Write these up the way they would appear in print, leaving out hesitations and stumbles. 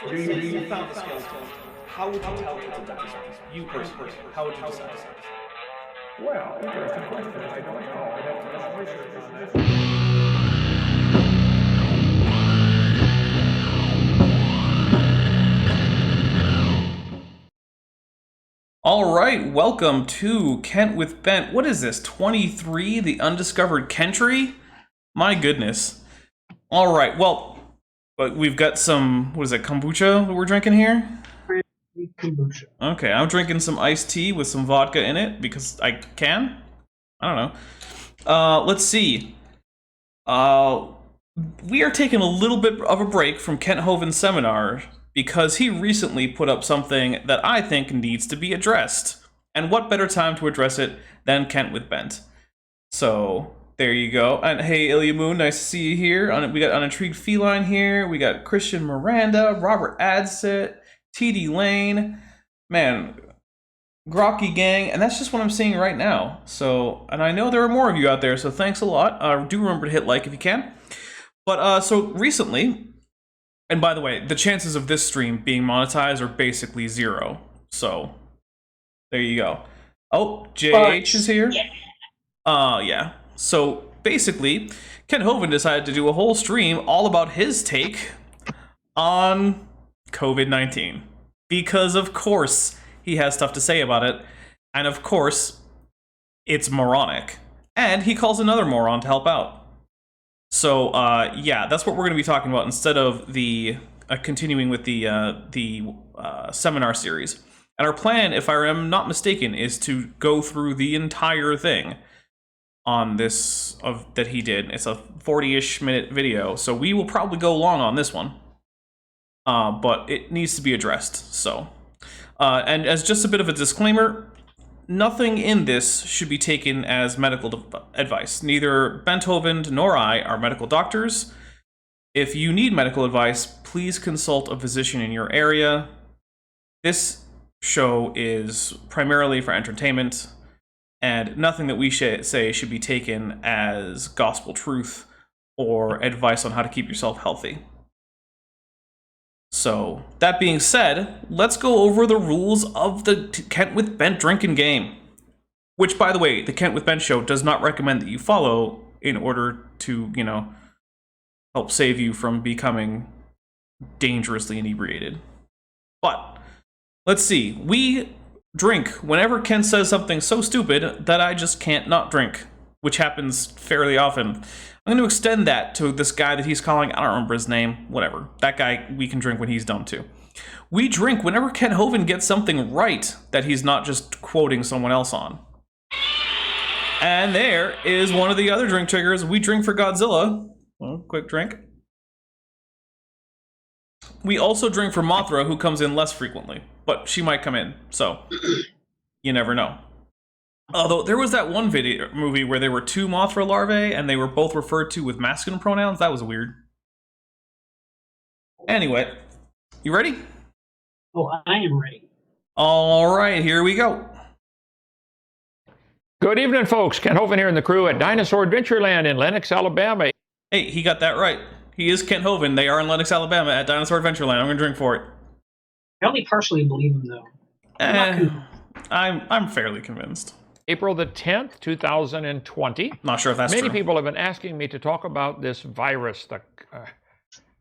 So let's say you found the skeleton. How would you tell it's a dinosaur? You personally, how would you decide? Well, interesting question. I don't know. I'd have to do some research on that. All right, welcome to Kent with Bent. What is this, 23, the Undiscovered Kentry? My goodness. All right, well, but we've got some, what is it, kombucha that we're drinking here? Kombucha. Okay, I'm drinking some iced tea with some vodka in it because I can. I don't know. Let's see. We are taking a little bit of a break from Kent Hovind's seminar because he recently put up something that I think needs to be addressed. And what better time to address it than Kent with Bent? So, there you go. And hey, Ilya Moon, nice to see you here. We got Unintrigued Feline here. We got Christian Miranda, Robert Adsit, TD Lane. Man, Grokky Gang, and that's just what I'm seeing right now. So, and I know there are more of you out there, so thanks a lot. Do remember to hit like if you can. But, so recently, and by the way, the chances of this stream being monetized are basically zero. So, there you go. Oh, JH is here? Yeah. So, basically, Ken Hovind decided to do a whole stream all about his take on COVID-19. Because, of course, he has stuff to say about it. And, of course, it's moronic. And he calls another moron to help out. So, yeah, that's what we're going to be talking about instead of the continuing with the seminar series. And our plan, if I am not mistaken, is to go through the entire thing on this that he did. It's a 40-ish minute video, so we will probably go long on this one. But it needs to be addressed, so. And as just a bit of a disclaimer, nothing in this should be taken as medical advice. Neither Bent Hovind nor I are medical doctors. If you need medical advice, please consult a physician in your area. This show is primarily for entertainment, and nothing that we say should be taken as gospel truth or advice on how to keep yourself healthy. So, that being said, let's go over the rules of the Kent with Bent drinking game. Which, by the way, the Kent with Bent show does not recommend that you follow in order to, you know, help save you from becoming dangerously inebriated. But, let's see. We drink whenever Ken says something so stupid that I just can't not drink, which happens fairly often. I'm going to extend that to this guy that he's calling, I don't remember his name, whatever. That guy, we can drink when he's done too. We drink whenever Ken Hovind gets something right that he's not just quoting someone else on. And there is one of the other drink triggers. We drink for Godzilla. Well, quick drink. We also drink for Mothra, who comes in less frequently, but she might come in, so you never know. Although, there was that one movie where there were two Mothra larvae, and they were both referred to with masculine pronouns. That was weird. Anyway, you ready? Oh, I am ready. All right, here we go. Good evening, folks. Ken Hovind here and the crew at Dinosaur Adventureland in Lenox, Alabama. Hey, he got that right. He is Kent Hovind. They are in Lenox, Alabama at Dinosaur Adventureland. I'm going to drink for it. I only partially believe him, though. I'm fairly convinced. April the 10th, 2020. Not sure if that's Many true. people have been asking me to talk about this virus, the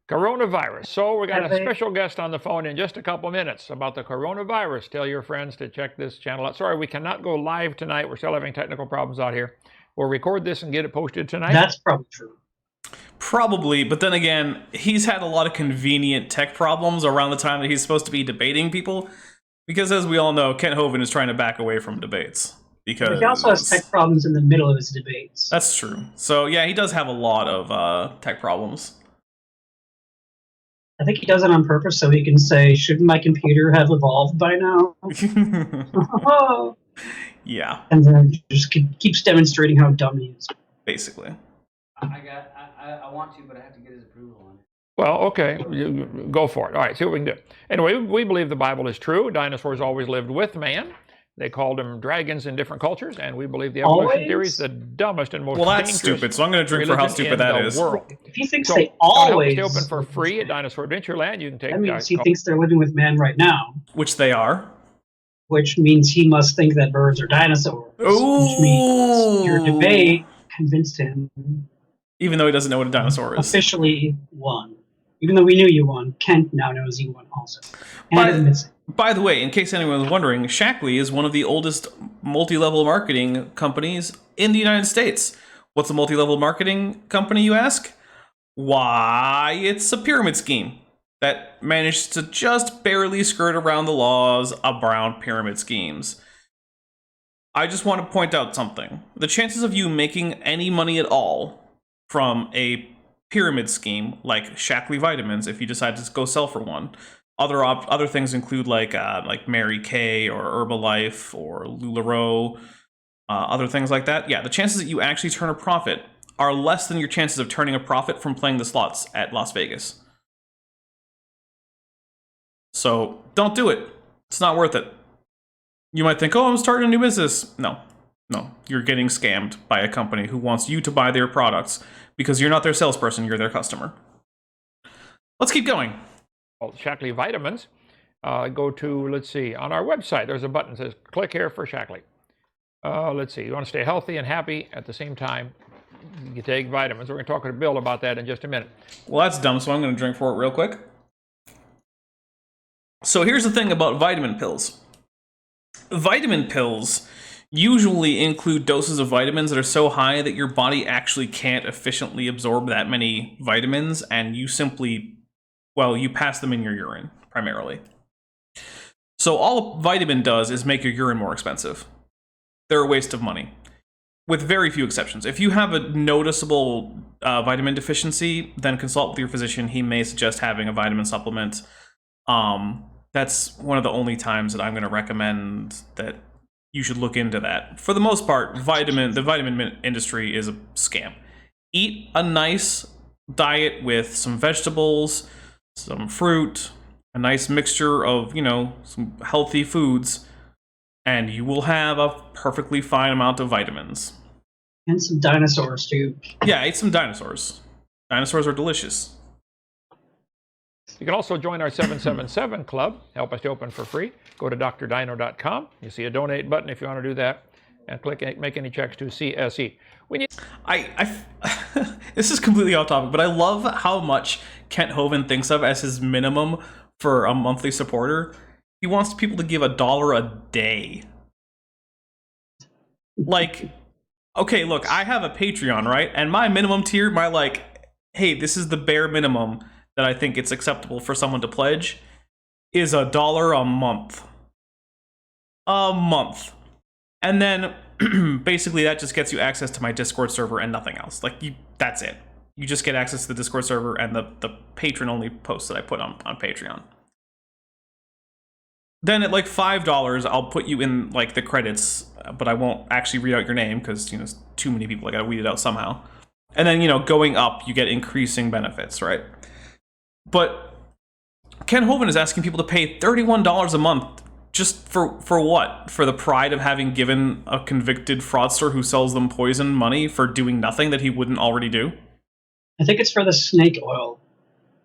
coronavirus. So we got a special guest on the phone in just a couple minutes about the coronavirus. Tell your friends to check this channel out. Sorry, we cannot go live tonight. We're still having technical problems out here. We'll record this and get it posted tonight. That's probably true. Probably, but then again, he's had a lot of convenient tech problems around the time that he's supposed to be debating people. Because as we all know, Kent Hovind is trying to back away from debates. Because he also has tech problems in the middle of his debates. That's true. So yeah, he does have a lot of tech problems. I think he does it on purpose so he can say, shouldn't my computer have evolved by now? Yeah. And then just keeps demonstrating how dumb he is. Basically. I want to, but I have to get his approval on it. Well, okay, you go for it. All right, see what we can do. Anyway, we believe the Bible is true. Dinosaurs always lived with man. They called them dragons in different cultures, and we believe the evolution theory is the dumbest and most dangerous stupid, so I'm going to drink for how religion stupid in that the is. world. If he thinks So, they help us always... stay open for free at Dinosaur Adventureland. You can take... That means he thinks they're living with man right now. Which they are. Which means he must think that birds are dinosaurs. Ooh. Which means your debate convinced him. Even though he doesn't know what a dinosaur is. Officially won. Even though we knew you won, Kent now knows he won also. And admits it. By the way, in case anyone was wondering, Shackley is one of the oldest multi-level marketing companies in the United States. What's a multi-level marketing company, you ask? Why, it's a pyramid scheme that managed to just barely skirt around the laws around pyramid schemes. I just want to point out something. The chances of you making any money at all from a pyramid scheme like Shackley Vitamins, if you decide to go sell for one, other things include like Mary Kay or Herbalife or LuLaRoe, other things like that. Yeah, the chances that you actually turn a profit are less than your chances of turning a profit from playing the slots at Las Vegas. So don't do it. It's not worth it. You might think, oh, I'm starting a new business. No, you're getting scammed by a company who wants you to buy their products because you're not their salesperson, you're their customer. Let's keep going. Shackley Vitamins. Go to, let's see, on our website, there's a button that says click here for Shackley. Let's see, you want to stay healthy and happy at the same time. You take vitamins. We're going to talk to Bill about that in just a minute. Well, that's dumb, so I'm going to drink for it real quick. So here's the thing about vitamin pills. Vitamin pills usually include doses of vitamins that are so high that your body actually can't efficiently absorb that many vitamins, and you simply, well, you pass them in your urine, primarily. So all a vitamin does is make your urine more expensive. They're a waste of money, with very few exceptions. If you have a noticeable vitamin deficiency, then consult with your physician. He may suggest having a vitamin supplement. That's one of the only times that I'm going to recommend that you should look into that. For the most part, the vitamin industry is a scam. Eat a nice diet with some vegetables, some fruit, a nice mixture of, some healthy foods, and you will have a perfectly fine amount of vitamins. And some dinosaurs, too. Yeah, eat some dinosaurs. Dinosaurs are delicious. You can also join our 777 club. Help us to open for free. Go to drdino.com. You see a donate button if you want to do that. And click make any checks to CSE. We need... This is completely off topic, but I love how much Kent Hovind thinks of as his minimum for a monthly supporter. He wants people to give $1 a day. Like, okay, look, I have a Patreon, right? And my minimum tier, hey, this is the bare minimum that I think it's acceptable for someone to pledge, is $1 a month. A month. And then basically that just gets you access to my Discord server and nothing else. That's it. You just get access to the Discord server and the patron-only posts that I put on Patreon. Then at $5, I'll put you in the credits, but I won't actually read out your name because there's too many people. I gotta weed it out somehow. And then going up, you get increasing benefits, right? But Ken Hovind is asking people to pay $31 a month just for what? For the pride of having given a convicted fraudster who sells them poison money for doing nothing that he wouldn't already do? I think it's for the snake oil.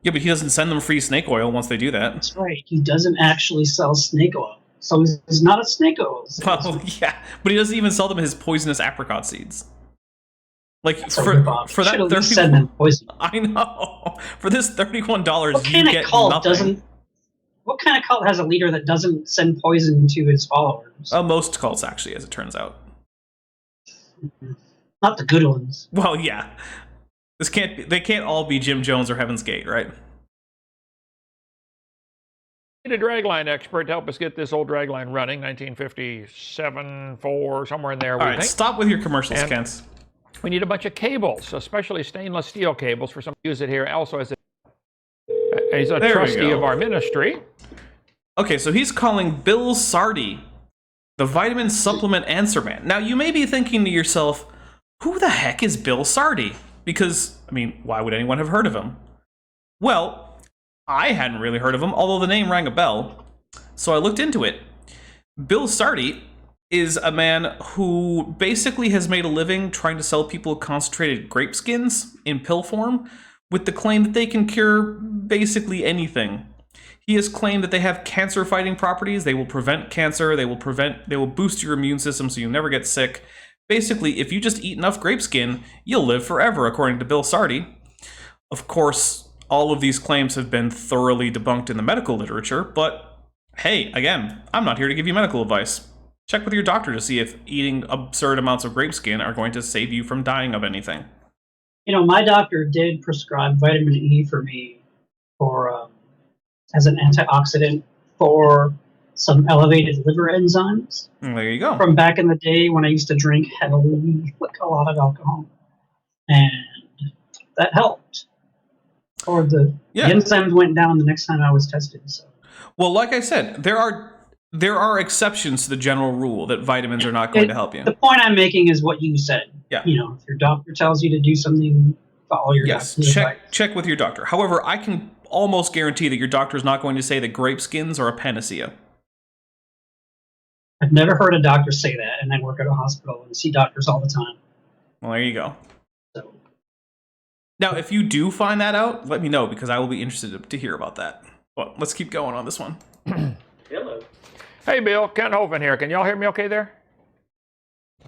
Yeah, but he doesn't send them free snake oil once they do that. That's right. He doesn't actually sell snake oil. So he's not a snake oil salesman. Well, yeah, but he doesn't even sell them his poisonous apricot seeds. For that poison. I know. For this $31, what kind you of get cult nothing. What kind of cult has a leader that doesn't send poison to his followers? Most cults, actually, as it turns out. Not the good ones. Well, yeah. They can't all be Jim Jones or Heaven's Gate, right? Need a dragline expert to help us get this old dragline running, 1957, 4, somewhere in there. All right, stop with your commercials, Kent. We need a bunch of cables, especially stainless steel cables for some use it here. Also, he's a trustee of our ministry. Okay, so he's calling Bill Sardi the vitamin supplement answer man. Now, you may be thinking to yourself, who the heck is Bill Sardi? Because, why would anyone have heard of him? Well, I hadn't really heard of him, although the name rang a bell. So I looked into it. Bill Sardi is a man who basically has made a living trying to sell people concentrated grape skins in pill form with the claim that they can cure basically anything. He has claimed that they have cancer-fighting properties. They will prevent cancer. They will boost your immune system so you never get sick. Basically, if you just eat enough grape skin, you'll live forever, according to Bill Sardi. Of course, all of these claims have been thoroughly debunked in the medical literature, but hey, again, I'm not here to give you medical advice. Check with your doctor to see if eating absurd amounts of grape skin are going to save you from dying of anything. You know, my doctor did prescribe vitamin E for me for as an antioxidant for some elevated liver enzymes. And there you go. From back in the day when I used to drink heavily, like a lot of alcohol. And that helped. Or the enzymes went down the next time I was tested. So. Well, like I said, there are exceptions to the general rule that vitamins are not going to help you. The point I'm making is what you said. Yeah. You know, if your doctor tells you to do something, follow your doctor's advice. Check with your doctor. However, I can almost guarantee that your doctor is not going to say that grape skins are a panacea. I've never heard a doctor say that, and I work at a hospital and see doctors all the time. Well, there you go. So. Now, if you do find that out, let me know, because I will be interested to hear about that. Well, let's keep going on this one. Hello. Hey, Bill. Kent Hovind here. Can y'all hear me okay there?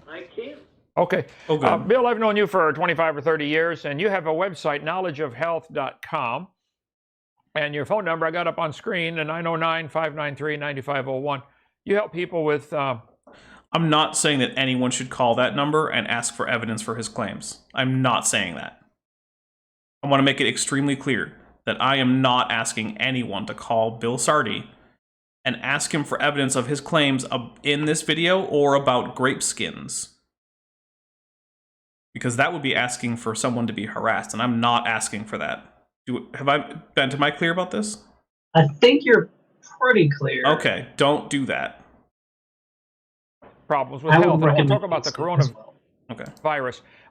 I can. Okay. Oh, good. Bill, I've known you for 25 or 30 years, and you have a website, knowledgeofhealth.com. And your phone number I got up on screen, the 909-593-9501. You help people with... I'm not saying that anyone should call that number and ask for evidence for his claims. I'm not saying that. I want to make it extremely clear that I am not asking anyone to call Bill Sardi and ask him for evidence of his claims in this video or about grape skins. Because that would be asking for someone to be harassed, and I'm not asking for that. Bent, am I clear about this? I think you're pretty clear. Okay, don't do that. Problems with health. And we'll talk about the coronavirus. Okay.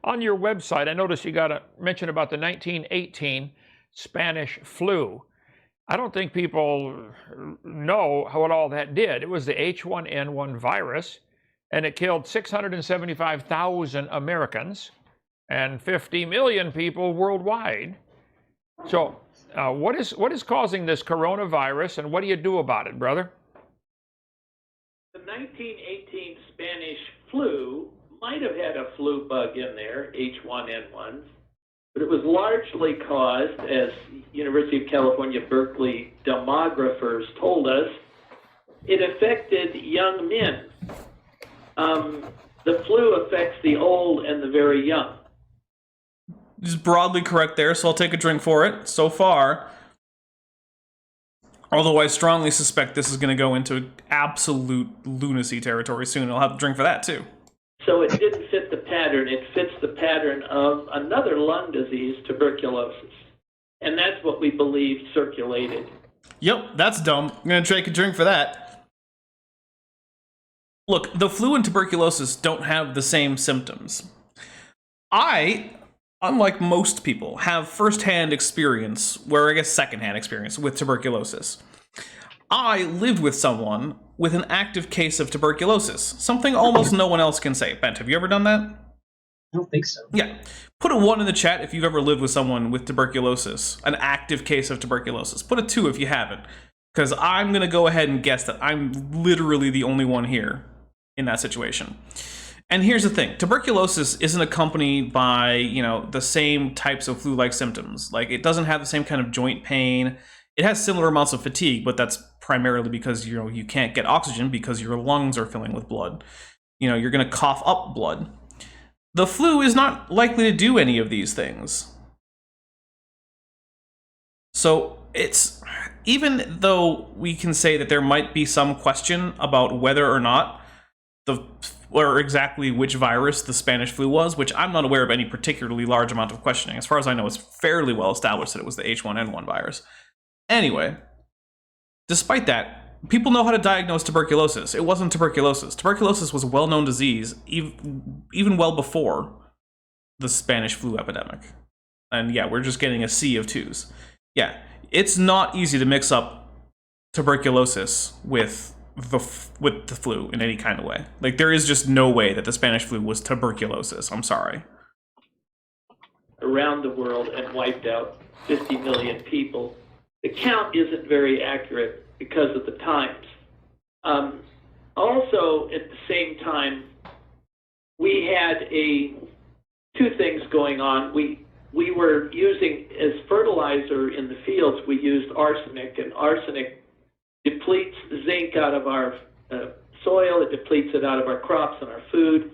On your website, I noticed you got a mention about the 1918 Spanish flu. I don't think people know what all that did. It was the H1N1 virus, and it killed 675,000 Americans and 50 million people worldwide. So what is causing this coronavirus, and what do you do about it, brother? The 1918 Spanish flu might have had a flu bug in there, H1N1, but it was largely caused, as University of California, Berkeley demographers told us, it affected young men. The flu affects the old and the very young. Just broadly correct there, so I'll take a drink for it. So far, although I strongly suspect this is going to go into absolute lunacy territory soon, I'll have to drink for that too. So it didn't fit the pattern. It fits the pattern of another lung disease, tuberculosis. And that's what we believe circulated. Yep, that's dumb. I'm going to take a drink for that. Look, the flu and tuberculosis don't have the same symptoms. I, unlike most people, have first-hand experience, or I guess second-hand experience, with tuberculosis. I lived with someone with an active case of tuberculosis, something almost no one else can say. Bent, have you ever done that? I don't think so. Yeah. Put a 1 in the chat if you've ever lived with someone with tuberculosis, an active case of tuberculosis. Put a 2 if you haven't, because I'm going to go ahead and guess that I'm literally the only one here in that situation. And here's the thing. Tuberculosis isn't accompanied by, the same types of flu-like symptoms. Like, it doesn't have the same kind of joint pain. It has similar amounts of fatigue, but that's primarily because, you can't get oxygen because your lungs are filling with blood. You're going to cough up blood. The flu is not likely to do any of these things. So it's, even though we can say that there might be some question about whether or not or exactly which virus the Spanish flu was, which I'm not aware of any particularly large amount of questioning. As far as I know, it's fairly well established that it was the H1N1 virus. Anyway, despite that, people know how to diagnose tuberculosis. It wasn't tuberculosis. Tuberculosis was a well-known disease even well before the Spanish flu epidemic. And yeah, we're just getting a sea of 2s. Yeah, it's not easy to mix up tuberculosis with with the flu in any kind of way. Like, there is just no way that the Spanish flu was tuberculosis. I'm sorry. Around the world and wiped out 50 million people. The count isn't very accurate because of the times. Also, at the same time, we had two things going on. We were using, as fertilizer in the fields, we used arsenic, and arsenic depletes zinc out of our soil, it depletes it out of our crops and our food.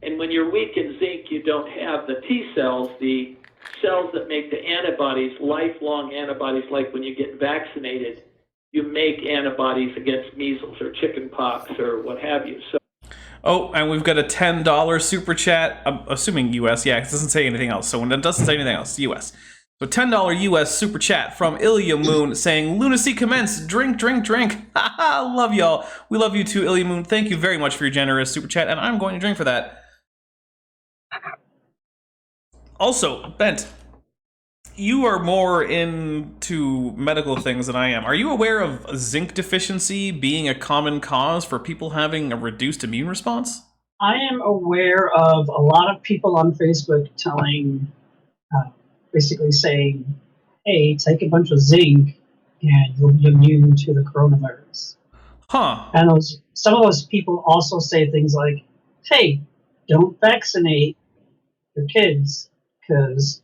And when you're weak in zinc, you don't have the T cells, the cells that make the antibodies, lifelong antibodies, like when you get vaccinated, you make antibodies against measles or chicken pox or what have you. So. Oh, and we've got a $10 super chat. I'm assuming US, yeah, 'cause it doesn't say anything else. So when it doesn't say anything else, US. So $10 US super chat from Ilya Moon saying, Lunacy commence, drink, drink, drink. Haha, love y'all. We love you too, Ilya Moon. Thank you very much for your generous super chat, and I'm going to drink for that. Also, Bent, you are more into medical things than I am. Are you aware of zinc deficiency being a common cause for people having a reduced immune response? I am aware of a lot of people on Facebook basically saying, hey, take a bunch of zinc and you'll be immune to the coronavirus. Huh. And some of those people also say things like, hey, don't vaccinate your kids because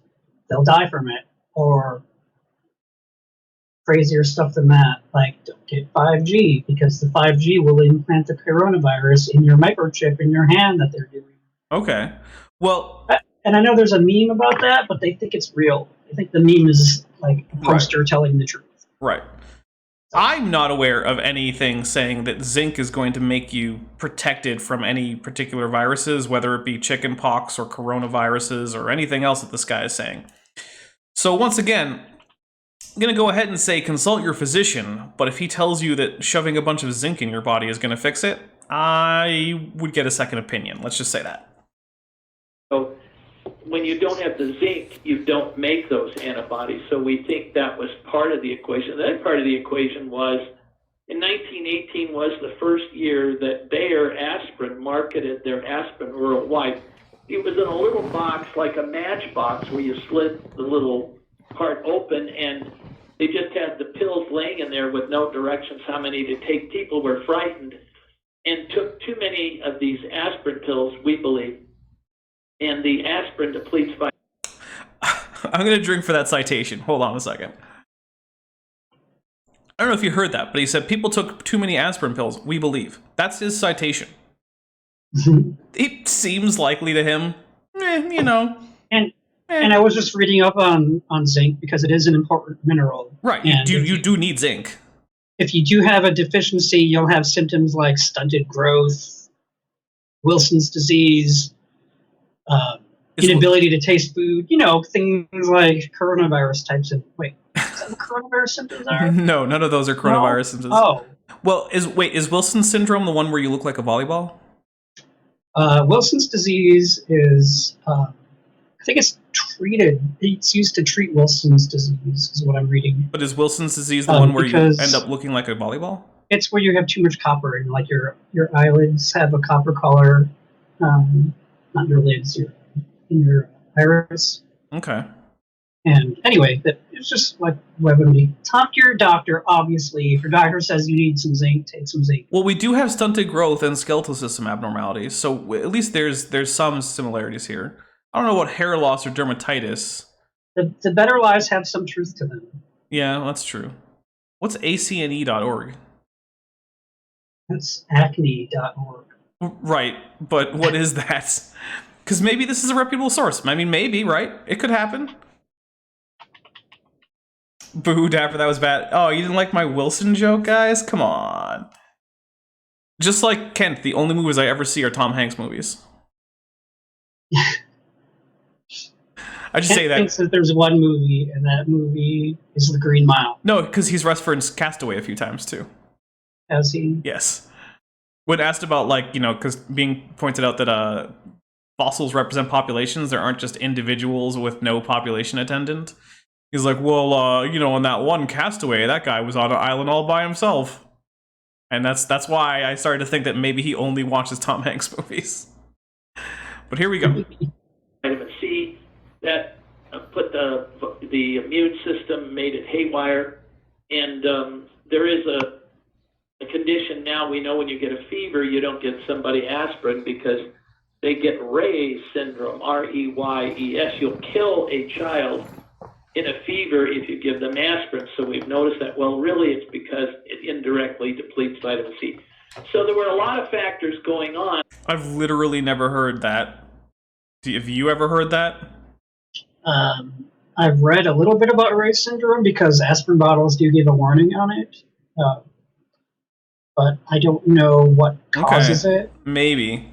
they'll die from it, or crazier stuff than that, like don't get 5G because the 5G will implant the coronavirus in your microchip in your hand that they're doing. Okay. Well, and I know there's a meme about that, but they think it's real. I think the meme is like a poster telling the truth. Right. I'm not aware of anything saying that zinc is going to make you protected from any particular viruses, whether it be chicken pox or coronaviruses or anything else that this guy is saying. So once again, I'm going to go ahead and say consult your physician, but if he tells you that shoving a bunch of zinc in your body is going to fix it, I would get a second opinion. Let's just say that. So when you don't have the zinc, you don't make those antibodies. So we think that was part of the equation. The other part of the equation was, in 1918 was the first year that Bayer Aspirin marketed their aspirin worldwide. It was in a little box, like a matchbox, where you slit the little part open, and they just had the pills laying in there with no directions how many to take. People were frightened and took too many of these aspirin pills, we believe. And the aspirin depletes by... I'm going to drink for that citation. Hold on a second. I don't know if you heard that, but he said people took too many aspirin pills, we believe. That's his citation. It seems likely to him. You know. And I was just reading up on zinc because it is an important mineral. Right, and you do need zinc. If you do have a deficiency, you'll have symptoms like stunted growth, Wilson's disease, inability to taste food, things like coronavirus types of... Wait, is that what coronavirus symptoms are? No, none of those are coronavirus symptoms. Oh. Well, is Wilson's syndrome the one where you look like a volleyball? Wilson's disease is... I think it's treated. It's used to treat Wilson's disease, is what I'm reading. But is Wilson's disease the one where you end up looking like a volleyball? It's where you have too much copper, and like your eyelids have a copper color. Not your lids, your iris. Okay. And anyway, it's just like WebMD. Talk to your doctor, obviously. If your doctor says you need some zinc, take some zinc. Well, we do have stunted growth and skeletal system abnormalities, so at least there's some similarities here. I don't know about hair loss or dermatitis. The better lies have some truth to them. Yeah, that's true. What's acne.org? That's acne.org. Right, but what is that? Because maybe this is a reputable source. I mean, maybe, right? It could happen. Boo, Dapper, that was bad. Oh, you didn't like my Wilson joke, guys? Come on. Just like Kent, the only movies I ever see are Tom Hanks movies. I just say that. Thinks that there's one movie, and that movie is The Green Mile. No, because he's referenced Castaway a few times, too. Has he? Yes. When asked about, because being pointed out that fossils represent populations, there aren't just individuals with no population attendant. He's like, well, in that one Castaway, that guy was on an island all by himself. And that's why I started to think that maybe he only watches Tom Hanks movies. But here we go. Vitamin C that put the immune system, made it haywire. And there is a condition now, we know when you get a fever, you don't get somebody aspirin because they get Reyes syndrome, R-E-Y-E-S. You'll kill a child in a fever if you give them aspirin. So we've noticed that, well, really it's because it indirectly depletes vitamin C. So there were a lot of factors going on. I've literally never heard that. Have you ever heard that? I've read a little bit about Reyes syndrome because aspirin bottles do give a warning on it. But I don't know what causes it. Maybe.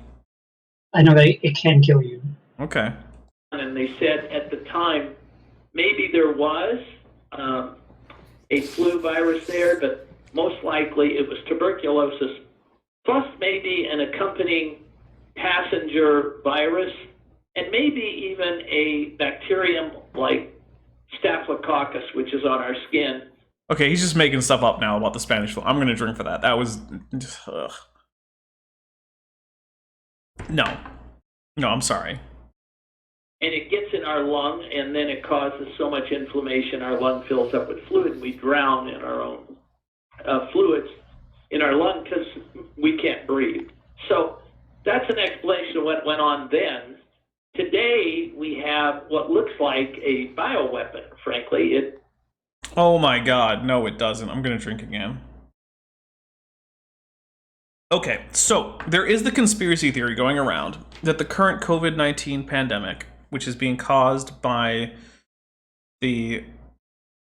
I know it can kill you. Okay. And they said at the time, maybe there was a flu virus there, but most likely it was tuberculosis, plus maybe an accompanying passenger virus, and maybe even a bacterium like Staphylococcus, which is on our skin. Okay, he's just making stuff up now about the Spanish flu. I'm going to drink for that. That was... Ugh. No. No, I'm sorry. And it gets in our lung, and then it causes so much inflammation, our lung fills up with fluid, and we drown in our own fluids in our lung because we can't breathe. So that's an explanation of what went on then. Today, we have what looks like a bioweapon, frankly. Oh my god, no it doesn't. I'm gonna drink again. Okay, so there is the conspiracy theory going around that the current COVID-19 pandemic, which is being caused by the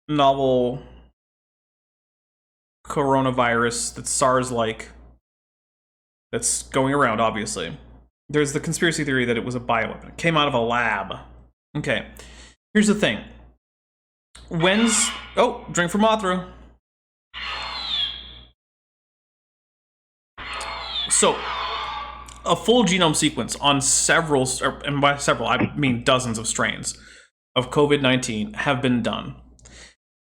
novel coronavirus that's SARS-like, that's going around, obviously. There's the conspiracy theory that it was a bioweapon. It came out of a lab. Okay, here's the thing. Oh, drink from Mothra. So, a full genome sequence on several, and by several, I mean dozens of strains of COVID-19 have been done.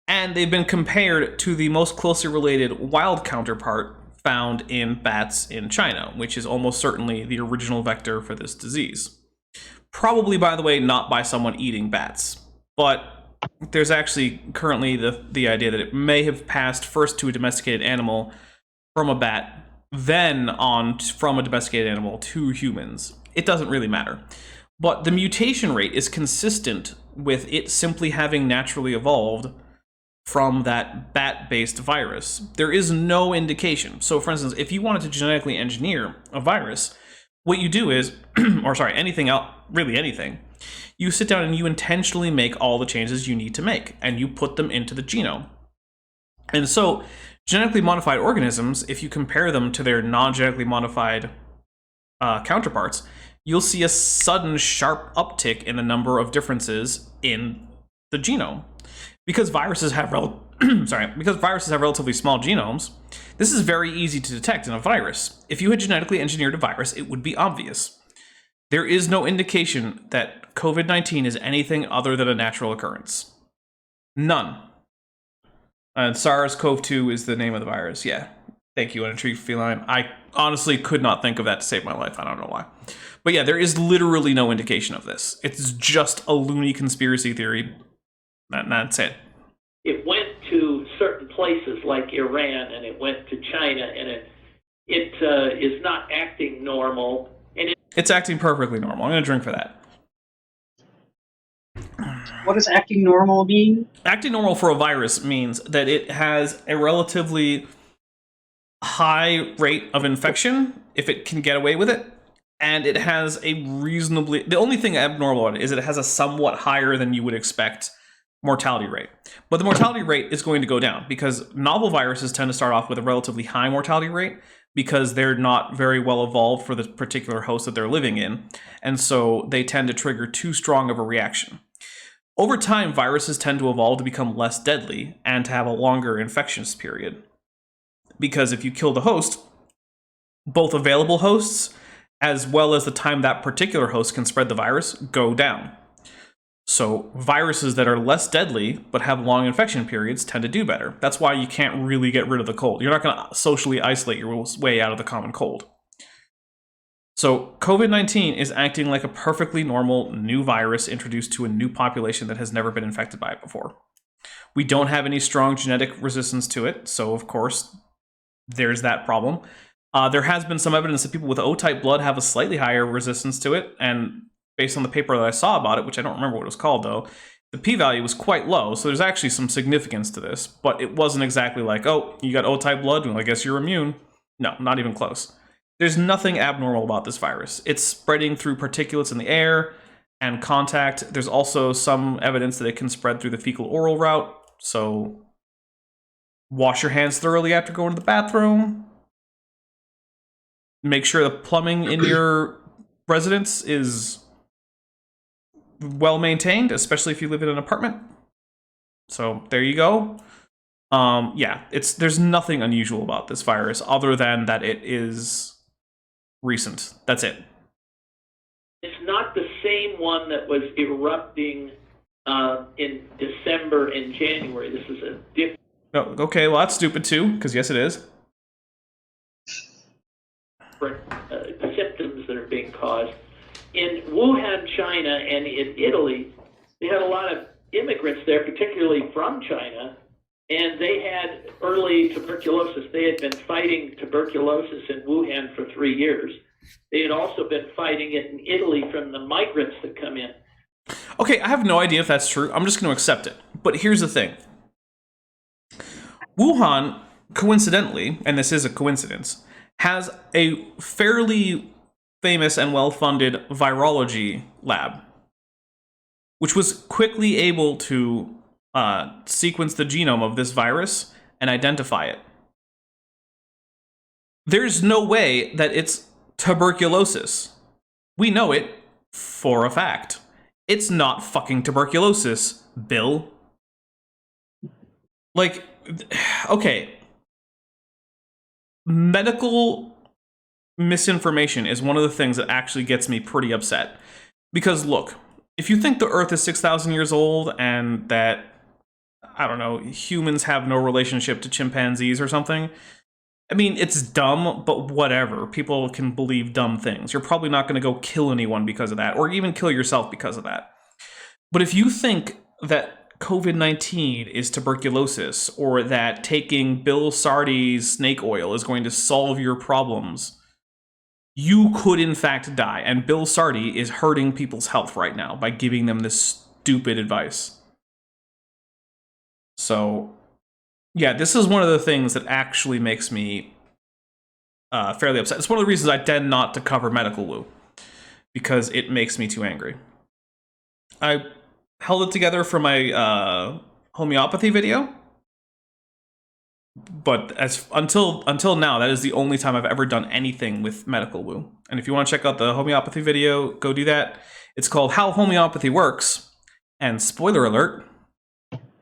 And they've been compared to the most closely related wild counterpart found in bats in China, which is almost certainly the original vector for this disease. Probably, by the way, not by someone eating bats, but there's actually currently the idea that it may have passed first to a domesticated animal from a bat, then on from a domesticated animal to humans. It doesn't really matter. But the mutation rate is consistent with it simply having naturally evolved from that bat-based virus. There is no indication. So for instance, if you wanted to genetically engineer a virus, what you do is, or sorry, anything else, really anything, you sit down and you intentionally make all the changes you need to make, and you put them into the genome. And so, genetically modified organisms, if you compare them to their non-genetically modified counterparts, you'll see a sudden sharp uptick in the number of differences in the genome. Because viruses have relatively small genomes, this is very easy to detect in a virus. If you had genetically engineered a virus, it would be obvious. There is no indication that COVID-19 is anything other than a natural occurrence. None. And SARS-CoV-2 is the name of the virus. Yeah. Thank you, Intrigued Feline. I honestly could not think of that to save my life. I don't know why. But yeah, there is literally no indication of this. It's just a loony conspiracy theory. That's it. It went to certain places like Iran, and it went to China, and it is not acting normal. And it's acting perfectly normal. I'm going to drink for that. What does acting normal mean? Acting normal for a virus means that it has a relatively high rate of infection, if it can get away with it, and it has a reasonably... The only thing abnormal about it is that it has a somewhat higher than you would expect mortality rate. But the mortality rate is going to go down because novel viruses tend to start off with a relatively high mortality rate because they're not very well evolved for the particular host that they're living in, and so they tend to trigger too strong of a reaction. Over time, viruses tend to evolve to become less deadly and to have a longer infectious period. Because if you kill the host, both available hosts as well as the time that particular host can spread the virus go down. So viruses that are less deadly but have long infection periods tend to do better. That's why you can't really get rid of the cold. You're not going to socially isolate your way out of the common cold. So COVID-19 is acting like a perfectly normal new virus introduced to a new population that has never been infected by it before. We don't have any strong genetic resistance to it, so of course there's that problem. There has been some evidence that people with O-type blood have a slightly higher resistance to it, and based on the paper that I saw about it, which I don't remember what it was called though, the p-value was quite low, so there's actually some significance to this, but it wasn't exactly like, oh, you got O-type blood, well, I guess you're immune. No, not even close. There's nothing abnormal about this virus. It's spreading through particulates in the air and contact. There's also some evidence that it can spread through the fecal-oral route, so wash your hands thoroughly after going to the bathroom. Make sure the plumbing in your residence is well maintained, especially if you live in an apartment. So there you go. Yeah, there's nothing unusual about this virus other than that it is recent. That's it. It's not the same one that was erupting in December and January. This is a different. Oh, okay, well that's stupid too, because yes, it is. Symptoms that are being caused. In Wuhan, China, and in Italy, they had a lot of immigrants there, particularly from China, and they had early tuberculosis. They had been fighting tuberculosis in Wuhan for 3 years. They had also been fighting it in Italy from the migrants that come in. Okay, I have no idea if that's true. I'm just going to accept it. But here's the thing. Wuhan, coincidentally, and this is a coincidence, has a fairly famous and well-funded virology lab, which was quickly able to sequence the genome of this virus and identify it. There's no way that it's tuberculosis. We know it for a fact. It's not fucking tuberculosis, Bill. Like, okay. Medical misinformation is one of the things that actually gets me pretty upset. Because look, if you think the Earth is 6,000 years old and that, I don't know, humans have no relationship to chimpanzees or something, I mean, it's dumb, but whatever. People can believe dumb things. You're probably not going to go kill anyone because of that, or even kill yourself because of that. But if you think that COVID-19 is tuberculosis, or that taking Bill Sardi's snake oil is going to solve your problems, you could in fact die. And Bill Sardi is hurting people's health right now by giving them this stupid advice. So, yeah, this is one of the things that actually makes me fairly upset. It's one of the reasons I tend not to cover medical woo, because it makes me too angry. I held it together for my homeopathy video, but until now, that is the only time I've ever done anything with medical woo. And if you want to check out the homeopathy video, go do that. It's called How Homeopathy Works, and spoiler alert,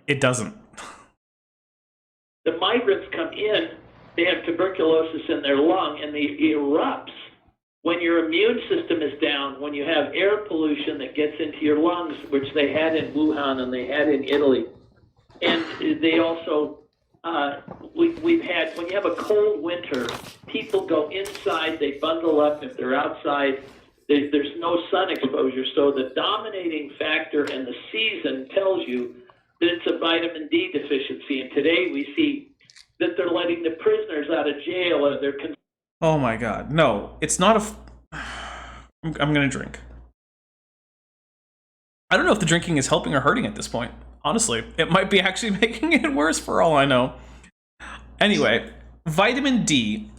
it doesn't. The migrants come in, they have tuberculosis in their lung, and it erupts when your immune system is down, when you have air pollution that gets into your lungs, which they had in Wuhan and they had in Italy. And they also, we've had, when you have a cold winter, people go inside, they bundle up. If they're outside, there's no sun exposure. So the dominating factor in the season tells you that it's a vitamin D deficiency. And today we see that they're letting the prisoners out of jail, or they're... Oh my god, no, it's not I'm gonna drink. I don't know if the drinking is helping or hurting at this point. Honestly, it might be actually making it worse for all I know. Anyway, vitamin D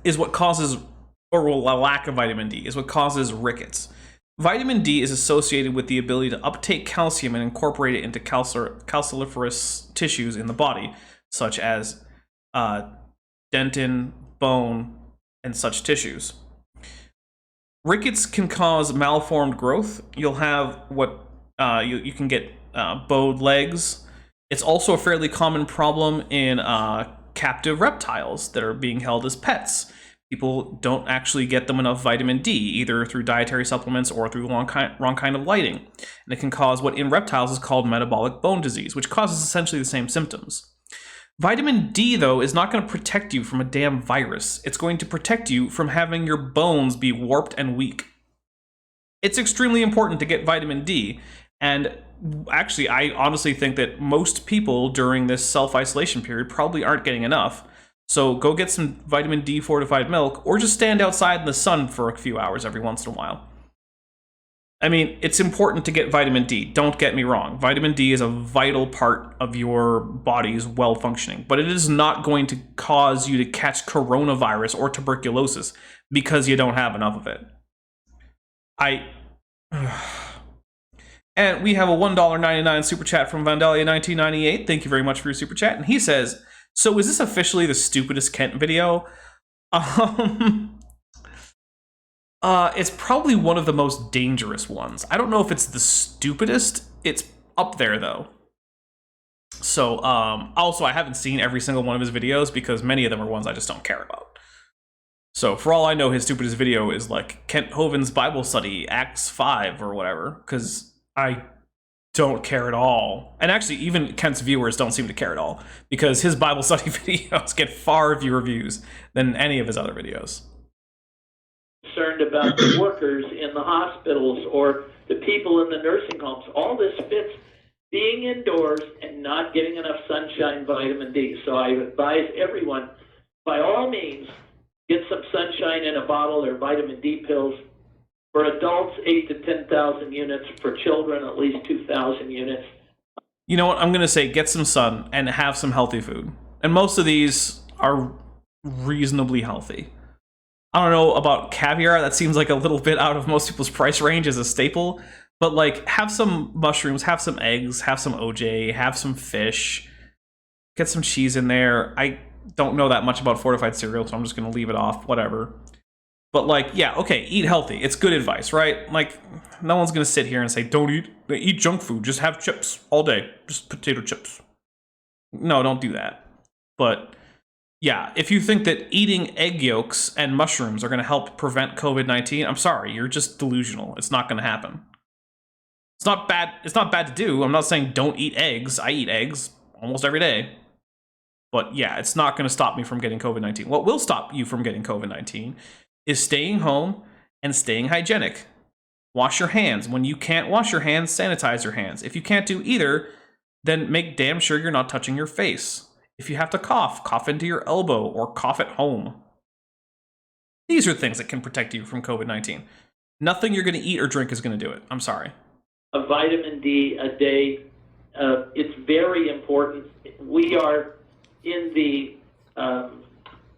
is what causes, or a lack of vitamin D, is what causes rickets. Vitamin D is associated with the ability to uptake calcium and incorporate it into calciferous tissues in the body, such as dentin, bone, and such tissues. Rickets can cause malformed growth. You'll have what you can get bowed legs. It's also a fairly common problem in captive reptiles that are being held as pets, people don't actually get them enough vitamin D, either through dietary supplements or through the wrong kind of lighting. And it can cause what in reptiles is called metabolic bone disease, which causes essentially the same symptoms. Vitamin D, though, is not going to protect you from a damn virus. It's going to protect you from having your bones be warped and weak. It's extremely important to get vitamin D. And actually, I honestly think that most people during this self-isolation period probably aren't getting enough. So go get some vitamin D fortified milk, or just stand outside in the sun for a few hours every once in a while. I mean, it's important to get vitamin D, don't get me wrong. Vitamin D is a vital part of your body's well-functioning, but it is not going to cause you to catch coronavirus or tuberculosis because you don't have enough of it. And we have a $1.99 super chat from Vandalia1998. Thank you very much for your super chat. And he says, so is this officially the stupidest Kent video? It's probably one of the most dangerous ones. I don't know if it's the stupidest. It's up there, though. So, also, I haven't seen every single one of his videos because many of them are ones I just don't care about. So, for all I know, his stupidest video is like Kent Hovind's Bible study, Acts 5 or whatever, because I don't care at all. And actually, even Kent's viewers don't seem to care at all, because his Bible study videos get far fewer views than any of his other videos. Concerned about the workers in the hospitals or the people in the nursing homes. All this fits being indoors and not getting enough sunshine, vitamin D. So I advise everyone, by all means, get some sunshine in a bottle or vitamin D pills. For adults, 8,000 to 10,000 units. For children, at least 2,000 units. You know what? I'm going to say get some sun and have some healthy food. And most of these are reasonably healthy. I don't know about caviar. That seems like a little bit out of most people's price range as a staple. But, like, have some mushrooms, have some eggs, have some OJ, have some fish. Get some cheese in there. I don't know that much about fortified cereal, so I'm just going to leave it off. Whatever. But, like, yeah, okay, eat healthy. It's good advice, right? Like, no one's going to sit here and say, don't eat junk food. Just have chips all day. Just potato chips. No, don't do that. But, yeah, if you think that eating egg yolks and mushrooms are going to help prevent COVID-19, I'm sorry, you're just delusional. It's not going to happen. It's not bad. It's not bad to do. I'm not saying don't eat eggs. I eat eggs almost every day. But, yeah, it's not going to stop me from getting COVID-19. What will stop you from getting COVID-19 is staying home and staying hygienic. Wash your hands. When you can't wash your hands, sanitize your hands. If you can't do either, then make damn sure you're not touching your face. If you have to cough, cough into your elbow or cough at home. These are things that can protect you from COVID-19. Nothing you're going to eat or drink is going to do it. I'm sorry. A vitamin D a day, it's very important. We are in the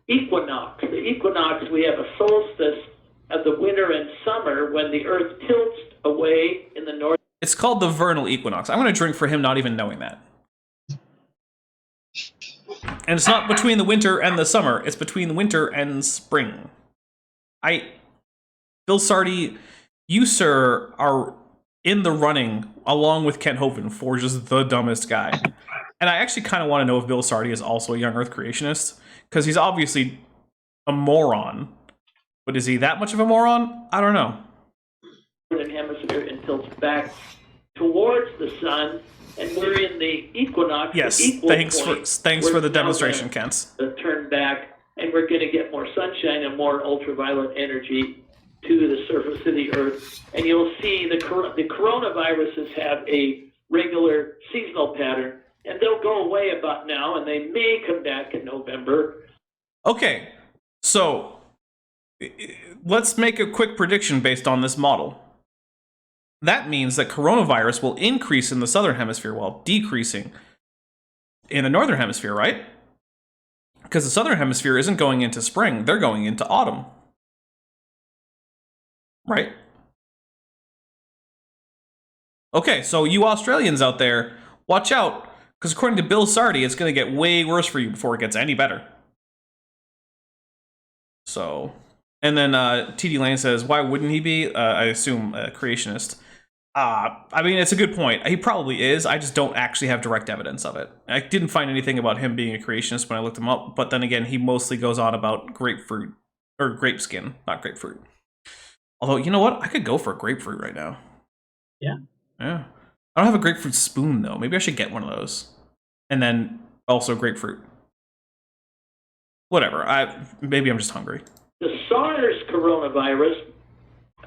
equinox. The equinox, we have a solstice of the winter and summer when the earth tilts away in the north. It's called the vernal equinox. I'm going to drink for him not even knowing that. And it's not between the winter and the summer. It's between the winter and spring. Bill Sardi, you, sir, are in the running along with Kent Hovind for just the dumbest guy. And I actually kind of want to know if Bill Sardi is also a young Earth creationist, because he's obviously a moron. But is he that much of a moron? I don't know. Northern hemisphere and tilts back towards the sun, and we're in the equinox. Yes, the thanks for the demonstration, Kent. Turn back, and we're going to get more sunshine and more ultraviolet energy to the surface of the Earth. And you'll see the coronaviruses have a regular seasonal pattern, and they'll go away about now, and they may come back in November. Okay, so let's make a quick prediction based on this model. That means that coronavirus will increase in the southern hemisphere while decreasing in the northern hemisphere, right? Because the southern hemisphere isn't going into spring, they're going into autumn. Right? Okay, so you Australians out there, watch out, because according to Bill Sardi, it's going to get way worse for you before it gets any better. So, and then TD Lane says, why wouldn't he be? I assume a creationist. I mean, it's a good point. He probably is. I just don't actually have direct evidence of it. I didn't find anything about him being a creationist when I looked him up, but then again, he mostly goes on about grapefruit or grape skin, not grapefruit. Although, you know what? I could go for a grapefruit right now. Yeah. Yeah. I don't have a grapefruit spoon, though. Maybe I should get one of those. And then also grapefruit. Whatever. Maybe I'm just hungry. The SARS coronavirus,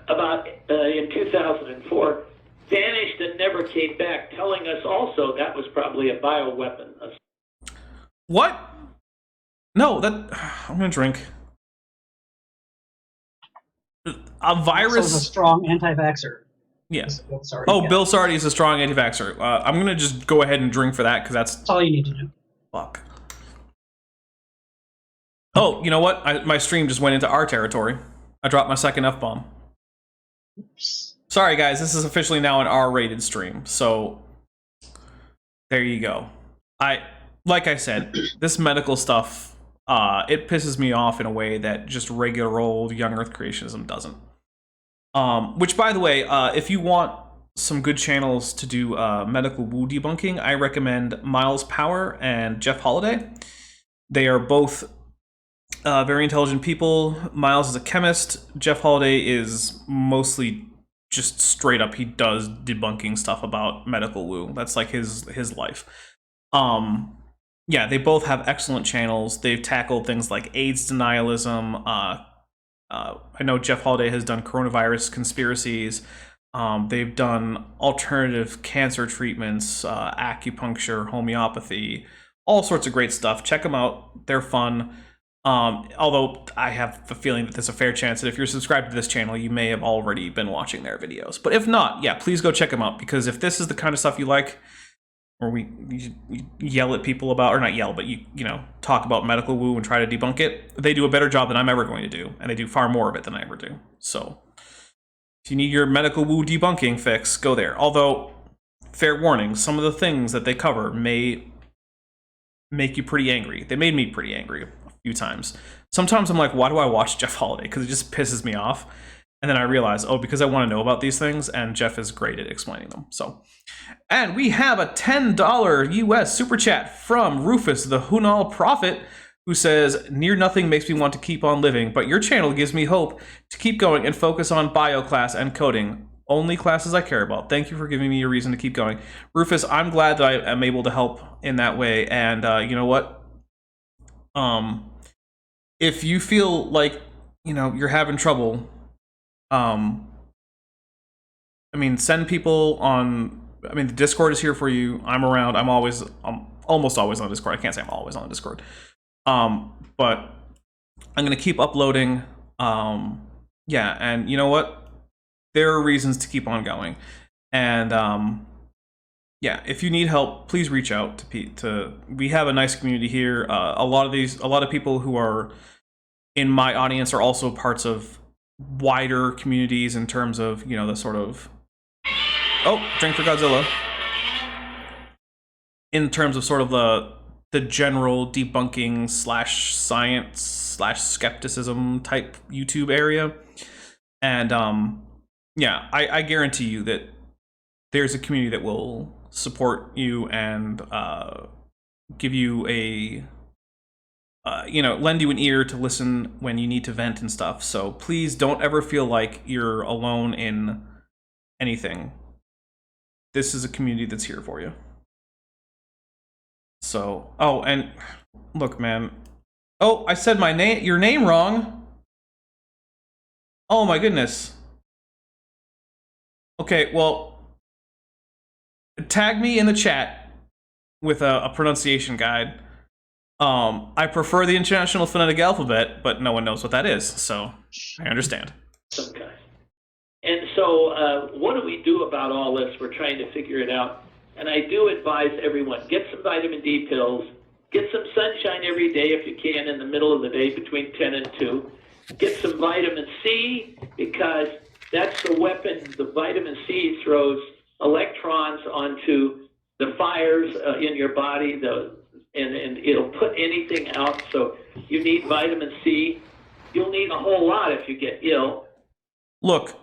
about in 2004, vanished and never came back, telling us also that was probably a bioweapon. What? No, I'm going to drink. A virus. Also a strong anti-vaxxer. Yeah. Sorry. Oh, Bill Sardi is a strong anti-vaxxer. I'm going to just go ahead and drink for that because that's all you need to know. Fuck. Oh, you know what? My stream just went into our territory. I dropped my second F-bomb. Oops. Sorry, guys. This is officially now an R-rated stream. So, there you go. Like I said, this medical stuff, it pisses me off in a way that just regular old young Earth creationism doesn't. Which, by the way, if you want some good channels to do medical woo debunking, I recommend Miles Power and Jeff Holiday. They are both very intelligent people. Miles is a chemist. Jeff Holiday is mostly just straight up, he does debunking stuff about medical woo. That's like his life. Yeah, they both have excellent channels. They've tackled things like AIDS denialism. I know Jeff Holiday has done coronavirus conspiracies. They've done alternative cancer treatments, acupuncture, homeopathy, all sorts of great stuff. Check them out. They're fun. Although I have the feeling that there's a fair chance that if you're subscribed to this channel, you may have already been watching their videos. But if not, yeah, please go check them out, because if this is the kind of stuff you like, or you yell at people about, or not yell, but you know, talk about medical woo and try to debunk it, they do a better job than I'm ever going to do, and they do far more of it than I ever do. So if you need your medical woo debunking fix, go there. Although, fair warning, some of the things that they cover may make you pretty angry. They made me pretty angry a few times. Sometimes I'm like, why do I watch Jeff Holiday? Because it just pisses me off. And then I realize, oh, because I want to know about these things, and Jeff is great at explaining them. So, and we have a $10 US super chat from Rufus, the Hunal Prophet, who says, near nothing makes me want to keep on living, but your channel gives me hope to keep going and focus on bio class and coding. Only classes I care about. Thank you for giving me a reason to keep going. Rufus, I'm glad that I am able to help in that way. And you know what? If you feel like, you know, you're having trouble, I mean, send people on, I mean, the Discord is here for you. I'm around. I'm almost always on Discord. I can't say I'm always on Discord. But I'm going to keep uploading. Yeah, and you know what? There are reasons to keep on going. And yeah, if you need help, please reach out to Pete. We have a nice community here. A lot of people who are in my audience are also parts of wider communities in terms of, you know, the sort of, oh, drink for Godzilla, in terms of sort of the general debunking / science / skepticism type YouTube area. And yeah, I guarantee you that there's a community that will support you and give you a you know, lend you an ear to listen when you need to vent and stuff. So please don't ever feel like you're alone in anything. This is a community that's here for you. So, oh, and look, man. Oh, I said your name wrong. Oh my goodness. Okay, well, tag me in the chat with a pronunciation guide. I prefer the International Phonetic Alphabet, but no one knows what that is, so I understand. Some kind. And so what do we do about all this? We're trying to figure it out. And I do advise everyone, get some vitamin D pills, get some sunshine every day if you can in the middle of the day between 10 and 2. Get some vitamin C, because that's the weapon. The vitamin C throws electrons onto the fires in your body, and it'll put anything out. So you need vitamin C. You'll need a whole lot if you get ill. Look,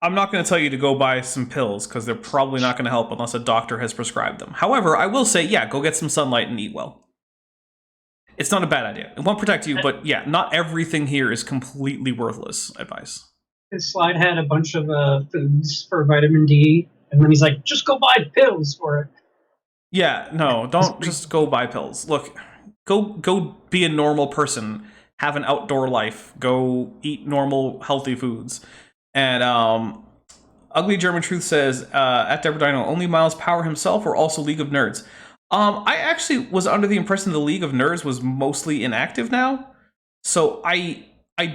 I'm not going to tell you to go buy some pills, because they're probably not going to help unless a doctor has prescribed them. However, I will say, yeah, go get some sunlight and eat well. it's not a bad idea. It won't protect you, but yeah, not everything here is completely worthless advice. His slide had a bunch of foods for vitamin D, and then he's like, just go buy pills for it. Yeah, no, don't just go buy pills. Look, go be a normal person, have an outdoor life, go eat normal, healthy foods. And Ugly German Truth says, at Deborah Dino, only Miles Power himself or also League of Nerds? I actually was under the impression the League of Nerds was mostly inactive now. So I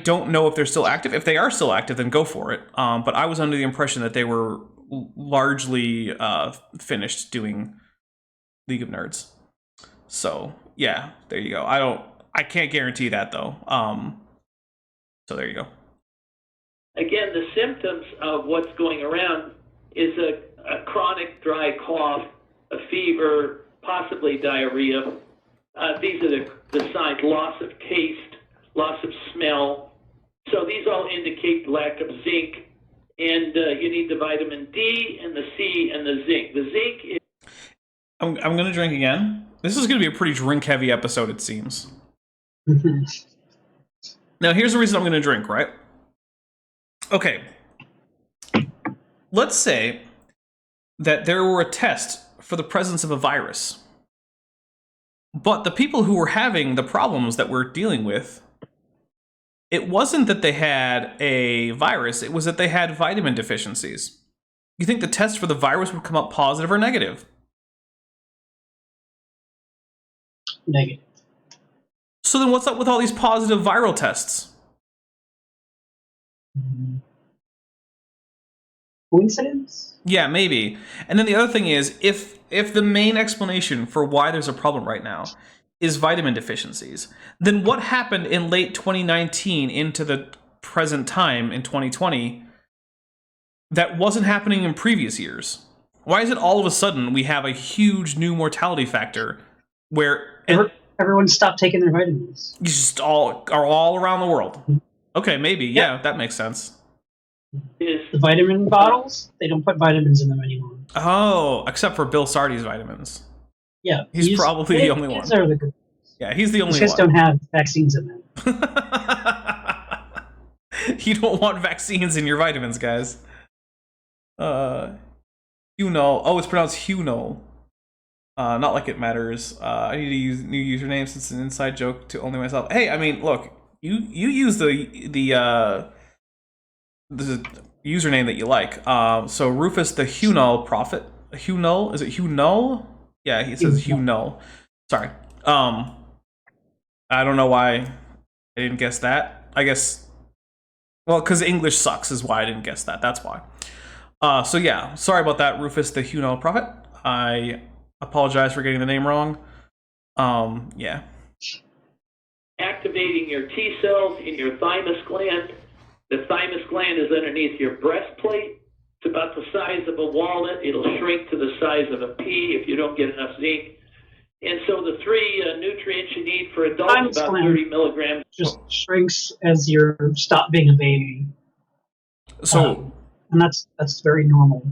don't know if they're still active. If they are still active, then go for it. But I was under the impression that they were largely finished doing League of Nerds. So yeah, there you go. I can't guarantee that though. So there you go. Again, the symptoms of what's going around is a chronic dry cough, a fever, possibly diarrhea. These are the signs: loss of taste, loss of smell. So these all indicate lack of zinc, and you need the vitamin D and the C and the zinc. The zinc is... I'm going to drink again. This is going to be a pretty drink-heavy episode, it seems. Now, here's the reason I'm going to drink, right? Okay. Let's say that there were a test for the presence of a virus. But the people who were having the problems that we're dealing with, it wasn't that they had a virus, it was that they had vitamin deficiencies. You think the test for the virus would come up positive or negative? Negative. So then what's up with all these positive viral tests? Coincidence? Yeah, maybe. And then the other thing is, if the main explanation for why there's a problem right now is vitamin deficiencies, then what happened in late 2019 into the present time in 2020 that wasn't happening in previous years? Why is it all of a sudden we have a huge new mortality factor where everyone stopped taking their vitamins? You just all around the world. Okay, maybe. Yeah, that makes sense. The vitamin bottles, they don't put vitamins in them anymore. Oh, except for Bill Sardi's vitamins. Yeah. He's probably the only one. Are the good. Yeah, he's the only one. These guys don't have vaccines in them. You don't want vaccines in your vitamins, guys. Huno. Oh, it's pronounced Huno. Not like it matters. I need to use new username since it's an inside joke to only myself. Hey, I mean, look, you use the username that you like. So Rufus the Huno Prophet. Huno? Is it Huno? Yeah, he says Huno. Sorry. I don't know why I didn't guess that. I guess, well, because English sucks is why I didn't guess that. That's why. So yeah, sorry about that, Rufus the Huno Prophet. I apologize for getting the name wrong. Yeah. Activating your T cells in your thymus gland. The thymus gland is underneath your breastplate. It's about the size of a walnut. It'll shrink to the size of a pea if you don't get enough zinc. And so the three nutrients you need for adults, about 30 milligrams. Just shrinks as you stop being a baby. So, and that's very normal.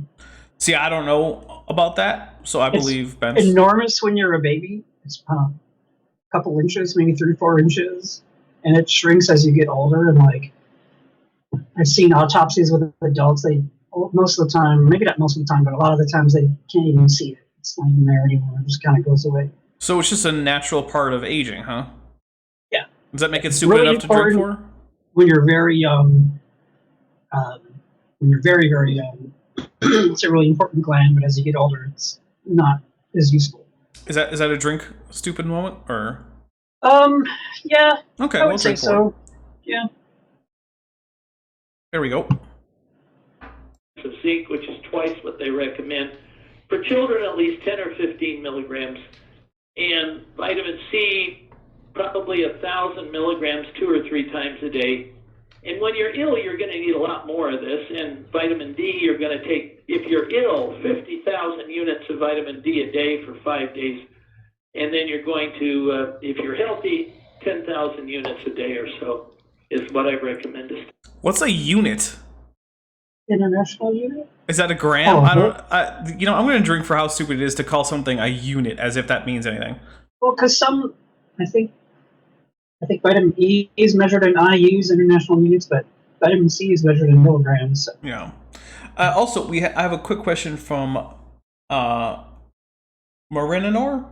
See, I don't know about that, so I believe Ben's enormous when you're a baby. It's a couple inches, maybe 3-4 inches, and it shrinks as you get older. And like, I've seen autopsies with adults. They most of the time, maybe not most of the time, but a lot of the times they can't even see it. It's not even there anymore. It just kind of goes away. So it's just a natural part of aging, huh? Yeah. Does that make it stupid enough to drink for? When you're very young, very young, it's a really important gland, but as you get older, it's not as useful. Is that a drink stupid moment, or? Yeah. Okay, I would say so. Yeah. There we go. Of zinc, which is twice what they recommend. For children, at least 10 or 15 milligrams. And vitamin C, probably 1,000 milligrams 2 or 3 times a day. And when you're ill, you're going to need a lot more of this. And vitamin D, you're going to take, if you're ill, 50,000 units of vitamin D a day for 5 days. And then you're going to, if you're healthy, 10,000 units a day or so is what I recommend. What's a unit? International unit? Is that a gram? I don't. I'm going to drink for how stupid it is to call something a unit as if that means anything. Well, because I think I think vitamin E is measured in IUs, international units, but vitamin C is measured in milligrams. So. Yeah. Also, I have a quick question from Marinanor.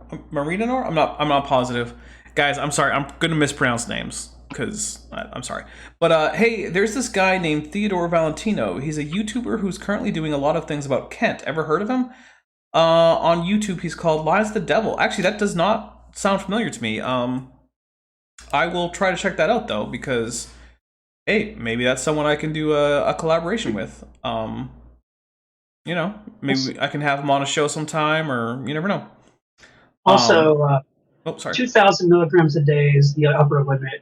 I'm not positive, guys. I'm sorry. I'm gonna mispronounce names because I'm sorry. But hey, there's this guy named Theodore Valentino. He's a YouTuber who's currently doing a lot of things about Kent. Ever heard of him? On YouTube, he's called Lies the Devil. Actually, that does not sound familiar to me. I will try to check that out though, because hey, maybe that's someone I can do a collaboration with. You know, maybe I can have him on a show sometime, or you never know. Also, sorry. 2,000 milligrams a day is the upper limit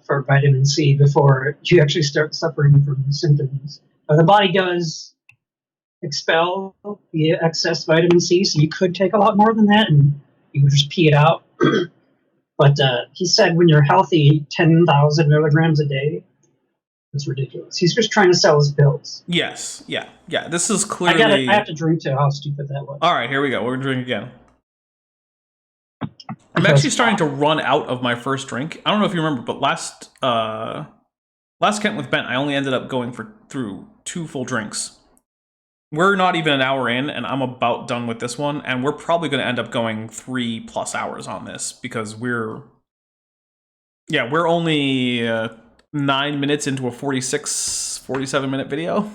for vitamin C before you actually start suffering from symptoms. The body does expel the excess vitamin C, so you could take a lot more than that, and you would just pee it out. But he said when you're healthy, 10,000 milligrams a day. It's ridiculous. He's just trying to sell his pills. Yes. Yeah. This is clearly... I have to drink to how stupid that was. All right, here we go. We're going to drink again. I'm actually starting to run out of my first drink. I don't know if you remember, but last Kent with Bent, I only ended up going through 2 full drinks. We're not even an hour in, and I'm about done with this one, and we're probably going to end up going 3+ hours on this, because we're only... 9 minutes into a 47 minute video.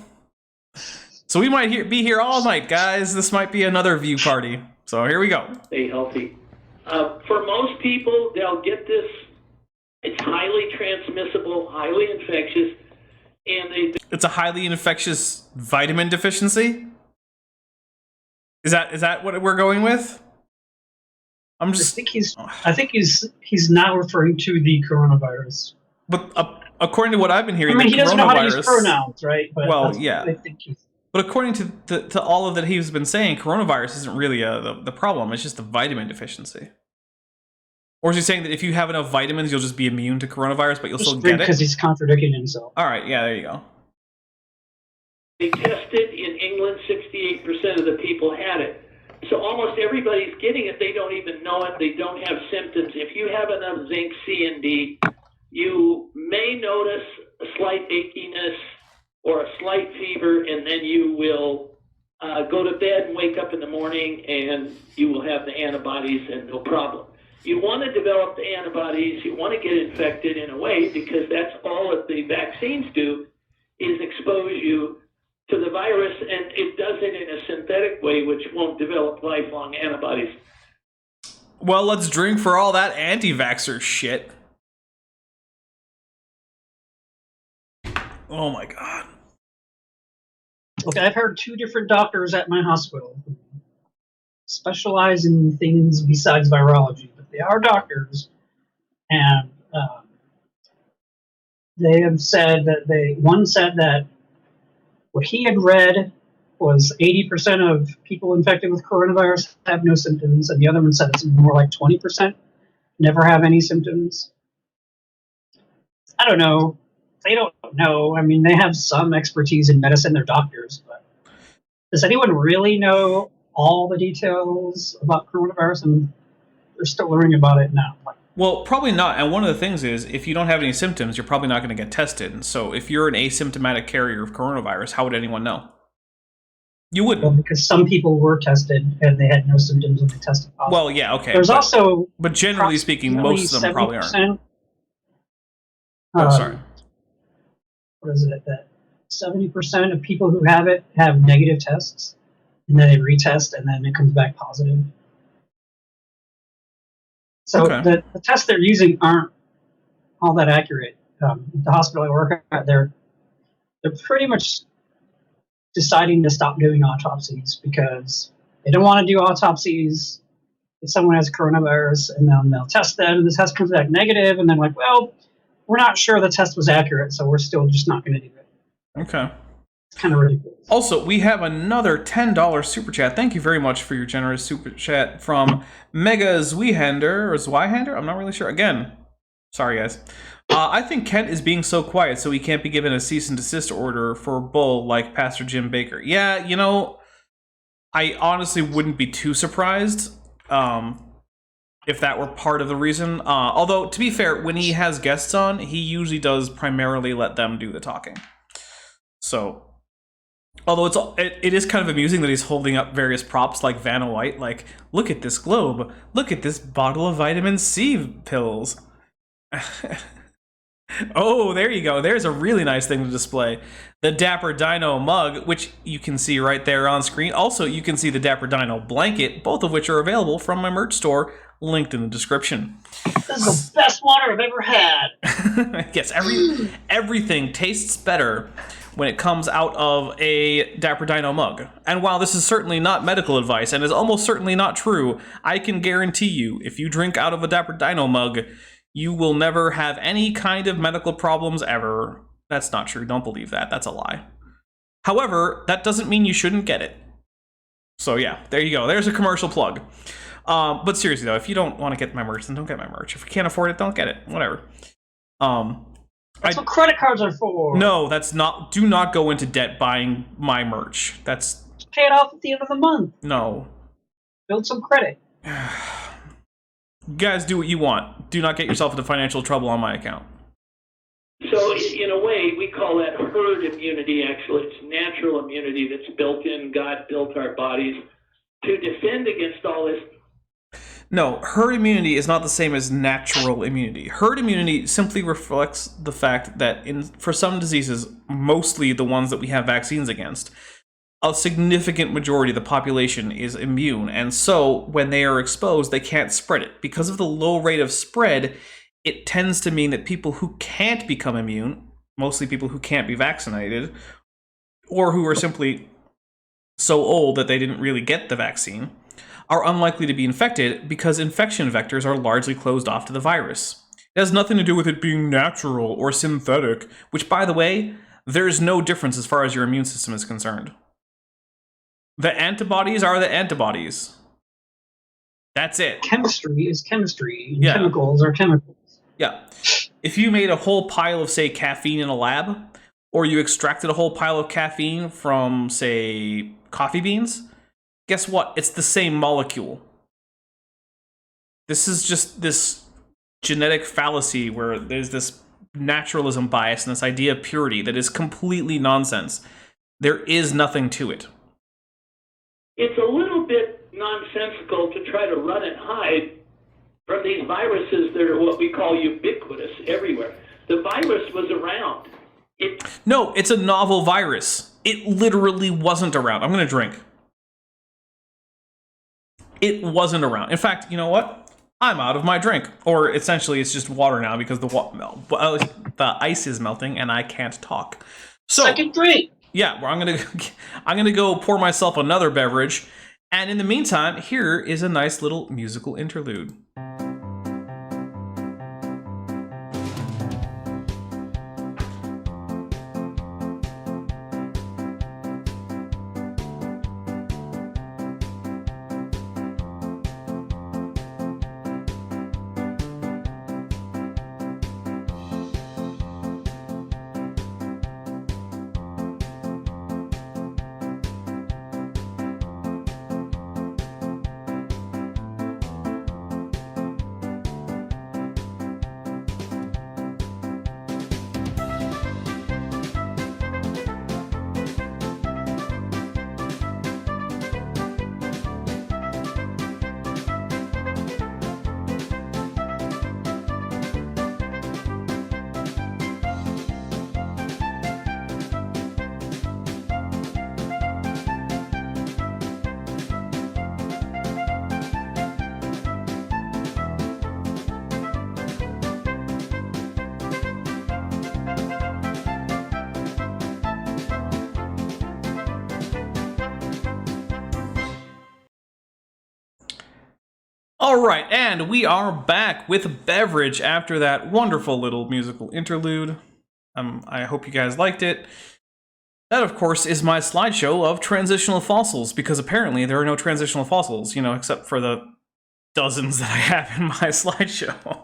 So we might be here all night, guys. This might be another view party. So here we go. Stay healthy. For most people, they'll get this. It's highly transmissible, highly infectious, and it's a highly infectious vitamin deficiency? Is that what we're going with? I think he's not referring to the coronavirus. But according to what I've been hearing, he doesn't know how to use pronouns, right? But well, yeah. But according to all of that he's been saying, coronavirus isn't really the problem. It's just the vitamin deficiency. Or is he saying that if you have enough vitamins, you'll just be immune to coronavirus, but you'll still get it? Because he's contradicting himself. All right, yeah, there you go. They tested in England, 68% of the people had it. So almost everybody's getting it. They don't even know it. They don't have symptoms. If you have enough zinc, C, and D, you may notice a slight achiness or a slight fever, and then you will go to bed and wake up in the morning, and you will have the antibodies and no problem. You want to develop the antibodies. You want to get infected in a way, because that's all that the vaccines do, is expose you to the virus, and it does it in a synthetic way, which won't develop lifelong antibodies. Well, let's drink for all that anti-vaxxer shit. Oh my god. Okay, I've heard 2 different doctors at my hospital who specialize in things besides virology, but they are doctors, and they have said that one said that what he had read was 80% of people infected with coronavirus have no symptoms, and the other one said it's more like 20% never have any symptoms. I don't know. They don't know. I mean, they have some expertise in medicine. They're doctors, but does anyone really know all the details about coronavirus? And they're still learning about it now. Well, probably not. And one of the things is, if you don't have any symptoms, you're probably not going to get tested. And so if you're an asymptomatic carrier of coronavirus, how would anyone know? You wouldn't. Well, because some people were tested and they had no symptoms when they tested positive. Well, yeah, okay. But generally speaking, most of them probably aren't. Sorry. What is it? That 70% of people who have it have negative tests, and then they retest, and then it comes back positive. So the tests they're using aren't all that accurate. The hospital I work at, they're pretty much deciding to stop doing autopsies because they don't want to do autopsies if someone has coronavirus, and then they'll test them, and the test comes back negative, and then like, well, we're not sure the test was accurate, so we're still just not going to do it. Okay. It's kind of ridiculous. Also, we have another $10 super chat. Thank you very much for your generous super chat from Mega Zweihander, or Zweihander? I'm not really sure. Again, sorry guys. I think Kent is being so quiet so he can't be given a cease and desist order for bull like Pastor Jim Baker. Yeah, you know, I honestly wouldn't be too surprised. if that were part of the reason. Although, to be fair, when he has guests on, he usually does primarily let them do the talking. So, although it is kind of amusing that he's holding up various props like Vanna White, like, look at this globe, look at this bottle of vitamin C pills. Oh, there you go. There's a really nice thing to display. The Dapper Dino mug, which you can see right there on screen. Also, you can see the Dapper Dino blanket, both of which are available from my merch store, linked in the description. This is the best water I've ever had. Yes, everything tastes better when it comes out of a Dapper Dino mug. And while this is certainly not medical advice and is almost certainly not true, I can guarantee you, if you drink out of a Dapper Dino mug, you will never have any kind of medical problems ever. That's not true. Don't believe that. That's a lie. However, that doesn't mean you shouldn't get it. So yeah, there you go. There's a commercial plug. But seriously though, if you don't want to get my merch, then don't get my merch. If you can't afford it, don't get it. Whatever. That's what credit cards are for. No, that's not. Do not go into debt buying my merch. That's... Just pay it off at the end of the month. No. Build some credit. You guys do what you want. Do not get yourself into financial trouble on my account. So, in a way, we call that herd immunity, actually. It's natural immunity that's built in. God built our bodies to defend against all this. No, herd immunity is not the same as natural immunity. Herd immunity simply reflects the fact that for some diseases, mostly the ones that we have vaccines against, a significant majority of the population is immune, and so when they are exposed, they can't spread it. Because of the low rate of spread, it tends to mean that people who can't become immune, mostly people who can't be vaccinated, or who are simply so old that they didn't really get the vaccine, are unlikely to be infected because infection vectors are largely closed off to the virus. It has nothing to do with it being natural or synthetic, which, by the way, there's no difference as far as your immune system is concerned. The antibodies are the antibodies. That's it. Chemistry is chemistry. Yeah. Chemicals are chemicals. Yeah. If you made a whole pile of, say, caffeine in a lab, or you extracted a whole pile of caffeine from, say, coffee beans, guess what? It's the same molecule. This is just this genetic fallacy where there's this naturalism bias and this idea of purity that is completely nonsense. There is nothing to it. It's a little bit nonsensical to try to run and hide from these viruses that are what we call ubiquitous everywhere. The virus was around. No, it's a novel virus. It literally wasn't around. I'm going to drink. It wasn't around. In fact, you know what? I'm out of my drink. Or essentially, it's just water now because the ice is melting and I can't talk. So, second drink. Yeah, well, I'm gonna go pour myself another beverage, and in the meantime, here is a nice little musical interlude. All right, and we are back with a beverage after that wonderful little musical interlude. I hope you guys liked it. That, of course, is my slideshow of transitional fossils, because apparently there are no transitional fossils, except for the dozens that I have in my slideshow.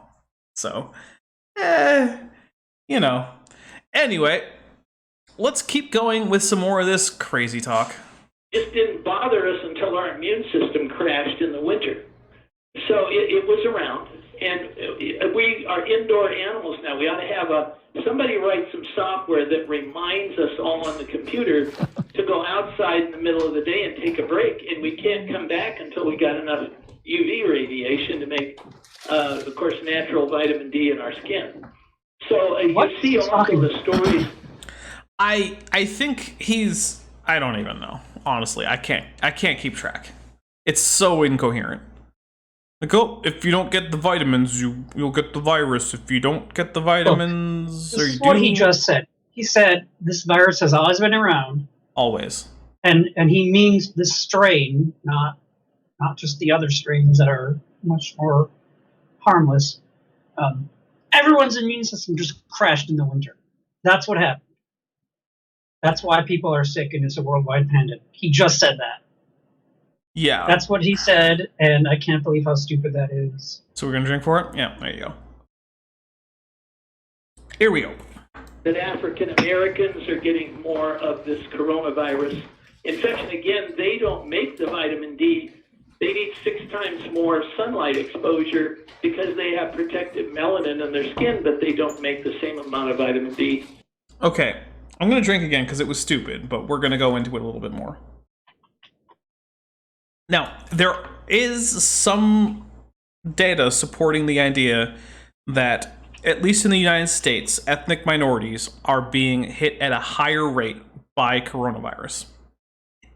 So, Anyway, let's keep going with some more of this crazy talk. It didn't bother us until our immune system crashed in the winter. So it was around, and we are indoor animals now. We ought to have somebody write some software that reminds us all on the computer to go outside in the middle of the day and take a break, and we can't come back until we got enough UV radiation to make, of course, natural vitamin D in our skin. So you see also the stories. I think he's. I don't even know. Honestly, I can't keep track. It's so incoherent. Like, oh, if you don't get the vitamins, you'll get the virus. If you don't get the vitamins, this is what he just said. He said this virus has always been around. Always. And he means this strain, not just the other strains that are much more harmless. Everyone's immune system just crashed in the winter. That's what happened. That's why people are sick and it's a worldwide pandemic. He just said that. Yeah. That's what he said, and I can't believe how stupid that is. So we're going to drink for it? Yeah, there you go. Here we go. That African Americans are getting more of this coronavirus infection. Again, they don't make the vitamin D. They need 6 times more sunlight exposure because they have protective melanin in their skin, but they don't make the same amount of vitamin D. Okay, I'm going to drink again because it was stupid, but we're going to go into it a little bit more. Now, there is some data supporting the idea that, at least in the United States, ethnic minorities are being hit at a higher rate by coronavirus.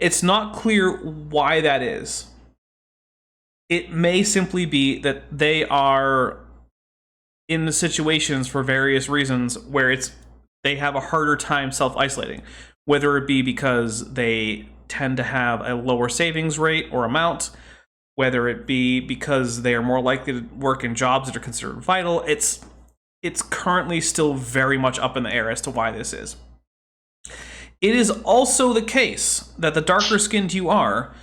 It's not clear why that is. It may simply be that they are in the situations for various reasons where they have a harder time self-isolating, whether it be because they tend to have a lower savings rate or amount, whether it be because they are more likely to work in jobs that are considered vital. It's currently still very much up in the air as to why this is. It is also the case that the darker skinned you are,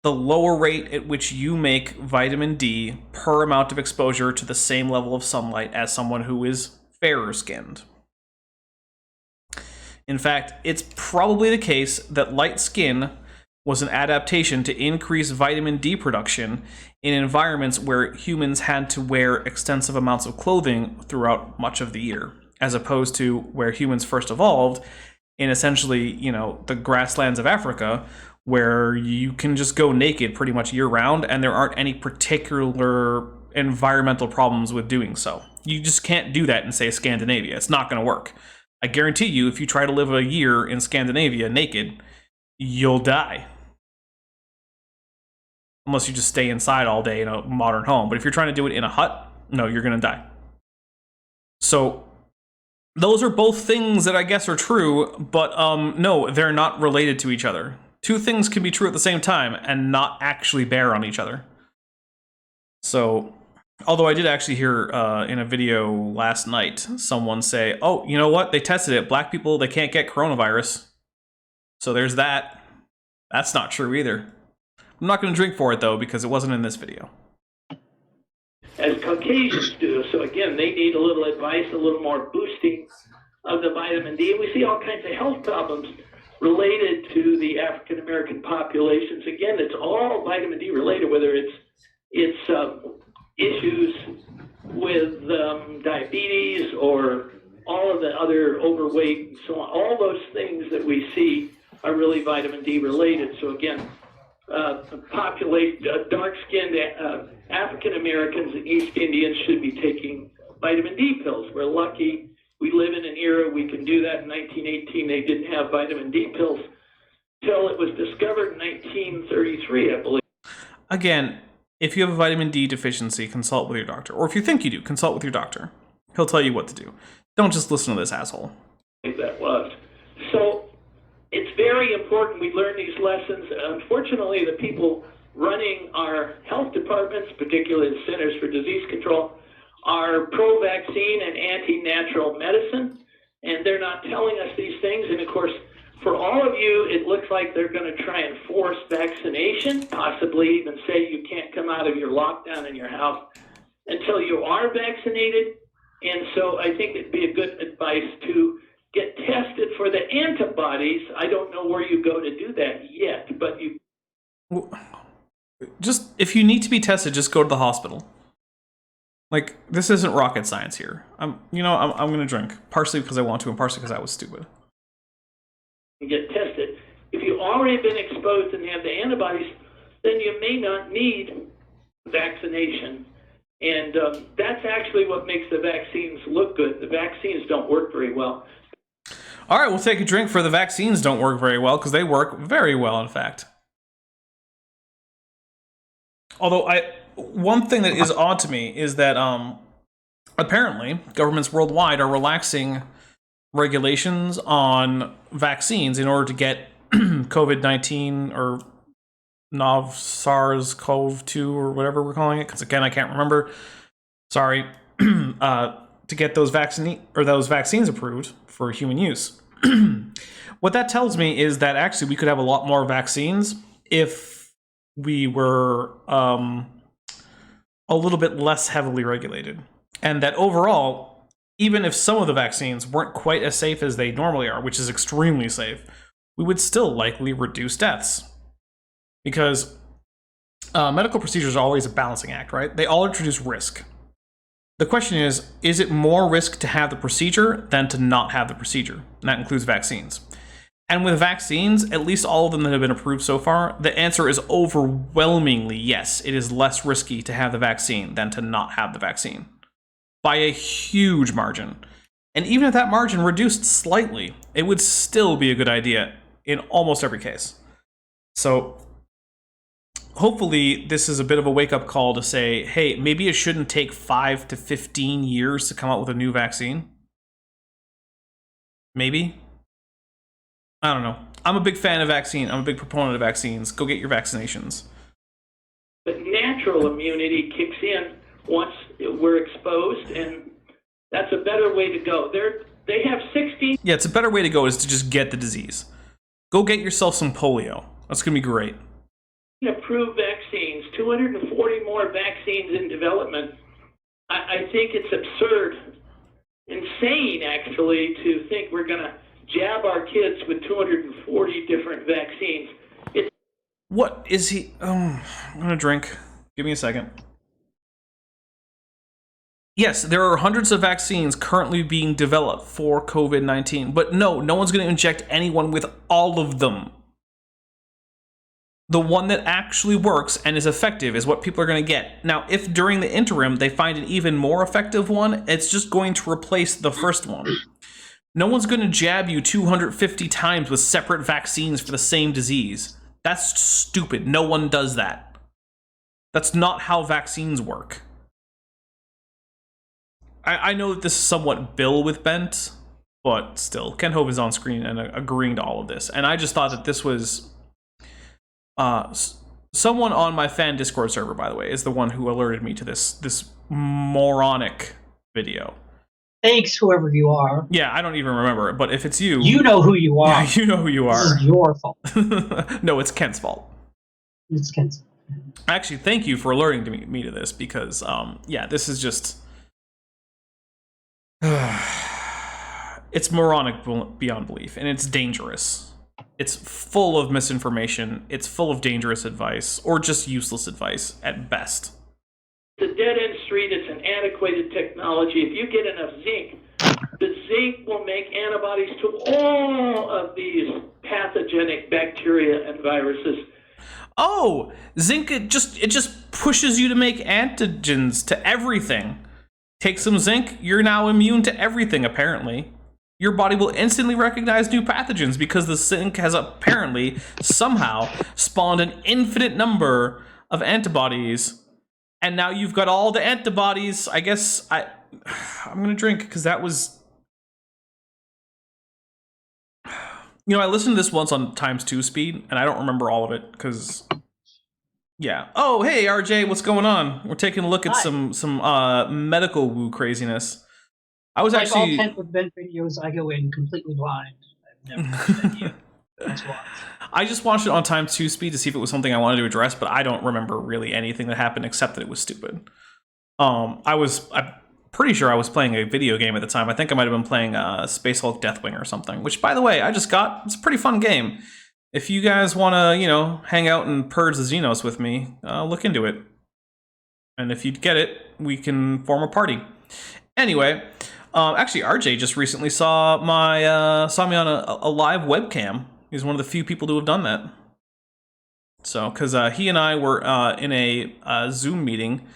the lower rate at which you make vitamin D per amount of exposure to the same level of sunlight as someone who is fairer skinned. In fact, it's probably the case that light skin was an adaptation to increase vitamin D production in environments where humans had to wear extensive amounts of clothing throughout much of the year, as opposed to where humans first evolved in essentially, the grasslands of Africa, where you can just go naked pretty much year-round, and there aren't any particular environmental problems with doing so. You just can't do that in, say, Scandinavia. It's not going to work. I guarantee you, if you try to live a year in Scandinavia naked, you'll die. Unless you just stay inside all day in a modern home. But if you're trying to do it in a hut, no, you're going to die. So, those are both things that I guess are true, but no, they're not related to each other. Two things can be true at the same time and not actually bear on each other. So, although I did actually hear in a video last night someone say, oh, you know what? They tested it. Black people, they can't get coronavirus. So there's that. That's not true either. I'm not going to drink for it, though, because it wasn't in this video. As Caucasians do. So again, they need a little advice, a little more boosting of the vitamin D. And we see all kinds of health problems related to the African American populations. Again, it's all vitamin D related, whether it's issues with diabetes or all of the other overweight and so on. All those things that we see are really vitamin D related. So again, dark-skinned African Americans and East Indians should be taking vitamin D pills. We're lucky. We live in an era we can do that. In 1918, they didn't have vitamin D pills till it was discovered in 1933, I believe. Again, if you have a vitamin D deficiency, consult with your doctor. Or if you think you do, consult with your doctor. He'll tell you what to do. Don't just listen to this asshole. That was. So it's very important we learn these lessons. Unfortunately, the people running our health departments, particularly the Centers for Disease Control, are pro-vaccine and anti-natural medicine, and they're not telling us these things. And of course, for all of you, it looks like they're going to try and force vaccination, possibly even say you can't come out of your lockdown in your house until you are vaccinated. And so I think it'd be a good advice to get tested for the antibodies. I don't know where you go to do that yet, but you... just if you need to be tested, just go to the hospital. Like, this isn't rocket science here. I'm gonna drink, partially because I want to, and partially because I was stupid. Get tested. If you've already been exposed and have the antibodies, then you may not need vaccination. And that's actually what makes the vaccines look good. The vaccines don't work very well. All right, we'll take a drink for the vaccines don't work very well, because they work very well, in fact. Although, one thing that is odd to me is that apparently governments worldwide are relaxing regulations on vaccines in order to get COVID-19 or SARS-CoV-2 or whatever we're calling it, because again, I can't remember. Sorry. To get those vaccines approved for human use. What that tells me is that actually we could have a lot more vaccines if we were a little bit less heavily regulated. And that overall, even if some of the vaccines weren't quite as safe as they normally are, which is extremely safe, we would still likely reduce deaths. Because medical procedures are always a balancing act, right? They all introduce risk. The question is it more risk to have the procedure than to not have the procedure? And that includes vaccines. And with vaccines, at least all of them that have been approved so far, the answer is overwhelmingly yes. It is less risky to have the vaccine than to not have the vaccine. By a huge margin. And even if that margin reduced slightly, it would still be a good idea in almost every case. So hopefully this is a bit of a wake-up call to say, hey, maybe it shouldn't take 5 to 15 years to come out with a new vaccine. Maybe. I don't know. I'm a big fan of vaccine. I'm a big proponent of vaccines. Go get your vaccinations. But natural immunity kicks in once we're exposed, and that's a better way to go. They have 16... Yeah, it's a better way to go is to just get the disease. Go get yourself some polio. That's going to be great. Approved vaccines, 240 more vaccines in development. I think it's absurd, insane actually, to think we're going to jab our kids with 240 different vaccines. What is he? Oh, I'm going to drink. Give me a second. Yes, there are hundreds of vaccines currently being developed for COVID-19, but no one's going to inject anyone with all of them. The one that actually works and is effective is what people are going to get. Now, if during the interim they find an even more effective one, it's just going to replace the first one. No one's going to jab you 250 times with separate vaccines for the same disease. That's stupid. No one does that. That's not how vaccines work. I know that this is somewhat Bill with Bent, but still, Ken Hove is on screen and agreeing to all of this. And I just thought that this was... someone on my fan Discord server, by the way, is the one who alerted me to this moronic video. Thanks, whoever you are. Yeah, I don't even remember it, but if it's you... You know who you are. Yeah, you know who you are. This is your fault. No, it's Kent's fault. It's Kent's. Actually, thank you for alerting me to this, because, yeah, this is just... it's moronic beyond belief, and it's dangerous. It's full of misinformation, it's full of dangerous advice, or just useless advice, at best. It's a dead-end street, it's an antiquated technology. If you get enough zinc, the zinc will make antibodies to all of these pathogenic bacteria and viruses. Oh, zinc, it just pushes you to make antigens to everything. Take some zinc, you're now immune to everything, apparently. Your body will instantly recognize new pathogens because the zinc has apparently, somehow, spawned an infinite number of antibodies. And now you've got all the antibodies. I guess I'm gonna drink because that was... You know, I listened to this once on ×2 speed, and I don't remember all of it because... Yeah. Oh, hey, RJ, what's going on? We're taking a look at some medical woo craziness. I was like actually... all 10 of Ben videos, I go in completely blind. I've never seen you. That's why. I just watched it on ×2 speed to see if it was something I wanted to address, but I don't remember really anything that happened except that it was stupid. I'm pretty sure I was playing a video game at the time. I think I might have been playing Space Hulk Deathwing or something, which, by the way, I just got. It's a pretty fun game. if you guys want to, hang out and purge the Xenos with me, look into it. And if you get it, we can form a party. Anyway, actually, RJ just recently saw me on a live webcam. He's one of the few people to have done that. So, because he and I were in a Zoom meeting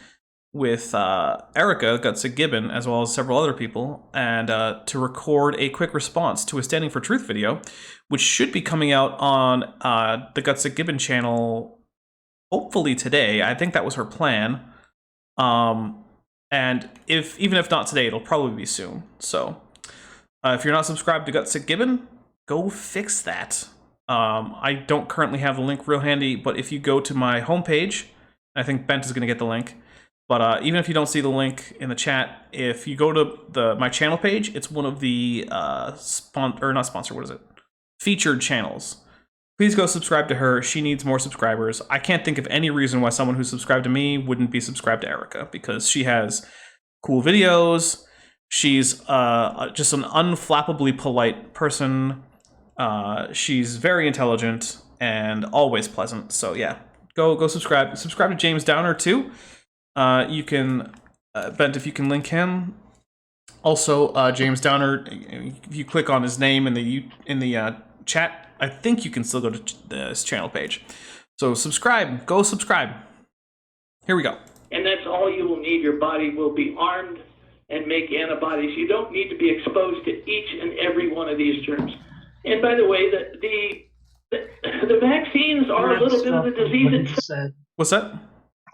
with Erica Gutsick-Gibbon, as well as several other people, and to record a quick response to a Standing for Truth video, which should be coming out on the Gutsick-Gibbon channel hopefully today. I think that was her plan. And even if not today, it'll probably be soon. So if you're not subscribed to Gutsick-Gibbon, go fix that. I don't currently have the link real handy, but if you go to my homepage, I think Bent is going to get the link. But even if you don't see the link in the chat, if you go to my channel page, it's one of the featured channels. Please go subscribe to her. She needs more subscribers. I can't think of any reason why someone who's subscribed to me wouldn't be subscribed to Erica, because she has cool videos. She's just an unflappably polite person. She's very intelligent and always pleasant. So yeah, go subscribe. Subscribe to James Downer too. You can, Bent, if you can link him. Also, James Downer, if you click on his name in the chat, I think you can still go to this channel page. So subscribe, go subscribe. Here we go. And that's all you will need. Your body will be armed and make antibodies. You don't need to be exposed to each and every one of these germs. And by the way, the vaccines are a little bit of the disease itself. What's that?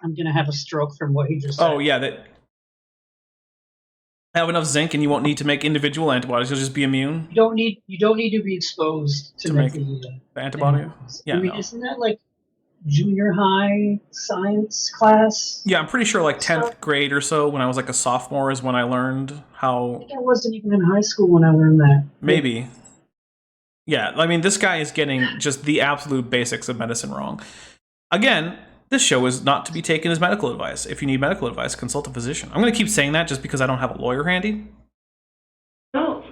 I'm gonna have a stroke from what he just said. Oh yeah, that have enough zinc and you won't need to make individual antibodies. You'll just be immune. You don't need to be exposed to make the antibody. Yeah, I mean, isn't that like junior high science class? Yeah, I'm pretty sure like 10th grade or so, when I was like a sophomore, is when I learned how. I think I wasn't even in high school when I learned that. Maybe. Yeah, I mean, this guy is getting just the absolute basics of medicine wrong. Again, this show is not to be taken as medical advice. If you need medical advice, consult a physician. I'm going to keep saying that just because I don't have a lawyer handy. No.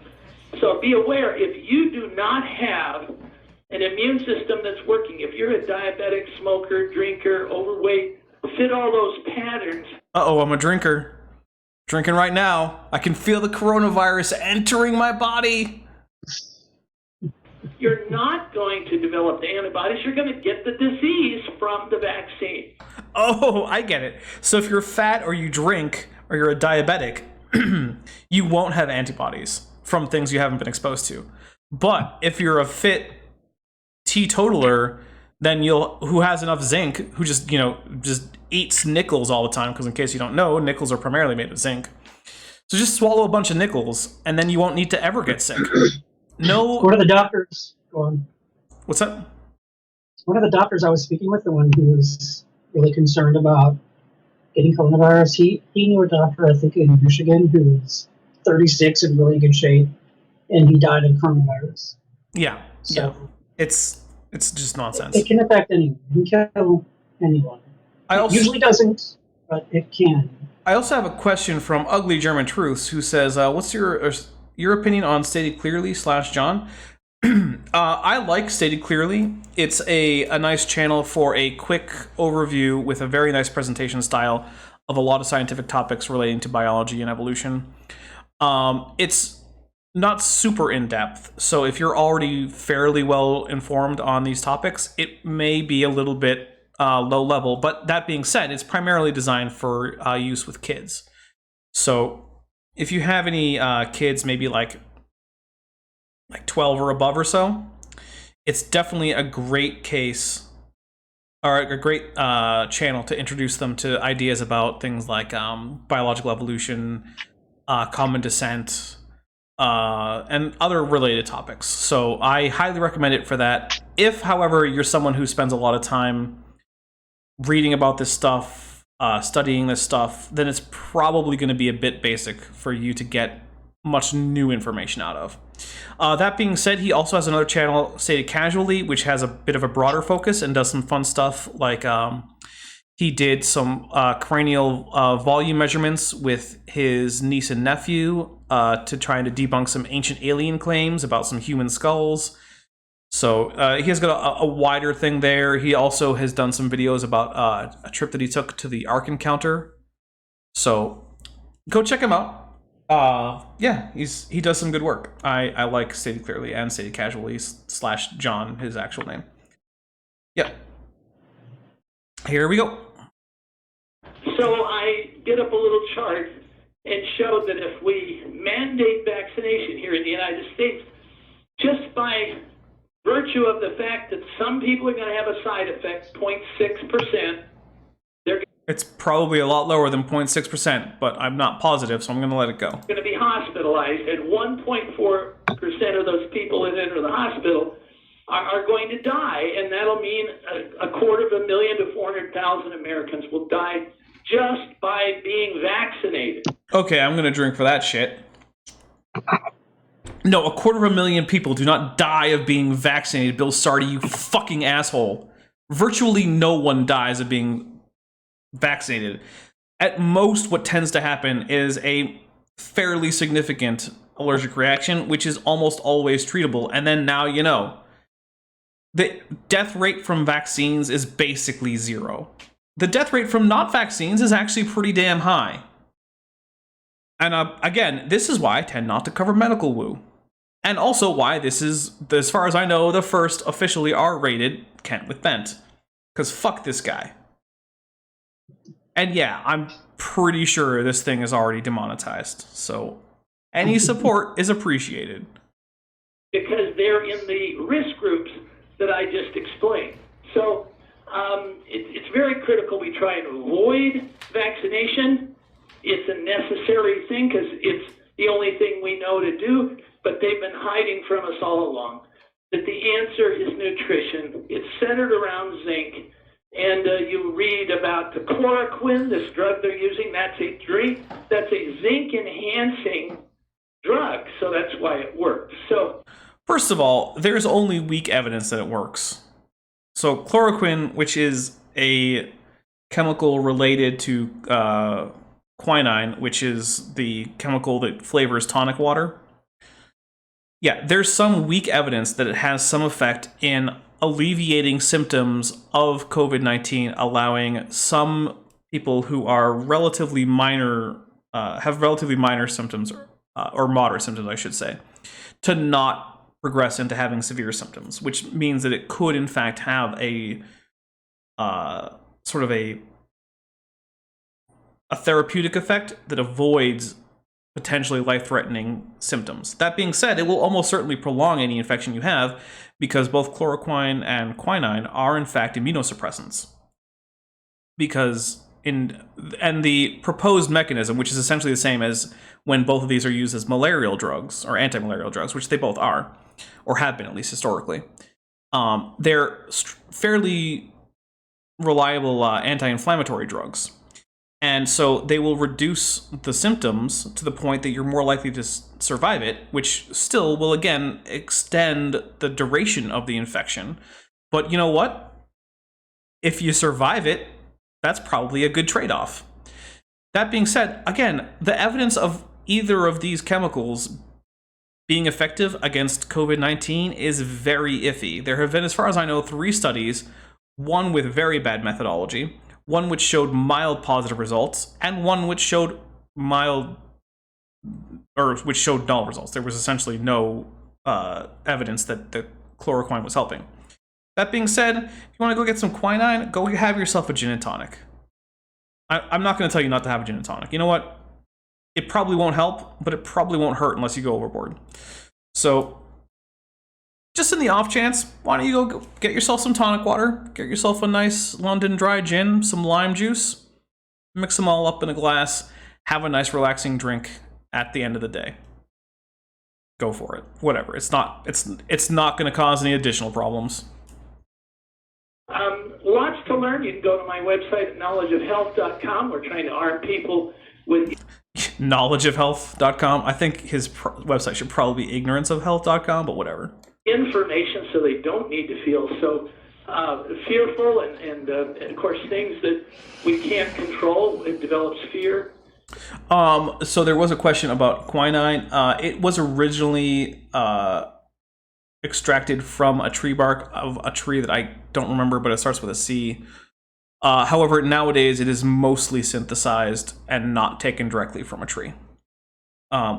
So be aware, if you do not have an immune system that's working, if you're a diabetic, smoker, drinker, overweight, fit all those patterns. Uh-oh, I'm a drinker. Drinking right now. I can feel the coronavirus entering my body. You're not going to develop the antibodies. You're going to get the disease from the vaccine. Oh, I get it. So if you're fat or you drink or you're a diabetic, you won't have antibodies from things you haven't been exposed to. But if you're a fit teetotaler, then who has enough zinc, who just eats nickels all the time, because in case you don't know, nickels are primarily made of zinc. So just swallow a bunch of nickels, and then you won't need to ever get sick. No. One of the doctors. Go on. What's that? One of the doctors I was speaking with, the one who was really concerned about getting coronavirus, he knew a doctor, I think in Michigan, who was 36 in really good shape, and he died of coronavirus. Yeah. So yeah. It's just nonsense. It can affect anyone. It can kill anyone. It usually doesn't, but it can. I also have a question from Ugly German Truths, who says, "What's your opinion on Stated Clearly / John?" I like Stated Clearly. It's a nice channel for a quick overview with a very nice presentation style of a lot of scientific topics relating to biology and evolution. It's not super in-depth, so if you're already fairly well informed on these topics, it may be a little bit low level. But that being said, it's primarily designed for use with kids. So if you have any kids, maybe like 12 or above or so, it's definitely a great case or a great channel to introduce them to ideas about things like biological evolution, common descent, and other related topics. So I highly recommend it for that. If, however, you're someone who spends a lot of time reading about this stuff, studying this stuff, then it's probably going to be a bit basic for you to get much new information out of. That being said, he also has another channel, Stated Casually, which has a bit of a broader focus and does some fun stuff, like he did some cranial volume measurements with his niece and nephew to try to debunk some ancient alien claims about some human skulls. So he has got a wider thing there. He also has done some videos about a trip that he took to the Ark Encounter. So go check him out. Yeah, he does some good work. I like Stated Clearly and Stated Casually / John, his actual name. Yep. Here we go. So I did up a little chart and showed that if we mandate vaccination here in the United States, just by virtue of the fact that some people are going to have a side effect, 0.6%, it's probably a lot lower than 0.6%, but I'm not positive, so I'm going to let it go. Going to be hospitalized, and 1.4% of those people that enter the hospital are going to die, and that'll mean 250,000 to 400,000 Americans will die just by being vaccinated. Okay, I'm going to drink for that shit. No, 250,000 people do not die of being vaccinated, Bill Sardi, you fucking asshole. Virtually no one dies of being vaccinated. At most, what tends to happen is a fairly significant allergic reaction, which is almost always treatable, and then now you know. The death rate from vaccines is basically zero. The death rate from not vaccines is actually pretty damn high. And again, this is why I tend not to cover medical woo. And also why this is, as far as I know, the first officially R-rated Kent with Bent. Because fuck this guy. And yeah, I'm pretty sure this thing is already demonetized. So any support is appreciated. Because they're in the risk groups that I just explained. So it's very critical we try and avoid vaccination. It's a necessary thing because it's the only thing we know to do, but they've been hiding from us all along. That the answer is nutrition. It's centered around zinc. And you read about the chloroquine, this drug they're using, that's a zinc-enhancing drug, so that's why it works. So, first of all, there's only weak evidence that it works. So chloroquine, which is a chemical related to quinine, which is the chemical that flavors tonic water. Yeah, there's some weak evidence that it has some effect in alleviating symptoms of COVID-19, allowing some people who are relatively minor, have relatively minor symptoms, or moderate symptoms, I should say, to not progress into having severe symptoms, which means that it could, in fact, have a sort of a therapeutic effect that avoids potentially life-threatening symptoms. That being said, it will almost certainly prolong any infection you have because both chloroquine and quinine are in fact immunosuppressants. And the proposed mechanism, which is essentially the same as when both of these are used as malarial drugs or anti-malarial drugs, which they both are, or have been at least historically, they're fairly reliable anti-inflammatory drugs. And so they will reduce the symptoms to the point that you're more likely to survive it, which still will, again, extend the duration of the infection. But you know what? If you survive it, that's probably a good trade-off. That being said, again, the evidence of either of these chemicals being effective against COVID-19 is very iffy. There have been, as far as I know, 3 studies, one with very bad methodology, one which showed mild positive results, and one which showed null results. There was essentially no evidence that the chloroquine was helping. That being said, if you want to go get some quinine, go have yourself a gin and tonic. I'm not going to tell you not to have a gin and tonic. You know what? It probably won't help, but it probably won't hurt unless you go overboard. So, just in the off chance, why don't you go get yourself some tonic water, get yourself a nice London dry gin, some lime juice, mix them all up in a glass, have a nice relaxing drink at the end of the day. Go for it. Whatever. It's not going to cause any additional problems. Lots to learn. You can go to my website at knowledgeofhealth.com. We're trying to arm people with knowledgeofhealth.com. I think his website should probably be ignoranceofhealth.com, but whatever. Information so they don't need to feel so fearful and of course things that we can't control. It develops fear. So there was a question about quinine. It was originally extracted from a tree bark of a tree that I don't remember, but it starts with a C. However, nowadays it is mostly synthesized and not taken directly from a tree,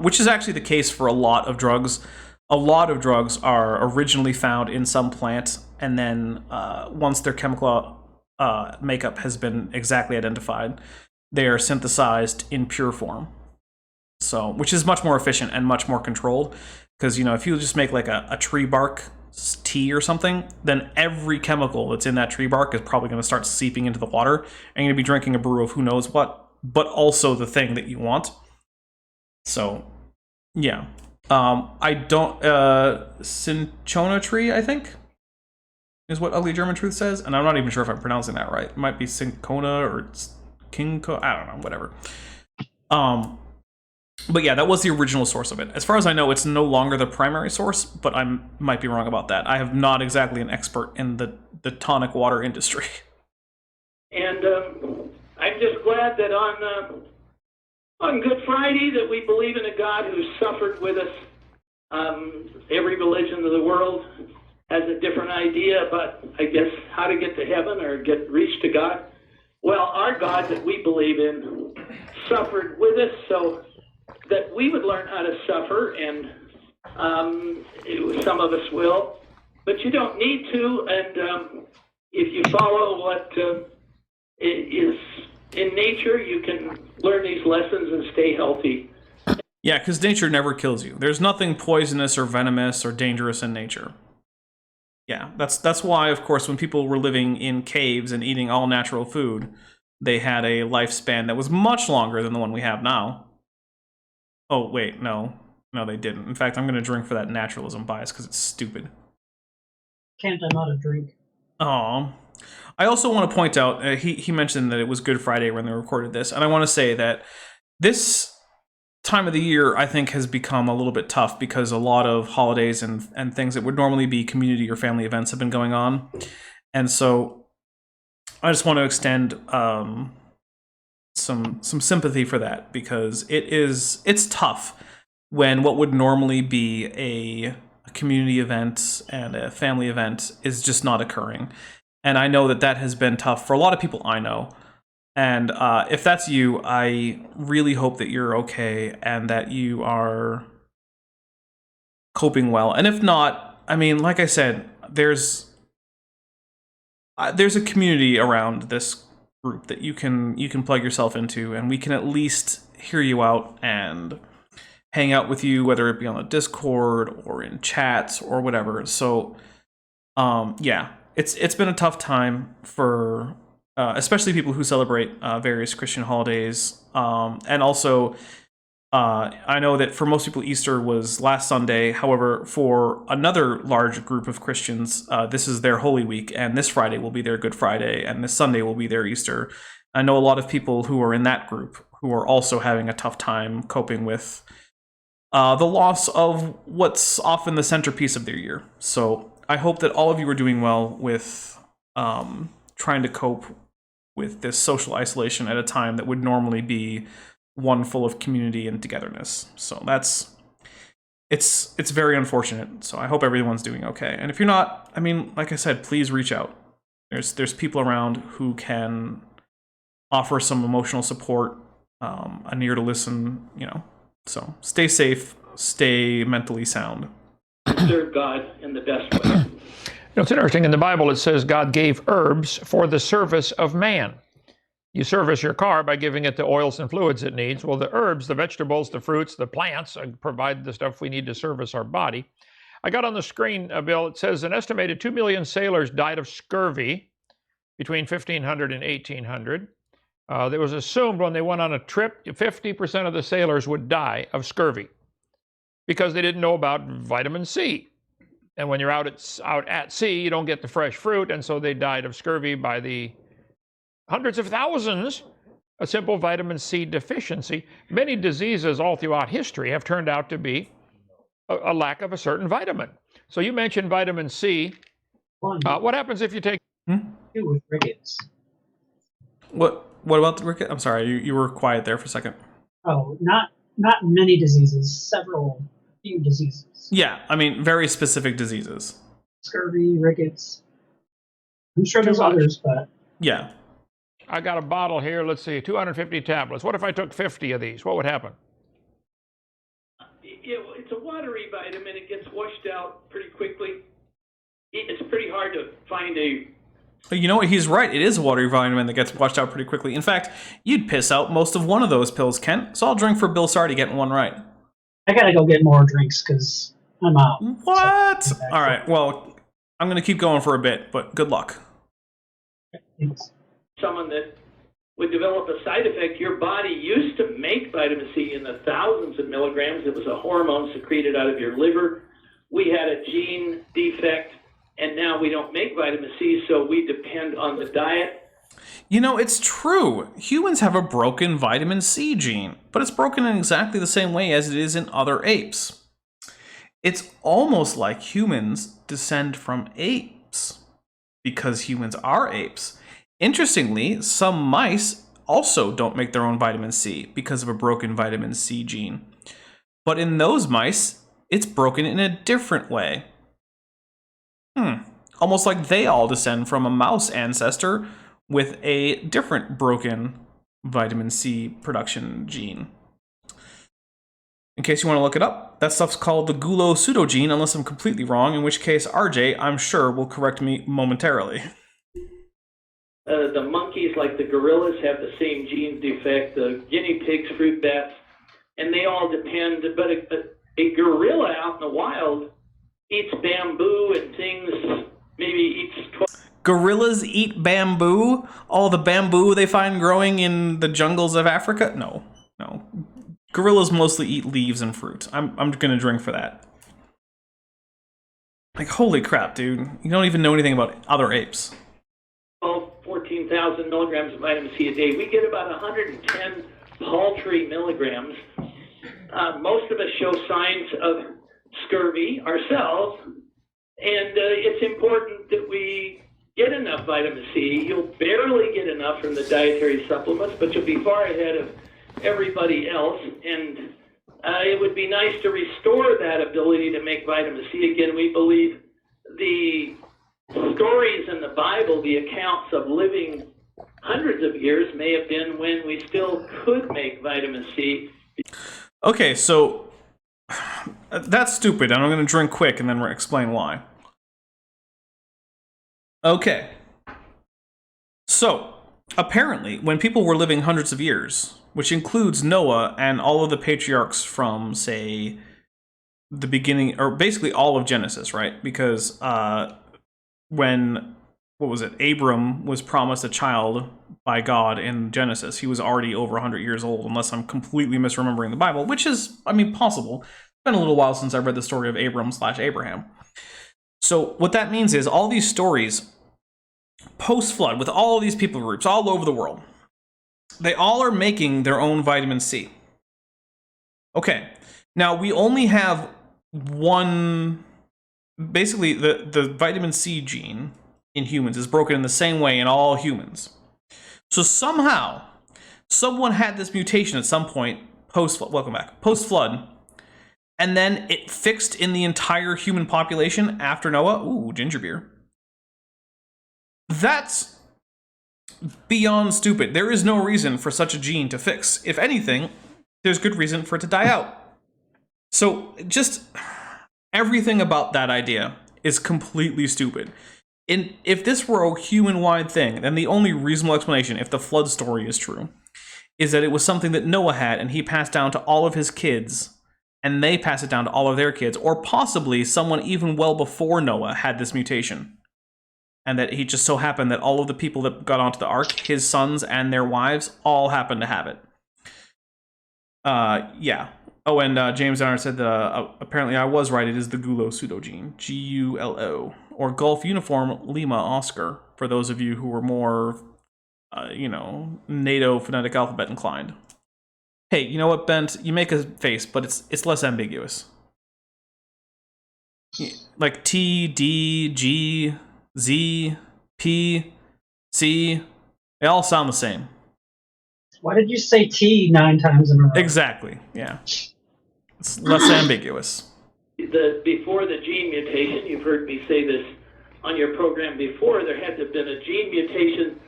which is actually the case for a lot of drugs. A lot of drugs are originally found in some plant, and then once their chemical makeup has been exactly identified, they are synthesized in pure form. So, which is much more efficient and much more controlled, because if you just make like a tree bark tea or something, then every chemical that's in that tree bark is probably going to start seeping into the water, and you're going to be drinking a brew of who knows what, but also the thing that you want. So, yeah. I don't, cinchona tree, I think, is what Ugly German Truth says, and I'm not even sure if I'm pronouncing that right. It might be cinchona or kinko, I don't know, whatever. But yeah, that was the original source of it. As far as I know, it's no longer the primary source, but I might be wrong about that. I am not exactly an expert in the tonic water industry. And I'm just glad that on Good Friday that we believe in a God who suffered with us. Every religion of the world has a different idea about, I guess, how to get to heaven or reach to God. Well, our God that we believe in suffered with us so that we would learn how to suffer, and some of us will, but you don't need to, and if you follow what is in nature, you can learn these lessons and stay healthy. Yeah, because nature never kills you. There's nothing poisonous or venomous or dangerous in nature. Yeah, that's why, of course, when people were living in caves and eating all natural food, they had a lifespan that was much longer than the one we have now. Oh, wait, no, they didn't. In fact, I'm going to drink for that naturalism bias because it's stupid. Can't I not a drink? Oh, I also want to point out, he mentioned that it was Good Friday when they recorded this, and I want to say that this time of the year, I think, has become a little bit tough because a lot of holidays and things that would normally be community or family events have been going on. And so I just want to extend some sympathy for that, because it's tough when what would normally be a community event and a family event is just not occurring. And I know that has been tough for a lot of people I know. And if that's you, I really hope that you're okay and that you are coping well. And if not, I mean, like I said, there's a community around this group that you can plug yourself into, and we can at least hear you out and hang out with you, whether it be on the Discord or in chats or whatever. So, yeah, it's been a tough time for especially people who celebrate various Christian holidays, and also I know that for most people Easter was last Sunday. However, for another large group of Christians, this is their Holy Week, and this Friday will be their Good Friday, and this Sunday will be their Easter. I know a lot of people who are in that group who are also having a tough time coping with the loss of what's often the centerpiece of their year. So I hope that all of you are doing well with trying to cope with this social isolation at a time that would normally be one full of community and togetherness. So it's very unfortunate. So I hope everyone's doing okay. And if you're not, I mean, like I said, please reach out. There's people around who can offer some emotional support, an ear to listen, So stay safe, stay mentally sound. Serve God in the best way. It's interesting, in the Bible it says God gave herbs for the service of man. You service your car by giving it the oils and fluids it needs. Well, the herbs, the vegetables, the fruits, the plants provide the stuff we need to service our body. I got on the screen, Bill, it says an estimated 2 million sailors died of scurvy between 1500 and 1800. It was assumed when they went on a trip, 50% of the sailors would die of scurvy because they didn't know about vitamin C. And when you're out at sea, you don't get the fresh fruit, and so they died of scurvy by the hundreds of thousands. A simple vitamin C deficiency. Many diseases all throughout history have turned out to be a lack of a certain vitamin. So you mentioned vitamin C. What happens if you take... With rickets. What about the ricket? I'm sorry, you were quiet there for a second. Oh, not many diseases. Several few diseases. Yeah, I mean, very specific diseases. Scurvy, rickets. I'm sure there's much. others, but Yeah. I got a bottle here. Let's see, 250 tablets. What if I took 50 of these? What would happen? It's a watery vitamin. It gets washed out pretty quickly. It's pretty hard to find a... You know what? He's right. It is a watery vitamin that gets washed out pretty quickly. In fact, you'd piss out most of one of those pills, Kent. So I'll drink for Bill Sardi getting one right. I gotta go get more drinks because I'm out. What? So, All right. Well, I'm going to keep going for a bit, but good luck. thanks. Someone that would develop a side effect. Your body used to make vitamin C in the thousands of milligrams. It was a hormone secreted out of your liver. We had a gene defect, and now we don't make vitamin C, so we depend on the diet. You know, it's true. Humans have a broken vitamin C gene, but it's broken in exactly the same way as it is in other apes. It's almost like humans descend from apes, because humans are apes. Interestingly, some mice also don't make their own vitamin C because of a broken vitamin C gene. But in those mice, it's broken in a different way. Almost like they all descend from a mouse ancestor with a different broken vitamin C production gene. In case you want to look it up, that stuff's called the gulo pseudogene, unless I'm completely wrong, in which case RJ, I'm sure, will correct me momentarily. The monkeys, like the gorillas, have the same gene defect, the guinea pigs, fruit bats, and they all depend. But a gorilla out in the wild eats bamboo and things, maybe eats... Gorillas eat bamboo? All the bamboo they find growing in the jungles of Africa? No. Gorillas mostly eat leaves and fruit. I'm gonna drink for that. Like, holy crap, dude. You don't even know anything about other apes. 14,000 milligrams of vitamin C a day. We get about 110 paltry milligrams. Most of us show signs of scurvy ourselves, and it's important that we get enough vitamin C. You'll barely get enough from the dietary supplements, but you'll be far ahead of everybody else, and it would be nice to restore that ability to make vitamin C again. We believe the stories in the Bible, the accounts of living hundreds of years, may have been when we still could make vitamin C. Okay, so that's stupid, and I'm going to drink quick and then explain why. Okay. So, apparently, when people were living hundreds of years, which includes Noah and all of the patriarchs from, say, the beginning, or basically all of Genesis, right? Because when, Abram was promised a child by God in Genesis, he was already over 100 years old, unless I'm completely misremembering the Bible, which is, possible. It's been a little while since I read the story of Abram/Abraham. So what that means is all these stories post-flood with all these people groups all over the world, they all are making their own vitamin C. Okay, now we only have one. Basically, the vitamin C gene in humans is broken in the same way in all humans. So somehow, someone had this mutation at some point post-flood. Welcome back. Post-flood. And then it fixed in the entire human population after Noah. Ooh, ginger beer. That's beyond stupid. There is no reason for such a gene to fix. If anything, there's good reason for it to die out. So just everything about that idea is completely stupid. If this were a human-wide thing, then the only reasonable explanation, if the flood story is true, is that it was something that Noah had and he passed down to all of his kids, and they pass it down to all of their kids, or possibly someone even well before Noah had this mutation. And that he just so happened that all of the people that got onto the ark, his sons and their wives, all happened to have it. Yeah. Oh, and James Donner said that apparently I was right. It is the Gulo pseudogene. Gulo. Or Golf Uniform Lima Oscar, for those of you who are more, NATO phonetic alphabet inclined. Hey, you know what, Bent? You make a face, but it's less ambiguous. Like T, D, G, Z, P, C, they all sound the same. Why did you say T 9 times in a row? Exactly, yeah. It's less ambiguous. before the gene mutation, you've heard me say this on your program before, there had to have been a gene mutation,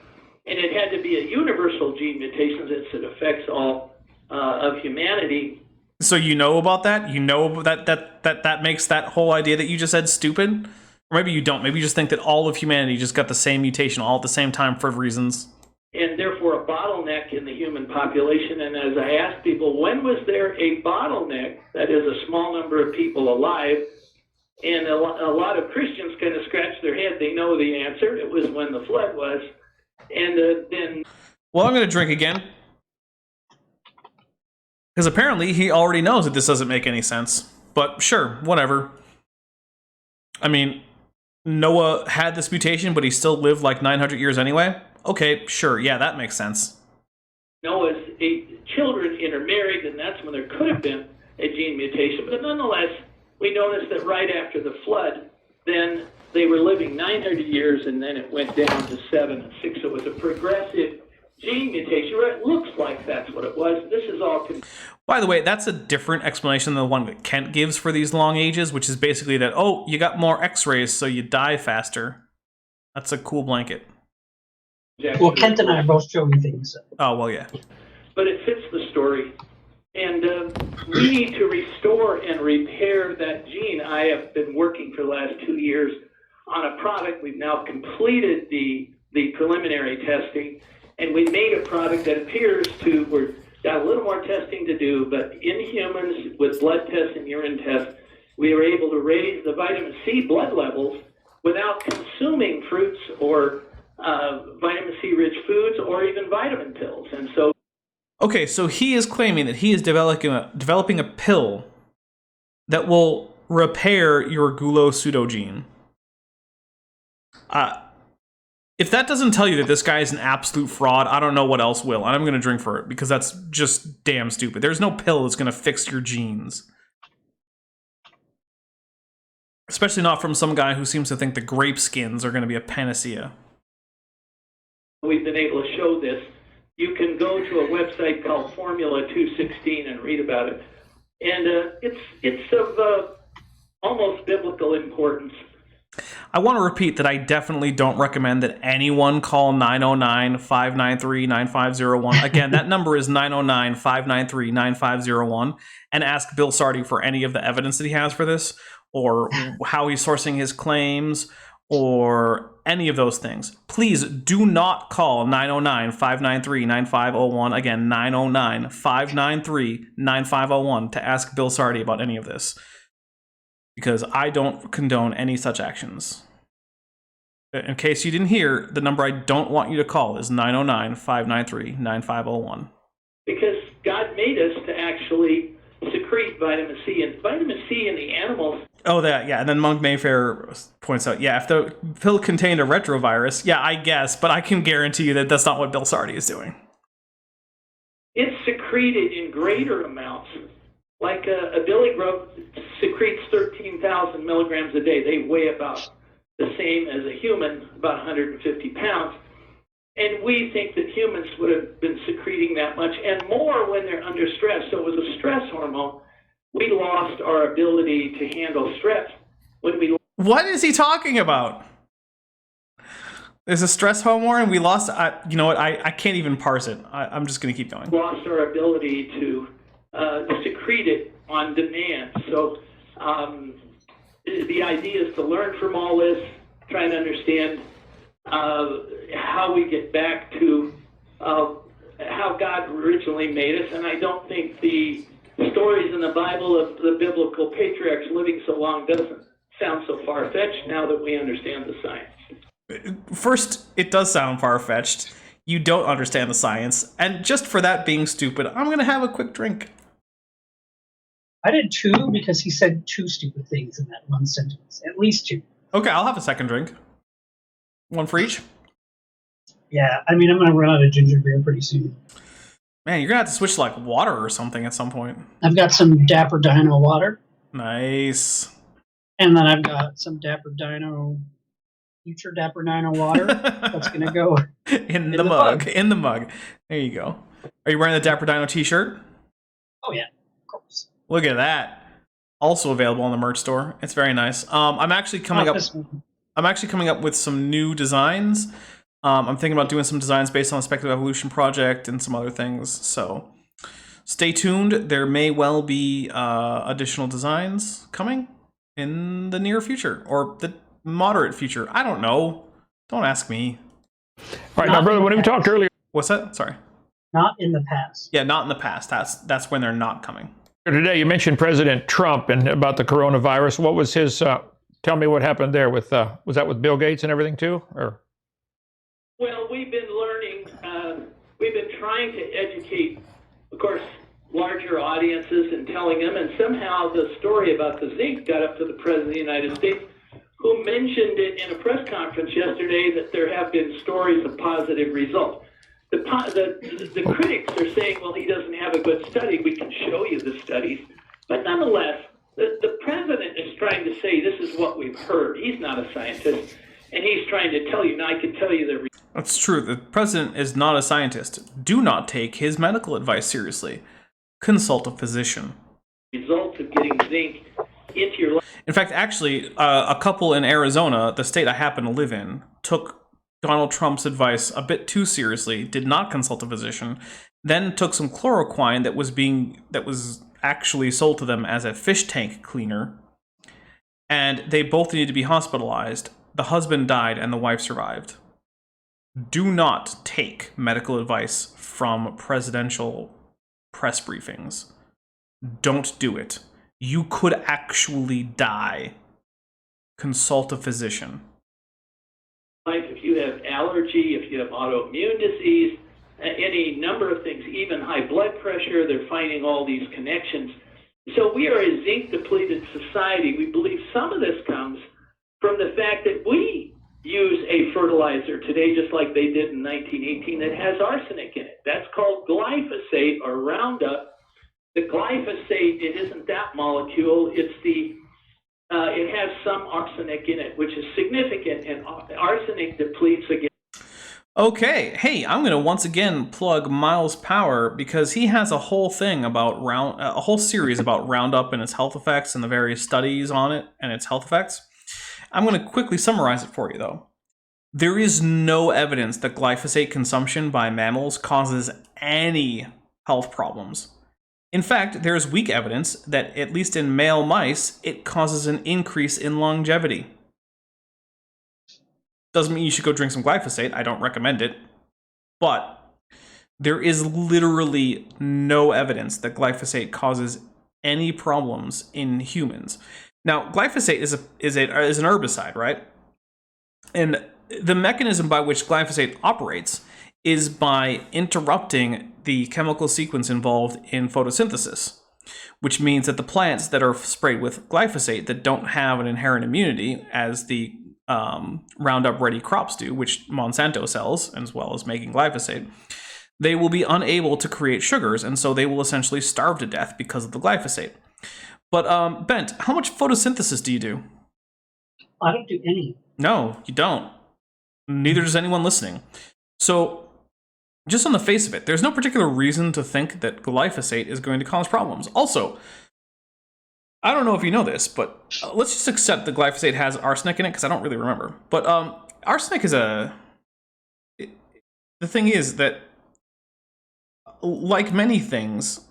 and it had to be a universal gene mutation that affects all of humanity. So you know about that? You know that makes that whole idea that you just said stupid? Or maybe you don't. Maybe you just think that all of humanity just got the same mutation all at the same time for reasons. And therefore a bottleneck in the human population. And as I asked people, when was there a bottleneck, that is a small number of people alive? And a lot of Christians kind of scratch their head. They know the answer. It was when the flood was. And then... Well, I'm going to drink again. Because apparently he already knows that this doesn't make any sense. But sure, whatever. I mean, Noah had this mutation, but he still lived like 900 years anyway? Okay, sure, yeah, that makes sense. Noah's children intermarried, and that's when there could have been a gene mutation. But nonetheless, we noticed that right after the flood, then they were living 900 years, and then it went down to 7 and 6. So it was a progressive gene mutation, or it looks like that's what it was. This is all... By the way, that's a different explanation than the one that Kent gives for these long ages, which is basically that, oh, you got more x-rays, so you die faster. That's a cool blanket. Well, Kent and I are both showing things. Oh, well, yeah. But it fits the story. And we need to restore and repair that gene. I have been working for the last 2 years on a product. We've now completed the preliminary testing, and we made a product that appears to, we've got a little more testing to do, but in humans with blood tests and urine tests, we were able to raise the vitamin C blood levels without consuming fruits or vitamin C rich foods or even vitamin pills. And so... Okay, so he is claiming that he is developing a pill that will repair your gulo pseudogene. If that doesn't tell you that this guy is an absolute fraud, I don't know what else will. And I'm going to drink for it because that's just damn stupid. There's no pill that's going to fix your genes. Especially not from some guy who seems to think the grape skins are going to be a panacea. We've been able to show this. You can go to a website called Formula 216 and read about it. And it's of almost biblical importance. I want to repeat that I definitely don't recommend that anyone call 909-593-9501. Again, that number is 909-593-9501, and ask Bill Sardi for any of the evidence that he has for this, or how he's sourcing his claims, or any of those things. Please do not call 909-593-9501. Again, 909-593-9501 to ask Bill Sardi about any of this. Because I don't condone any such actions. In case you didn't hear, the number I don't want you to call is 909-593-9501. Because God made us to actually secrete vitamin C, and vitamin C in the animals... Oh, that, yeah, and then Monk Mayfair points out, yeah, if the pill contained a retrovirus, yeah, I guess, but I can guarantee you that that's not what Bill Sardi is doing. It's secreted in greater amounts. Like a billy grub secretes 13,000 milligrams a day. They weigh about the same as a human, about 150 pounds. And we think that humans would have been secreting that much and more when they're under stress. So it was a stress hormone. We lost our ability to handle stress. What is he talking about? There's a stress hormone and we lost... you know what? I can't even parse it. I'm just going to keep going. Lost our ability to secrete it on demand. So the idea is to learn from all this, try and understand how we get back to how God originally made us. And I don't think the stories in the Bible of the biblical patriarchs living so long doesn't sound so far-fetched now that we understand the science. First, it does sound far-fetched. You don't understand the science. And just for that being stupid, I'm going to have a quick drink. I did two because he said two stupid things in that one sentence. At least two. Okay, I'll have a second drink. One for each? Yeah, I mean, I'm going to run out of ginger beer pretty soon. Man, you're going to have to switch to, like, water or something at some point. I've got some Dapper Dino water. Nice. And then I've got some future Dapper Dino water that's going to go in the mug. In the mug. There you go. Are you wearing the Dapper Dino t-shirt? Oh, yeah, of course. Look at that. also available on the merch store. It's very nice. I'm actually coming up with some new designs. I'm thinking about doing some designs based on the Speculative Evolution project and some other things. So stay tuned. There may well be additional designs coming in the near future or the moderate future. I don't know. Don't ask me. All right, now, brother, when we talked earlier. What's that? Sorry. Not in the past. Yeah, not in the past. That's when they're not coming. Today, you mentioned President Trump and about the coronavirus. What was his? Tell me what happened there. With was that with Bill Gates and everything too, or? Well, we've been learning. We've been trying to educate, of course, larger audiences and telling them. And somehow the story about the zinc got up to the President of the United States, who mentioned it in a press conference yesterday that there have been stories of positive results. The critics are saying, well, he doesn't have a good study. We can show you the studies. But nonetheless, the president is trying to say this is what we've heard. He's not a scientist, and he's trying to tell you. Now, I can tell you the That's true. The president is not a scientist. Do not take his medical advice seriously. Consult a physician. results of getting zinc into your life. In fact, actually, a couple in Arizona, the state I happen to live in, took Donald Trump's advice a bit too seriously, did not consult a physician, then took some chloroquine that was actually sold to them as a fish tank cleaner, and they both needed to be hospitalized. The husband died and the wife survived. Do not take medical advice from presidential press briefings. Don't do it. You could actually die. Consult a physician. If you have allergy, if you have autoimmune disease, any number of things, even high blood pressure, they're finding all these connections. So we are a zinc-depleted society. We believe some of this comes from the fact that we use a fertilizer today, just like they did in 1918, that has arsenic in it. That's called glyphosate or Roundup. The glyphosate, it isn't that molecule. It's it has some arsenic in it, which is significant, and arsenic depletes again. Okay, hey, I'm going to once again plug Miles Power because he has a whole thing about a whole series about Roundup and its health effects and the various studies on it and its health effects. I'm going to quickly summarize it for you, though. There is no evidence that glyphosate consumption by mammals causes any health problems. In fact, there is weak evidence that, at least in male mice, it causes an increase in longevity. Doesn't mean you should go drink some glyphosate. I don't recommend it. But there is literally no evidence that glyphosate causes any problems in humans. Now, glyphosate is an herbicide, right? And the mechanism by which glyphosate operates is by interrupting the chemical sequence involved in photosynthesis, which means that the plants that are sprayed with glyphosate that don't have an inherent immunity, as the Roundup Ready crops do, which Monsanto sells, as well as making glyphosate, they will be unable to create sugars, and so they will essentially starve to death because of the glyphosate. But, Bent, how much photosynthesis do you do? I don't do any. No, you don't. Neither does anyone listening. So, just on the face of it, there's no particular reason to think that glyphosate is going to cause problems. Also, I don't know if you know this, but let's just accept that glyphosate has arsenic in it, because I don't really remember. But arsenic is the thing is that, like many things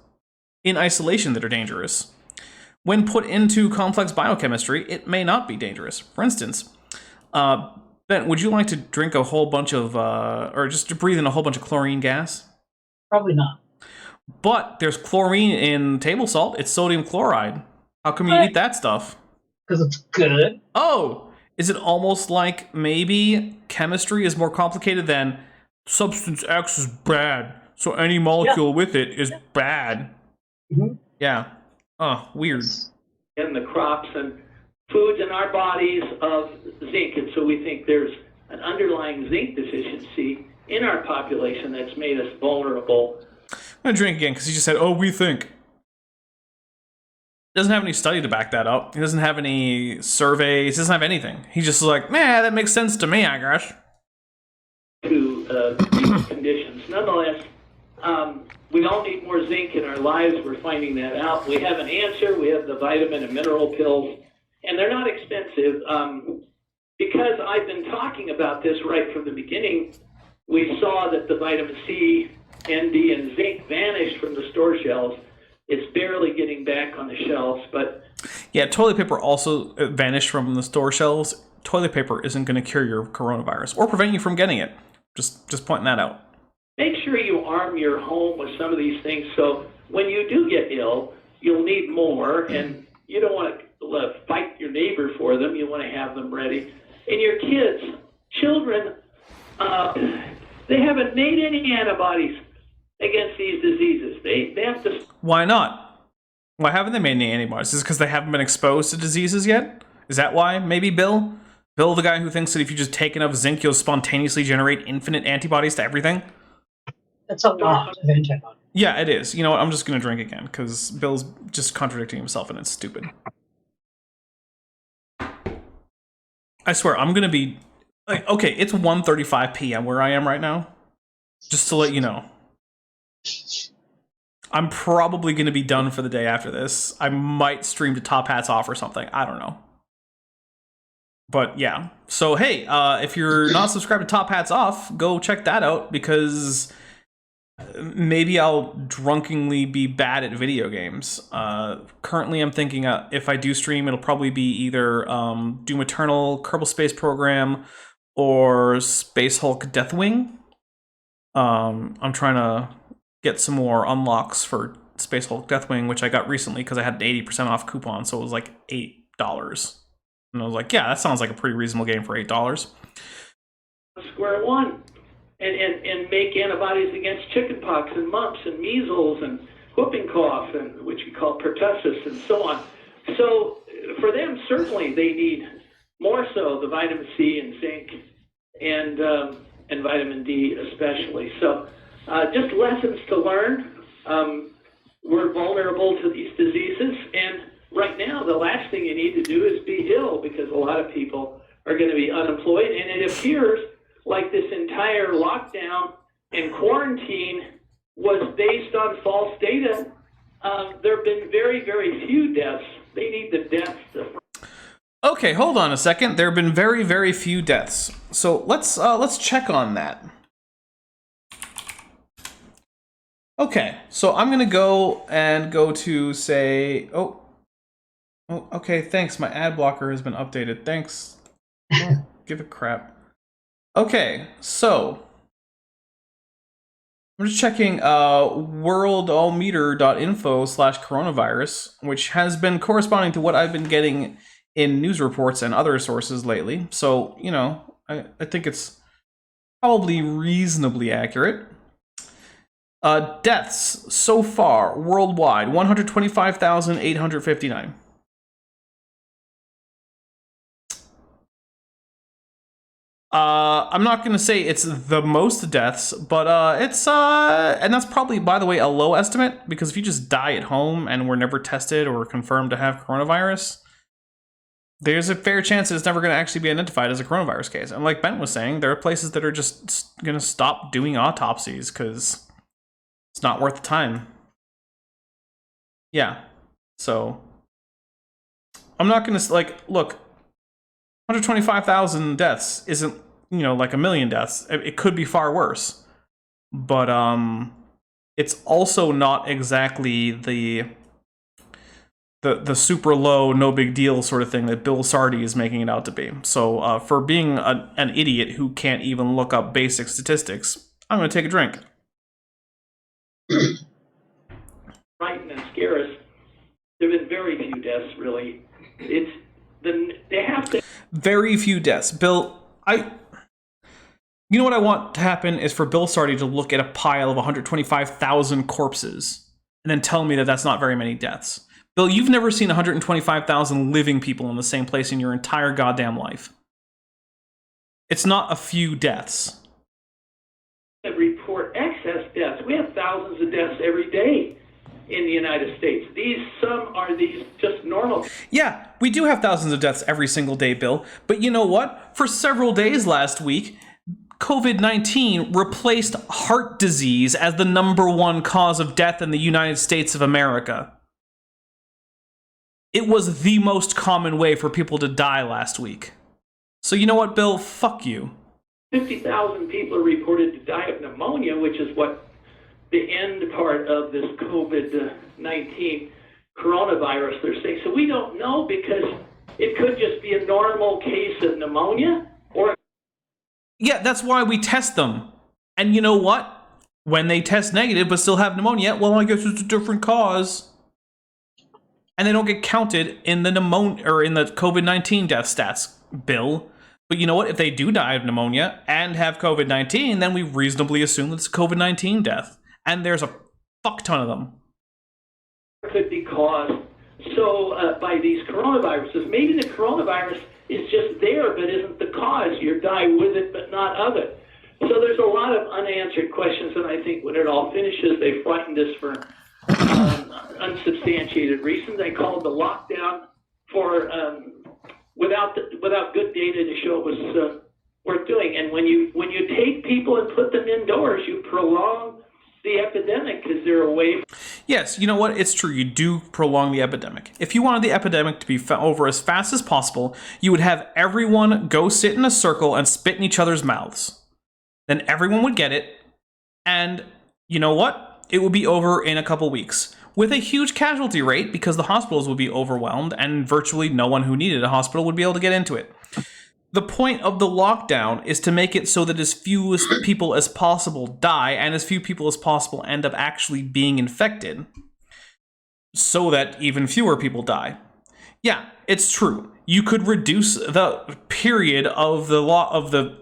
in isolation that are dangerous, when put into complex biochemistry, it may not be dangerous. For instance, Ben, would you like to drink a whole bunch of, or just to breathe in a whole bunch of chlorine gas? Probably not. But there's chlorine in table salt. It's sodium chloride. How come you eat that stuff? Because it's good. Oh, is it almost like maybe chemistry is more complicated than substance X is bad, so any molecule with it is bad? Mm-hmm. Yeah. Oh, weird. In the crops and foods in our bodies of zinc, and so we think there's an underlying zinc deficiency in our population that's made us vulnerable. I'm going to drink again because he just said, oh, we think. He doesn't have any study to back that up. He doesn't have any surveys. He doesn't have anything. He just is like, man, that makes sense to me, I guess. To these conditions. Nonetheless, We all need more zinc in our lives. We're finding that out. We have an answer. We have the vitamin and mineral pills, and they're not expensive. Because I've been talking about this right from the beginning, we saw that the vitamin C, ND, and zinc vanished from the store shelves. It's barely getting back on the shelves, but... Yeah, toilet paper also vanished from the store shelves. Toilet paper isn't going to cure your coronavirus or prevent you from getting it. Just pointing that out. Make sure you arm your home with some of these things so when you do get ill, you'll need more, and you don't want to fight your neighbor for them. You want to have them ready. And your kids, children, they haven't made any antibodies against these diseases. They have to... Why not? Why haven't they made any antibodies? Is it because they haven't been exposed to diseases yet? Is that why? Maybe Bill? Bill, the guy who thinks that if you just take enough zinc, you'll spontaneously generate infinite antibodies to everything? That's a lot of antibodies. Yeah, it is. You know what? I'm just going to drink again, because Bill's just contradicting himself, and it's stupid. I swear, I'm going to be... Like, okay, it's 1:35 p.m. where I am right now. Just to let you know. I'm probably going to be done for the day after this. I might stream to Top Hats Off or something. I don't know. But yeah. So, hey, if you're not subscribed to Top Hats Off, go check that out, because maybe I'll drunkenly be bad at video games. Currently, I'm thinking if I do stream, it'll probably be either Doom Eternal, Kerbal Space Program, or Space Hulk Deathwing. I'm trying to get some more unlocks for Space Hulk Deathwing, which I got recently because I had an 80% off coupon, so it was like $8. And I was like, yeah, that sounds like a pretty reasonable game for $8. Square one. And make antibodies against chickenpox and mumps and measles and whooping cough, and which we call pertussis, and so on. So for them, certainly they need more so the vitamin C and zinc and vitamin D especially. So just lessons to learn. We're vulnerable to these diseases, and right now the last thing you need to do is be ill, because a lot of people are going to be unemployed, and it appears like this entire lockdown and quarantine was based on false data. There have been very, very few deaths. They need the deaths to... Okay, hold on a second. There have been very, very few deaths. So let's check on that. Okay, so I'm gonna go to say, oh, okay, thanks. My ad blocker has been updated. Thanks. Oh, give a crap. Okay, so I'm just checking worldallmeter.info/coronavirus, which has been corresponding to what I've been getting in news reports and other sources lately. So, you know, I think it's probably reasonably accurate. Deaths so far worldwide, 125,859. I'm not going to say it's the most deaths, but it's and that's probably, by the way, a low estimate, because if you just die at home and were never tested or confirmed to have coronavirus, there's a fair chance that it's never going to actually be identified as a coronavirus case. And like Ben was saying, there are places that are just going to stop doing autopsies because it's not worth the time. Yeah, so I'm not going to, like, look, 125,000 deaths isn't, you know, like a million deaths. It could be far worse. But it's also not exactly the super low, no big deal sort of thing that Bill Sardi is making it out to be. So for being an idiot who can't even look up basic statistics, I'm going to take a drink. Frighten and scare us. There have been very few deaths, really. They have to... Very few deaths. Bill, you know what I want to happen is for Bill Sardi to look at a pile of 125,000 corpses and then tell me that that's not very many deaths. Bill, you've never seen 125,000 living people in the same place in your entire goddamn life. It's not a few deaths. Report excess deaths. We have thousands of deaths every day in the United States. Some are just normal. Yeah, we do have thousands of deaths every single day, Bill. But you know what? For several days last week, COVID-19 replaced heart disease as the #1 cause of death in the United States of America. It was the most common way for people to die last week. So you know what, Bill? Fuck you. 50,000 people are reported to die of pneumonia, which is what the end part of this COVID-19 coronavirus they're saying. So we don't know, because it could just be a normal case of pneumonia, or... Yeah, that's why we test them. And you know what? When they test negative but still have pneumonia, well, I guess it's a different cause. And they don't get counted in the pneumonia or in the COVID-19 death stats, Bill. But you know what? If they do die of pneumonia and have COVID-19, then we reasonably assume that it's a COVID-19 death. And there's a fuck ton of them. Could be caused by these coronaviruses. Maybe the coronavirus is just there but isn't the cause. You die with it but not of it. So there's a lot of unanswered questions, and I think when it all finishes, they frightened us for unsubstantiated reasons. They called the lockdown for without good data to show it was worth doing. And when you take people and put them indoors, you prolong the epidemic because they're away. Yes, you know what? It's true. You do prolong the epidemic. If you wanted the epidemic to be over as fast as possible, you would have everyone go sit in a circle and spit in each other's mouths. Then everyone would get it, and you know what? It would be over in a couple weeks, with a huge casualty rate because the hospitals would be overwhelmed and virtually no one who needed a hospital would be able to get into it. The point of the lockdown is to make it so that as few people as possible die and as few people as possible end up actually being infected, so that even fewer people die. Yeah, it's true. You could reduce the period of the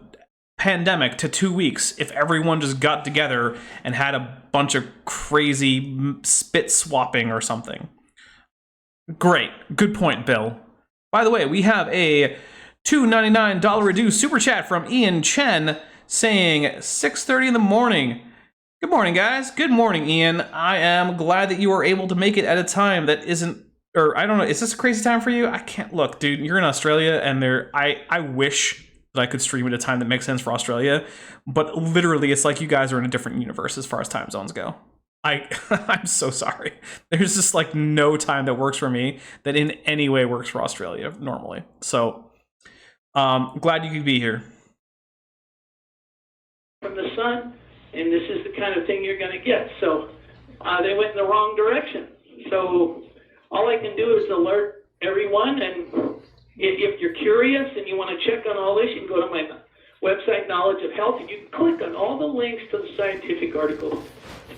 pandemic to 2 weeks if everyone just got together and had a bunch of crazy spit swapping or something. Great. Good point, Bill. By the way, we have a $2.99 reduced super chat from Ian Chen saying 6:30 in the morning. Good morning, guys. Good morning, Ian. I am glad that you are able to make it at a time that isn't, or I don't know, is this a crazy time for you? I can't look, dude. You're in Australia, and I wish that I could stream at a time that makes sense for Australia, but literally it's like you guys are in a different universe as far as time zones go. I'm so sorry. There's just like no time that works for me that in any way works for Australia normally. So glad you could be here. From the sun, and this is the kind of thing you're going to get. So they went in the wrong direction. So all I can do is alert everyone, and if you're curious and you want to check on all this, you can go to my website, Knowledge of Health, and you can click on all the links to the scientific articles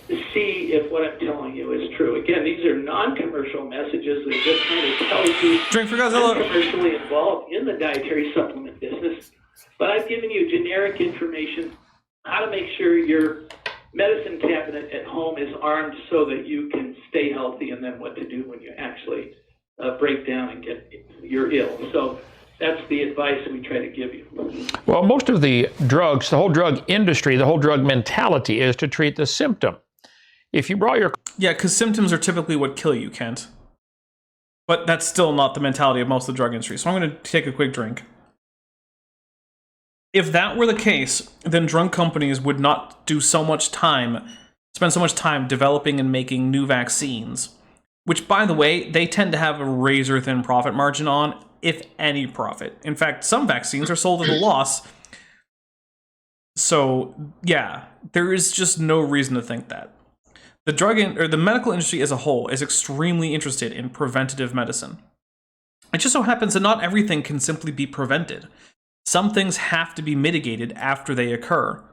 to see if what I'm telling you is true. Again, these are non-commercial messages. They're just trying to tell you Drink for Godzilla. I'm commercially involved in the dietary supplement business. But I've given you generic information, how to make sure your medicine cabinet at home is armed so that you can stay healthy, and then what to do when you actually break down and you're ill. So that's the advice we try to give you. Well, most of the drugs, the whole drug industry, the whole drug mentality is to treat the symptom. If you brought your... Yeah, because symptoms are typically what kill you, Kent. But that's still not the mentality of most of the drug industry. So I'm going to take a quick drink. If that were the case, then drug companies would not spend so much time developing and making new vaccines. Which, by the way, they tend to have a razor-thin profit margin on, if any profit. In fact, some vaccines are sold at a loss. So, yeah, there is just no reason to think that. The medical industry as a whole is extremely interested in preventative medicine. It just so happens that not everything can simply be prevented. Some things have to be mitigated after they occur.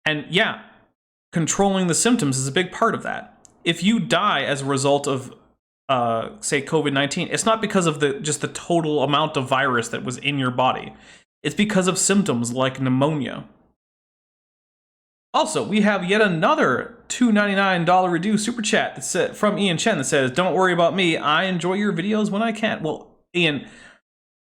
And yeah, controlling the symptoms is a big part of that. If you die as a result of, say, COVID-19, it's not because of just the total amount of virus that was in your body. It's because of symptoms like pneumonia. Also, we have yet another $2.99 reduced super chat from Ian Chen that says, "Don't worry about me. I enjoy your videos when I can." Well, Ian,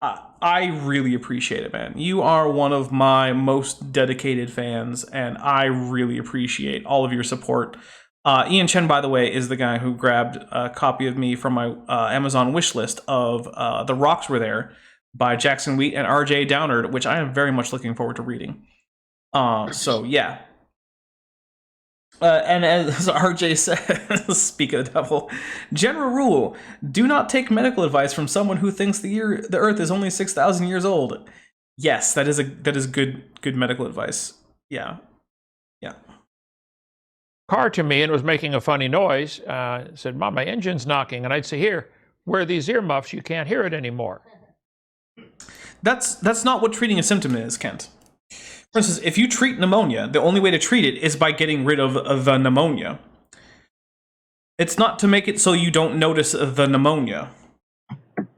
I really appreciate it, man. You are one of my most dedicated fans, and I really appreciate all of your support. Ian Chen, by the way, is the guy who grabbed a copy of me from my Amazon wishlist of The Rocks Were There, by Jackson Wheat and R.J. Downard, which I am very much looking forward to reading. So yeah. And as RJ says, speak of the devil, general rule, do not take medical advice from someone who thinks the Earth is only 6,000 years old. Yes, that is good medical advice. Yeah. Car to me and was making a funny noise. Said, "Mom, my engine's knocking," and I'd say, "Here, wear these earmuffs. You can't hear it anymore." That's not what treating a symptom is, Kent. For instance, if you treat pneumonia, the only way to treat it is by getting rid of the pneumonia. It's not to make it so you don't notice the pneumonia.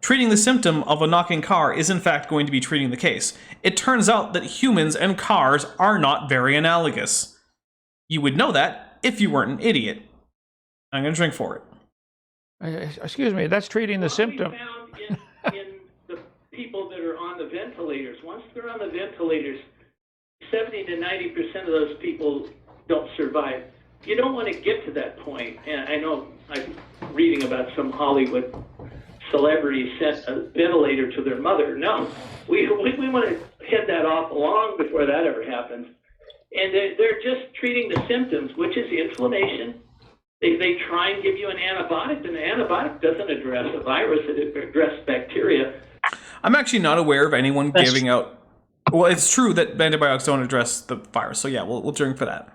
Treating the symptom of a knocking car is in fact going to be treating the case. It turns out that humans and cars are not very analogous. You would know that if you weren't an idiot. I'm going to drink for it. Excuse me, that's treating the symptom. We found in the people that are on the ventilators, once they're on the ventilators, 70 to 90% of those people don't survive. You don't want to get to that point. And I know I'm reading about some Hollywood celebrity sent a ventilator to their mother. No, we want to head that off long before that ever happens. And they're just treating the symptoms, which is inflammation. They try and give you an antibiotic, and the antibiotic doesn't address a virus, it addresses bacteria. I'm actually not aware of anyone giving out. Well, it's true that antibiotics don't address the virus, so yeah, we'll drink for that.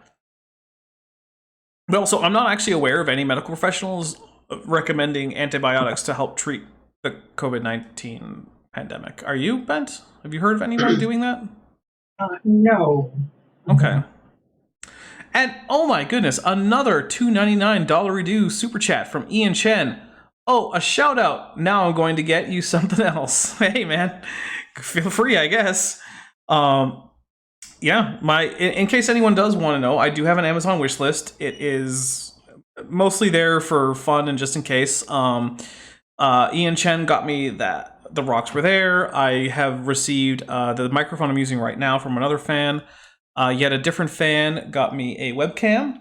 But also, I'm not actually aware of any medical professionals recommending antibiotics to help treat the COVID-19 pandemic. Are you, Bent? Have you heard of anyone doing that? No. Okay. And, oh my goodness, another $2.99 redo super chat from Ian Chen. Oh, a shout out. Now I'm going to get you something else. Hey, man, feel free, I guess. Yeah, in case anyone does want to know, I do have an Amazon wish list. It is mostly there for fun and just in case. Ian Chen got me that the rocks were there. I have received the microphone I'm using right now from another fan. Yet a different fan got me a webcam.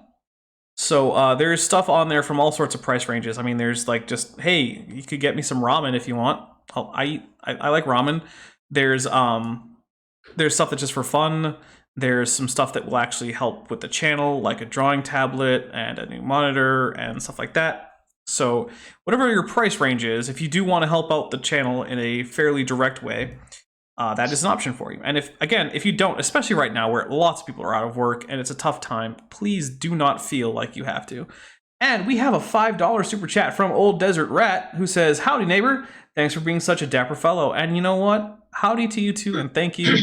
So there's stuff on there from all sorts of price ranges. I mean, there's like just, hey, you could get me some ramen if you want. I like ramen. There's stuff that's just for fun. There's some stuff that will actually help with the channel, like a drawing tablet and a new monitor and stuff like that. So whatever your price range is, if you do want to help out the channel in a fairly direct way, that is an option for you. And if you don't, especially right now where lots of people are out of work and it's a tough time, please do not feel like you have to. And we have a $5 super chat from Old Desert Rat who says, "Howdy, neighbor. Thanks for being such a dapper fellow." And you know what? Howdy to you too, and thank you.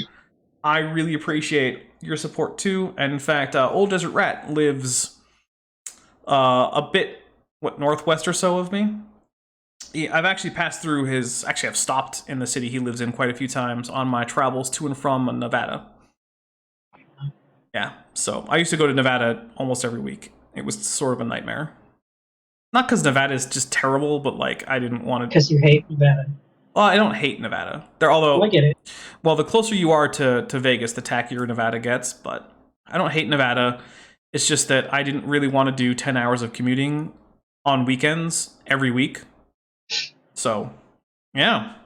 I really appreciate your support too. And in fact, Old Desert Rat lives a bit, northwest or so of me. I've actually passed through I've stopped in the city he lives in quite a few times on my travels to and from Nevada. Yeah, so I used to go to Nevada almost every week. It was sort of a nightmare. Not because Nevada is just terrible, but like I didn't want to. Because you hate Nevada. Well, I don't hate Nevada. Although I get it. Well, the closer you are to Vegas, the tackier Nevada gets. But I don't hate Nevada. It's just that I didn't really want to do 10 hours of commuting on weekends every week. So, yeah.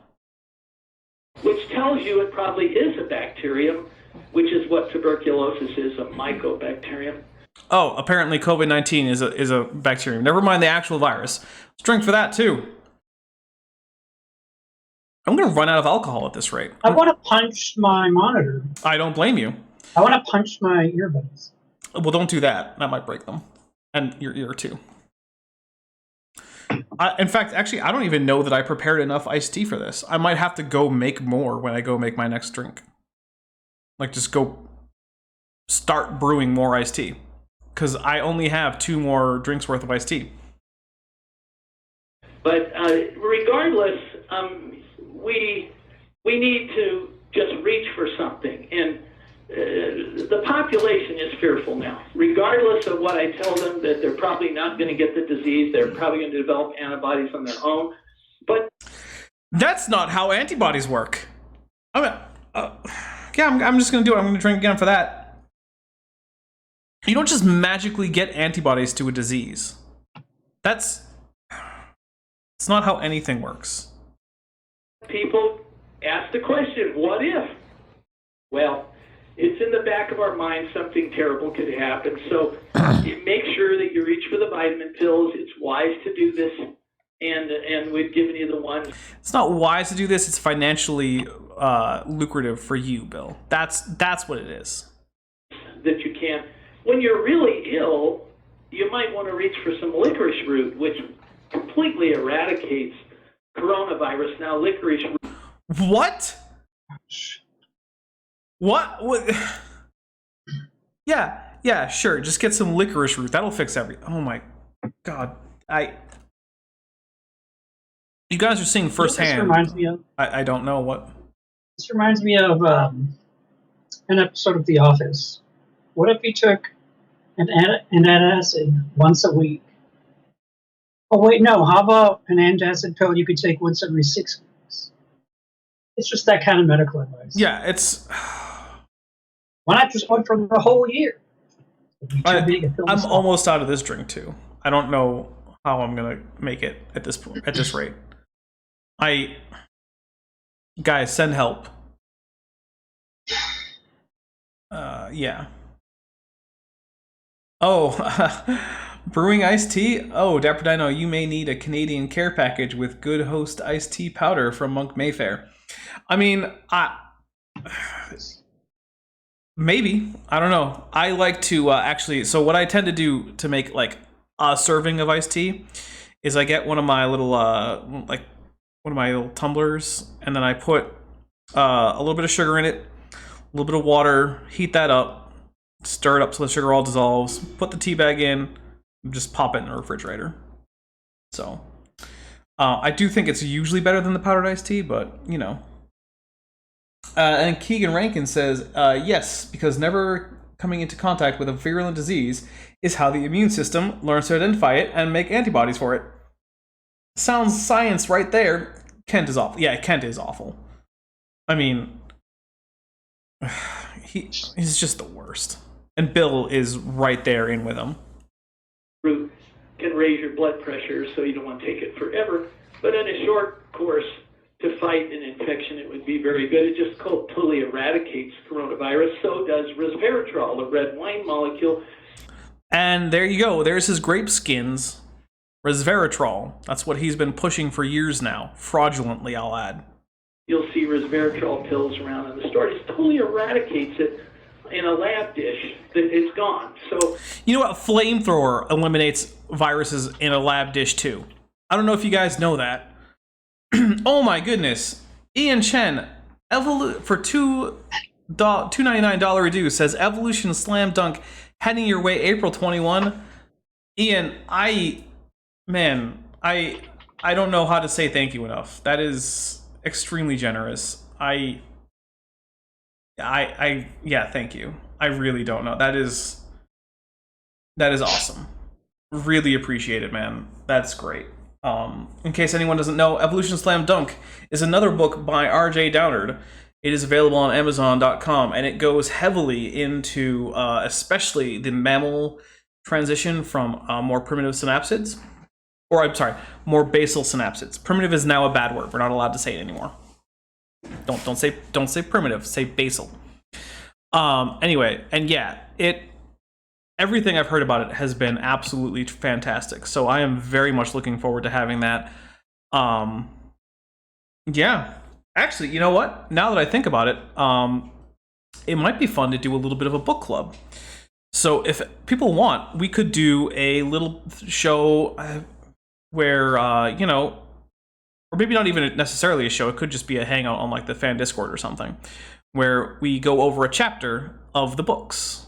Which tells you it probably is a bacterium, which is what tuberculosis is, a mycobacterium. Oh, apparently COVID-19 is a bacterium. Never mind the actual virus. Let's drink for that too. I'm going to run out of alcohol at this rate. I want to punch my monitor. I don't blame you. I want to punch my earbuds. Well, don't do that. That might break them. And your ear too. In fact, actually, I don't even know that I prepared enough iced tea for this. I might have to go make more when I go make my next drink. Like, just go start brewing more iced tea. Because I only have 2 more drinks worth of iced tea. But regardless, we need to just reach for something. And the population is fearful now. Regardless of what I tell them, that they're probably not going to get the disease, they're probably going to develop antibodies on their own. But that's not how antibodies work. I'm just going to do it. I'm going to drink again for that. You don't just magically get antibodies to a disease. It's not how anything works. people ask the question, what if? Well, it's in the back of our mind something terrible could happen. So you make sure that you reach for the vitamin pills. It's wise to do this, and we've given you the ones. It's not wise to do this. It's financially lucrative for you, Bill. That's what it is. That you can. When you're really ill, you might want to reach for some licorice root, which completely eradicates coronavirus. Now, licorice root. What? What? Yeah, sure. Just get some licorice root. That'll fix everything. Oh my God. You guys are seeing firsthand. This reminds me of. I don't know what. This reminds me of an episode of The Office. What if you took an antacid once a week? Oh wait, no. How about an antacid pill you could take once every 6 weeks? It's just that kind of medical advice. Yeah, it's. Why not just one for the whole year? I'm almost out of this drink too. I don't know how I'm gonna make it at this point. At this rate, guys, send help. Yeah. Oh, Brewing Iced Tea? Oh, Dapper Dino, you may need a Canadian care package with Good Host Iced Tea powder from Monk Mayfair. I mean, maybe. I don't know. I like to actually, so what I tend to do to make like a serving of iced tea is I get one of my little, one of my little tumblers, and then I put a little bit of sugar in it, a little bit of water, heat that up, stir it up so the sugar all dissolves, put the tea bag in, just pop it in the refrigerator. So, I do think it's usually better than the powdered iced tea, but, you know. And Keegan Rankin says, yes, because never coming into contact with a virulent disease is how the immune system learns to identify it and make antibodies for it. Sounds science right there. Kent is awful. Yeah, Kent is awful. I mean, he's just the worst. And Bill is right there in with him. Root can raise your blood pressure, so you don't want to take it forever. But in a short course, to fight an infection, it would be very good. It just totally eradicates coronavirus. So does resveratrol, the red wine molecule. And there you go. There's his grape skins. Resveratrol. That's what he's been pushing for years now. Fraudulently, I'll add. You'll see resveratrol pills around in the store. It totally eradicates it in a lab dish. It's gone. So you know what? Flamethrower eliminates viruses in a lab dish too. I don't know if you guys know that. Oh my goodness. Ian Chen, for $2.99 reduce, says Evolution Slam Dunk heading your way April 21. Ian, I don't know how to say thank you enough. That is extremely generous. Yeah, thank you. I really don't know. That is awesome. Really appreciate it, man. That's great. In case anyone doesn't know, Evolution Slam Dunk is another book by R.J. Downard. It is available on Amazon.com, and it goes heavily into especially the mammal transition from more primitive synapsids. Or, I'm sorry, more basal synapsids. Primitive is now a bad word. We're not allowed to say it anymore. Don't say primitive. Say basal. Anyway, and yeah, everything I've heard about it has been absolutely fantastic. So I am very much looking forward to having that. Yeah. Actually, you know what? Now that I think about it, it might be fun to do a little bit of a book club. So if people want, we could do a little show where, or maybe not even necessarily a show. It could just be a hangout on like the fan Discord or something, where we go over a chapter of the books.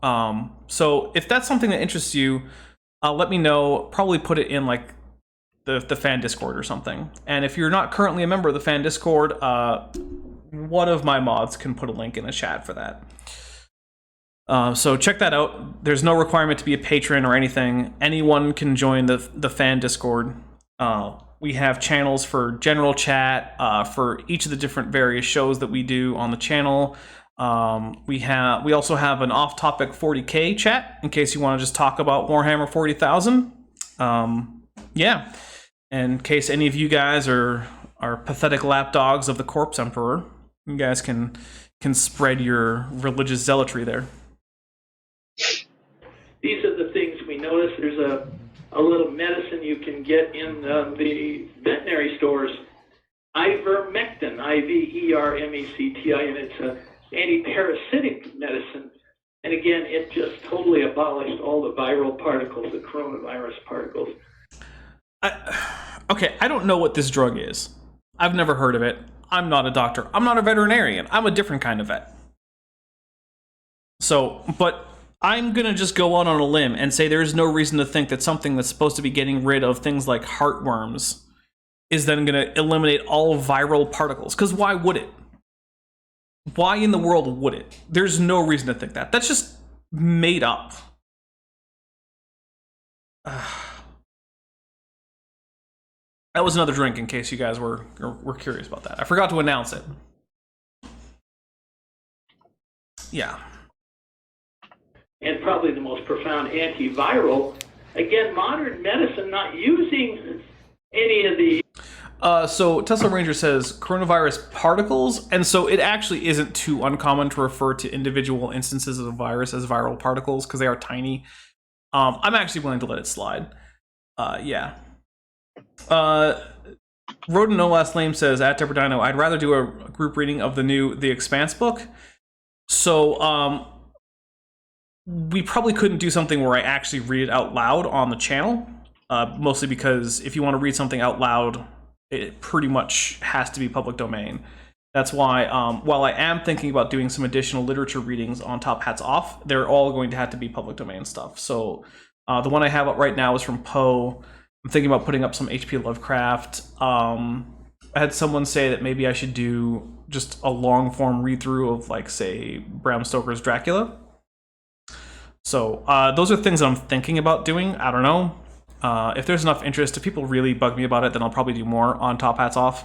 So if that's something that interests you, let me know. Probably put it in like the fan Discord or something. And if you're not currently a member of the fan Discord, one of my mods can put a link in the chat for that. So check that out. There's no requirement to be a patron or anything. Anyone can join the fan Discord. We have channels for general chat, for each of the different various shows that we do on the channel. We also have an off-topic 40K chat in case you want to just talk about Warhammer 40,000. Yeah, in case any of you guys are pathetic lapdogs of the Corpse Emperor. You guys can spread your religious zealotry there. These are the things we notice. There's a little medicine you can get in the veterinary stores, ivermectin, I-V-E-R-M-E-C-T-I, and it's an anti-parasitic medicine. And again, it just totally abolished all the viral particles, the coronavirus particles. Okay, I don't know what this drug is. I've never heard of it. I'm not a doctor. I'm not a veterinarian. I'm a different kind of vet. So, but I'm going to just go on a limb and say there's no reason to think that something that's supposed to be getting rid of things like heartworms is then going to eliminate all viral particles. Because why would it? Why in the world would it? There's no reason to think that. That's just made up. That was another drink in case you guys were curious about that. I forgot to announce it. Yeah. And probably the most profound antiviral. Again, modern medicine not using any of the... So Tesla Ranger says coronavirus particles, and so it actually isn't too uncommon to refer to individual instances of the virus as viral particles because they are tiny. I'm actually willing to let it slide. Yeah. Rodent No Last Name says, at Dino, I'd rather do a group reading of The Expanse book. So, we probably couldn't do something where I actually read it out loud on the channel, mostly because if you want to read something out loud, it pretty much has to be public domain. That's why, while I am thinking about doing some additional literature readings on Top Hats Off, they're all going to have to be public domain stuff. So, the one I have up right now is from Poe. I'm thinking about putting up some H.P. Lovecraft. I had someone say that maybe I should do just a long form read through of, like, say, Bram Stoker's Dracula. So those are things I'm thinking about doing. I don't know. If there's enough interest, if people really bug me about it, then I'll probably do more on Top Hats Off.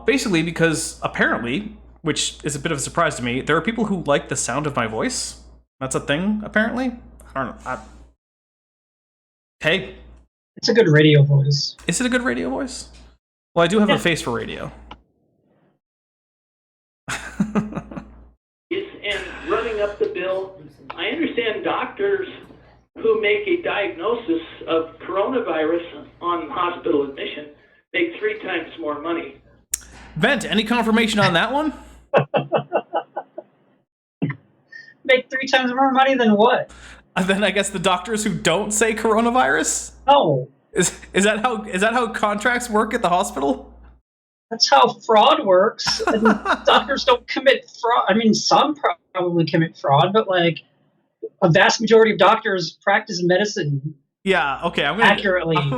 Basically because apparently, which is a bit of a surprise to me, there are people who like the sound of my voice. That's a thing, apparently. I don't know. Hey. It's a good radio voice. Is it a good radio voice? Well, I do have a face for radio. And running up the bill, I understand doctors who make a diagnosis of coronavirus on hospital admission make 3 times more money. Vent, any confirmation on that one? Make 3 times more money than what? And then I guess the doctors who don't say coronavirus? No. Is that how contracts work at the hospital? That's how fraud works. And doctors don't commit fraud. I mean, some probably commit fraud, but like a vast majority of doctors practice medicine. Yeah, okay. I'm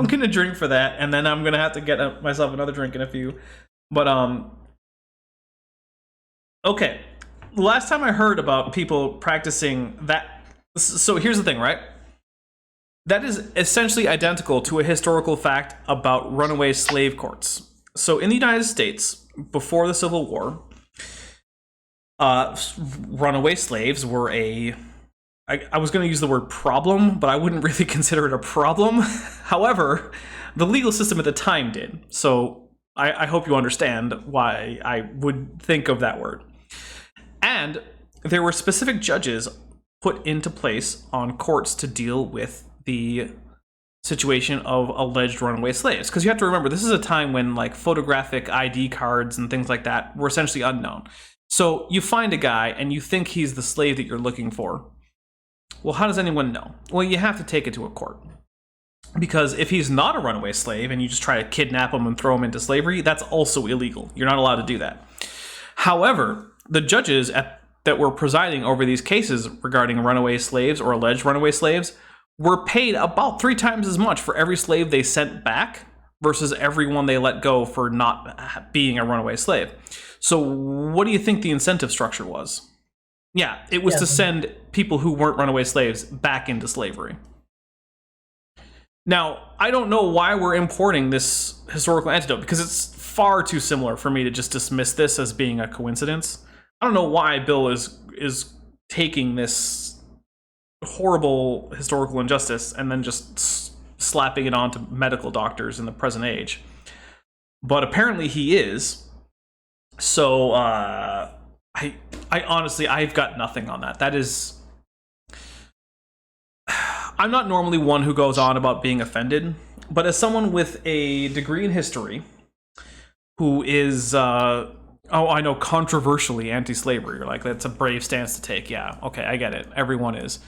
gonna drink for that, and then I'm gonna have to get myself another drink in a few. But okay. The last time I heard about people practicing that. So here's the thing, right? That is essentially identical to a historical fact about runaway slave courts. So in the United States, before the Civil War, runaway slaves were I was going to use the word problem, but I wouldn't really consider it a problem. However, the legal system at the time did. So I hope you understand why I would think of that word. And there were specific judges put into place on courts to deal with the situation of alleged runaway slaves. Because you have to remember, this is a time when like photographic ID cards and things like that were essentially unknown. So you find a guy and you think he's the slave that you're looking for. Well, how does anyone know? Well, you have to take it to a court. Because if he's not a runaway slave and you just try to kidnap him and throw him into slavery, that's also illegal. You're not allowed to do that. However, the judges that were presiding over these cases regarding runaway slaves or alleged runaway slaves were paid about 3 times as much for every slave they sent back versus everyone they let go for not being a runaway slave. So what do you think the incentive structure was? Yeah, it was to send people who weren't runaway slaves back into slavery. Now, I don't know why we're importing this historical antidote, because it's far too similar for me to just dismiss this as being a coincidence. I don't know why Bill is taking this horrible historical injustice and then just slapping it onto medical doctors in the present age. but apparently he is. So I honestly, I've got nothing on that. That is, I'm not normally one who goes on about being offended, but as someone with a degree in history who is I know, controversially anti-slavery, like that's a brave stance to take. Yeah, okay, I get it, everyone is.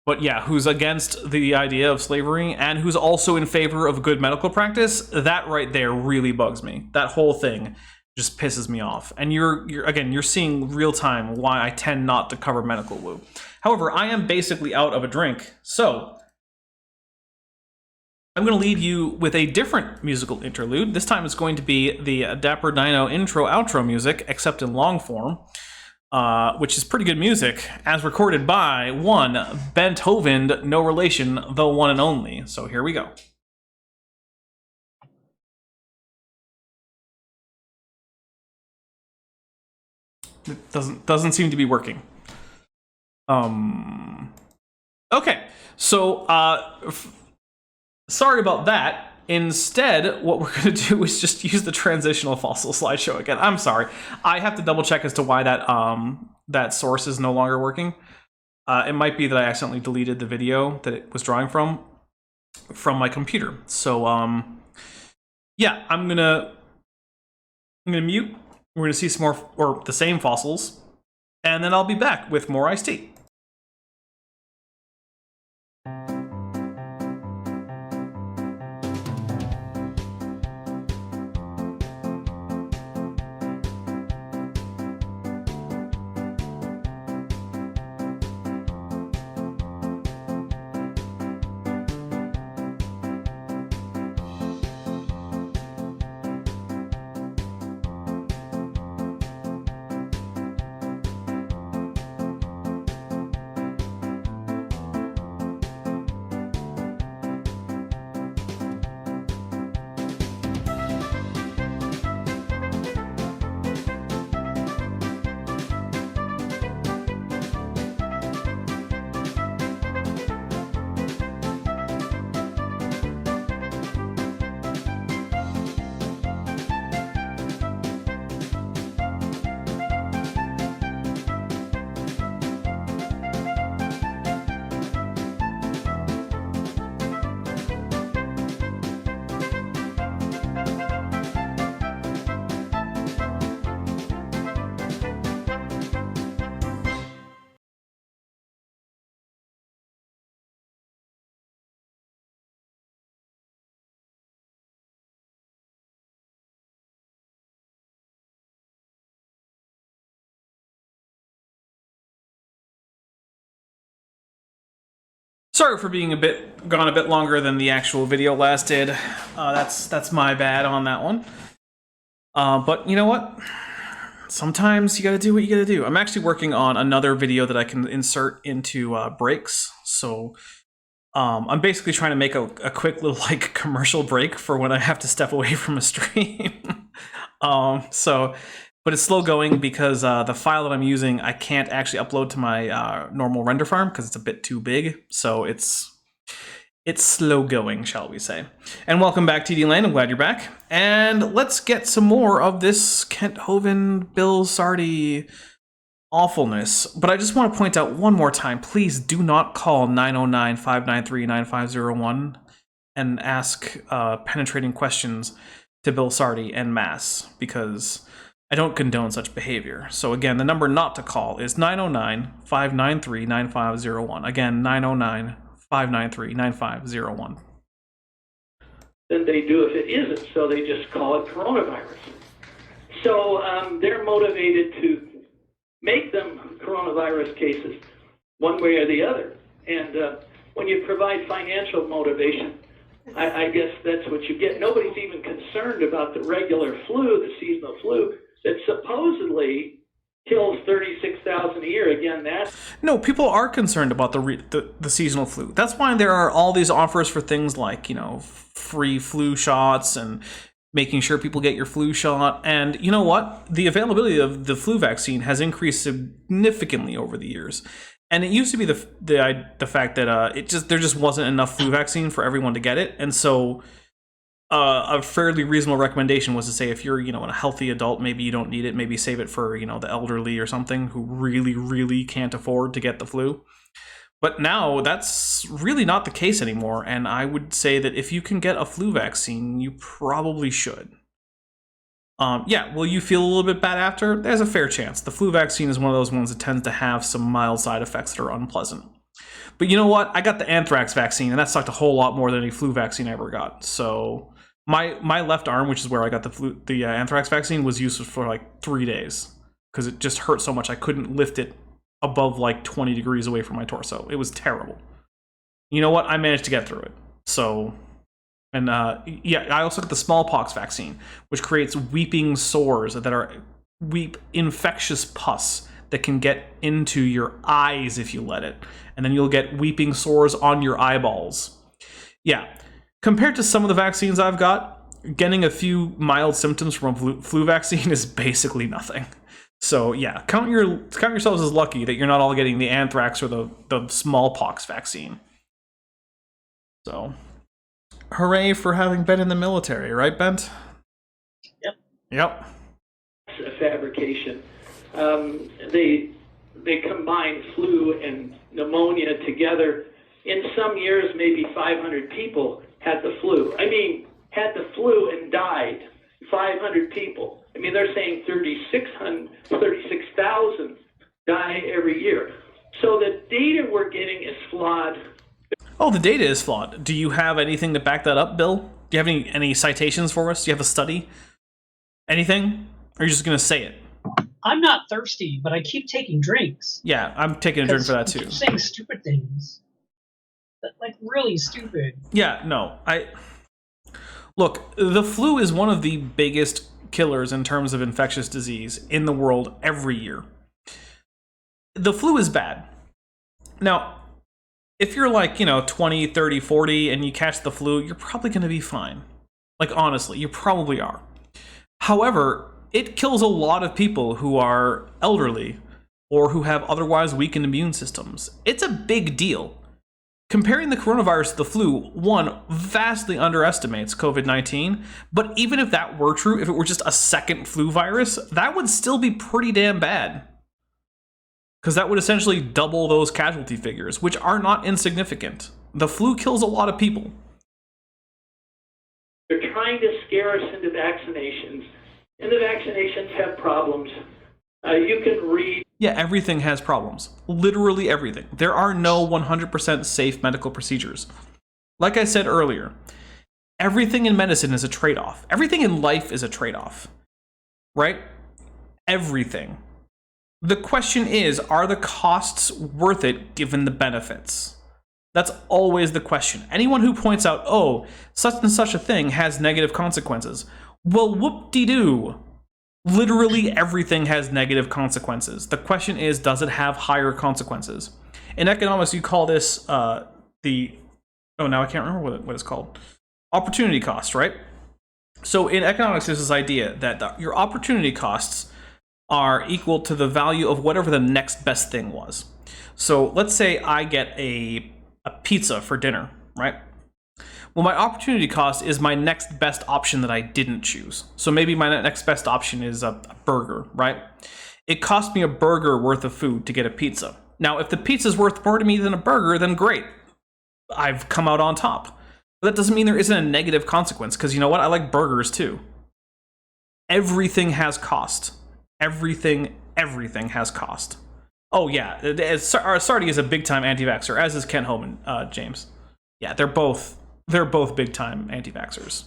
But yeah, who's against the idea of slavery and who's also in favor of good medical practice, that right there really bugs me. That whole thing just pisses me off. And you're seeing real time why I tend not to cover medical woo. However, I am basically out of a drink, so I'm going to leave you with a different musical interlude. This time it's going to be the Dapper Dino intro-outro music, except in long form, which is pretty good music, as recorded by one Beethoven, no relation, the one and only. So here we go. It doesn't seem to be working. Okay, so sorry about that. Instead, what we're going to do is just use the transitional fossil slideshow again. I'm sorry. I have to double check as to why that source is no longer working. It might be that I accidentally deleted the video that it was drawing from my computer. So yeah, I'm gonna mute. We're gonna see some more, or the same fossils, and then I'll be back with more iced tea. Sorry for being gone a bit longer than the actual video lasted. That's my bad on that one. But you know what? Sometimes you gotta do what you gotta do. I'm actually working on another video that I can insert into breaks. So I'm basically trying to make a quick little like commercial break for when I have to step away from a stream. But it's slow going because the file that I'm using, I can't actually upload to my normal render farm because it's a bit too big. So it's slow going, shall we say. And welcome back, TD Lane. I'm glad you're back. And let's get some more of this Kent Hovind, Bill Sardi awfulness. But I just want to point out one more time, please do not call 909-593-9501 and ask penetrating questions to Bill Sardi en masse, because I don't condone such behavior. So again, the number not to call is 909-593-9501. Again, 909-593-9501. Than they do if it isn't, so they just call it coronavirus. So they're motivated to make them coronavirus cases one way or the other. And when you provide financial motivation, I guess that's what you get. Nobody's even concerned about the regular flu, the seasonal flu, that supposedly kills 36,000 a year. Again, no, people are concerned about the seasonal flu. That's why there are all these offers for things like, you know, free flu shots and making sure people get your flu shot. And you know what? The availability of the flu vaccine has increased significantly over the years. And it used to be the fact that there just wasn't enough flu vaccine for everyone to get it, and so a fairly reasonable recommendation was to say if you're, a healthy adult, maybe you don't need it. Maybe save it for, the elderly or something who really, really can't afford to get the flu. But now that's really not the case anymore. And I would say that if you can get a flu vaccine, you probably should. Will you feel a little bit bad after? There's a fair chance. The flu vaccine is one of those ones that tends to have some mild side effects that are unpleasant. But you know what? I got the anthrax vaccine, and that sucked a whole lot more than any flu vaccine I ever got. So my left arm, which is where I got the anthrax vaccine, was used for like 3 days because it just hurt so much I couldn't lift it above like 20 degrees away from my torso. It was terrible. You know what? I managed to get through it. So, and I also got the smallpox vaccine, which creates weeping sores that are infectious pus that can get into your eyes if you let it. And then you'll get weeping sores on your eyeballs. Yeah. Compared to some of the vaccines I've got, getting a few mild symptoms from a flu vaccine is basically nothing. So yeah, count yourselves as lucky that you're not all getting the anthrax or the smallpox vaccine. So, hooray for having been in the military, right, Bent? Yep. Fabrication. They combine flu and pneumonia together. In some years, maybe 500 people had the flu. Had the flu and died. 500 people. They're saying 36,000 die every year. So the data we're getting is flawed. Oh, the data is flawed. Do you have anything to back that up, Bill? Do you have any citations for us? Do you have a study? Anything? Or are you just going to say it? I'm not thirsty, but I keep taking drinks. Yeah, I'm taking a drink for that too. I keep saying stupid things. Like, really stupid. Yeah, no. Look, the flu is one of the biggest killers in terms of infectious disease in the world every year. The flu is bad. Now, if you're like, 20, 30, 40 and you catch the flu, you're probably going to be fine. Like, honestly, you probably are. However, it kills a lot of people who are elderly or who have otherwise weakened immune systems. It's a big deal. Comparing the coronavirus to the flu, one, vastly underestimates COVID-19, but even if that were true, if it were just a second flu virus, that would still be pretty damn bad. Because that would essentially double those casualty figures, which are not insignificant. The flu kills a lot of people. They're trying to scare us into vaccinations, and the vaccinations have problems. You can read. Yeah, everything has problems. Literally everything. There are no 100% safe medical procedures. Like I said earlier, everything in medicine is a trade-off. Everything in life is a trade-off. Right? Everything. The question is, are the costs worth it given the benefits? That's always the question. Anyone who points out, oh, such and such a thing has negative consequences. Well, whoop-de-doo. Literally everything has negative consequences. The question is, does it have higher consequences? In economics, you call this now I can't remember what it's called. Opportunity cost, right? So in economics, there's this idea that your opportunity costs are equal to the value of whatever the next best thing was. So let's say I get a pizza for dinner, right? Well, my opportunity cost is my next best option that I didn't choose. So maybe my next best option is a burger, right? It cost me a burger worth of food to get a pizza. Now, if the pizza's worth more to me than a burger, then great. I've come out on top. But that doesn't mean there isn't a negative consequence, because you know what? I like burgers too. Everything has cost. Everything has cost. Oh yeah, Sardi is a big-time anti-vaxxer, as is Kent Hovind, James. Yeah, they're both big-time anti-vaxxers.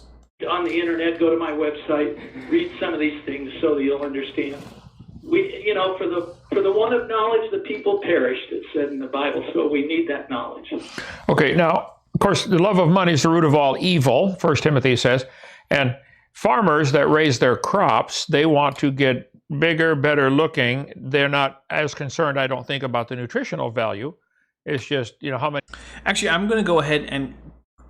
On the internet, go to my website, read some of these things so that you'll understand. For the want of knowledge, the people perished, it said in the Bible, so we need that knowledge. Okay, now, of course, the love of money is the root of all evil, 1 Timothy says, and farmers that raise their crops, they want to get bigger, better looking. They're not as concerned, I don't think, about the nutritional value. It's just, how many... Actually, I'm going to go ahead and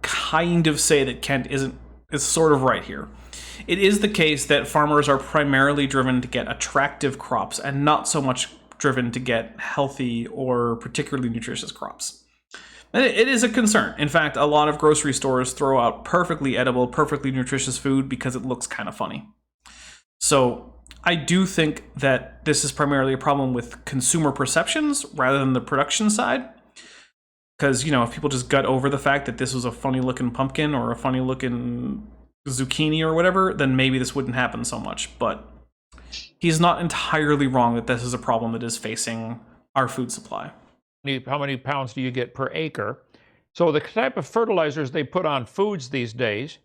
kind of say that Kent is sort of right here. It is the case that farmers are primarily driven to get attractive crops and not so much driven to get healthy or particularly nutritious crops. And it is a concern. In fact, a lot of grocery stores throw out perfectly edible, perfectly nutritious food because it looks kind of funny. So I do think that this is primarily a problem with consumer perceptions rather than the production side. Because, you know, if people just gut over the fact that this was a funny looking pumpkin or a funny looking zucchini or whatever, then maybe this wouldn't happen so much. But he's not entirely wrong that this is a problem that is facing our food supply. How many pounds do you get per acre? So the type of fertilizers they put on foods these days,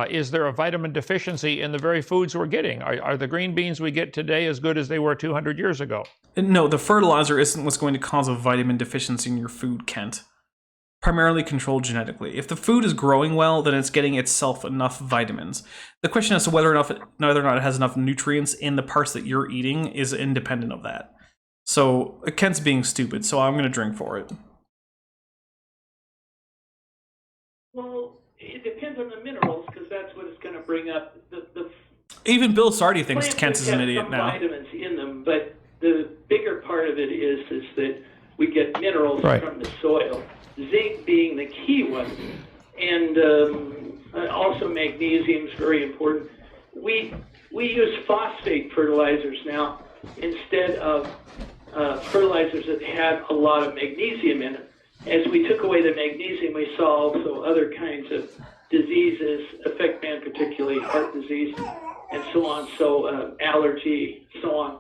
is there a vitamin deficiency in the very foods we're getting? Are the green beans we get today as good as they were 200 years ago? No, the fertilizer isn't what's going to cause a vitamin deficiency in your food, Kent. Primarily controlled genetically. If the food is growing well, then it's getting itself enough vitamins. The question as to whether or not it has enough nutrients in the parts that you're eating is independent of that. So Kent's being stupid, so I'm going to drink for it. Well, it depends on the minerals, because that's what it's going to bring up. Even Bill Sardi thinks plants Kent is an have idiot some now. vitamins in them, but the bigger part of it is that we get minerals from the soil. Zinc being the key one, and also magnesium is very important. We use phosphate fertilizers now instead of fertilizers that had a lot of magnesium in it. As we took away the magnesium, we saw also other kinds of diseases affect man, particularly heart disease and so on, so allergy, so on.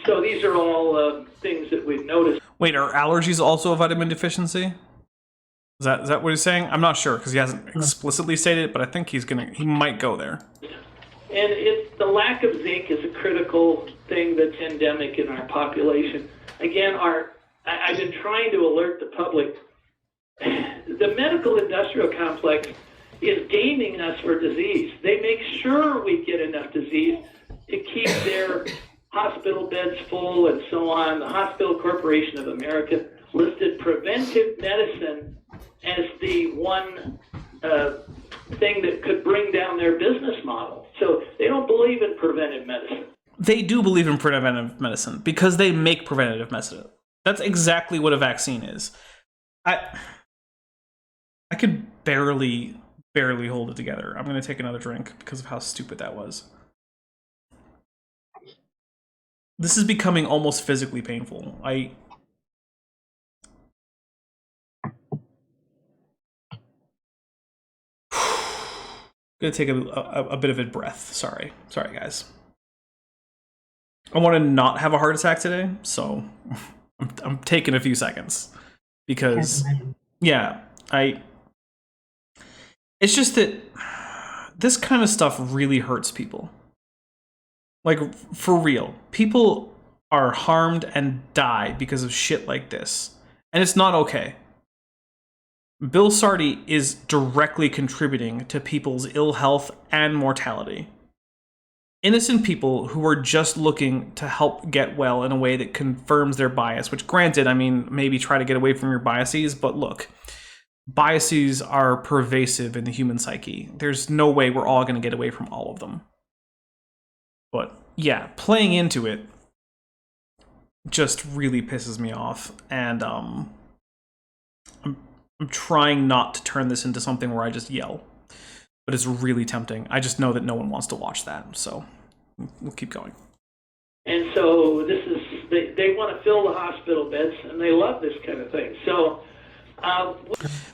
So these are all things that we've noticed. Wait, are allergies also a vitamin deficiency? Is that what he's saying? I'm not sure because he hasn't explicitly stated it, but I think he might go there. And the lack of zinc is a critical thing that's endemic in our population. Again, I've been trying to alert the public. The medical industrial complex is gaming us for disease. They make sure we get enough disease to keep their hospital beds full and so on. The Hospital Corporation of America listed preventive medicine as the one thing that could bring down their business model. So they don't believe in preventive medicine. They do believe in preventive medicine because they make preventative medicine. That's exactly what a vaccine is. I could barely hold it together. I'm going to take another drink because of how stupid that was. This is becoming almost physically painful. I'm going to take a bit of a breath. Sorry guys. I want to not have a heart attack today, so I'm taking a few seconds because it's just that this kind of stuff really hurts people. Like, for real. People are harmed and die because of shit like this. And it's not okay. Bill Sardi is directly contributing to people's ill health and mortality. Innocent people who are just looking to help get well in a way that confirms their bias, which granted, I mean, maybe try to get away from your biases, but look, biases are pervasive in the human psyche. There's no way we're all going to get away from all of them. But yeah, playing into it just really pisses me off, and I'm trying not to turn this into something where I just yell. But it's really tempting. I just know that no one wants to watch that, so we'll keep going. And so this is, they want to fill the hospital beds, and they love this kind of thing. So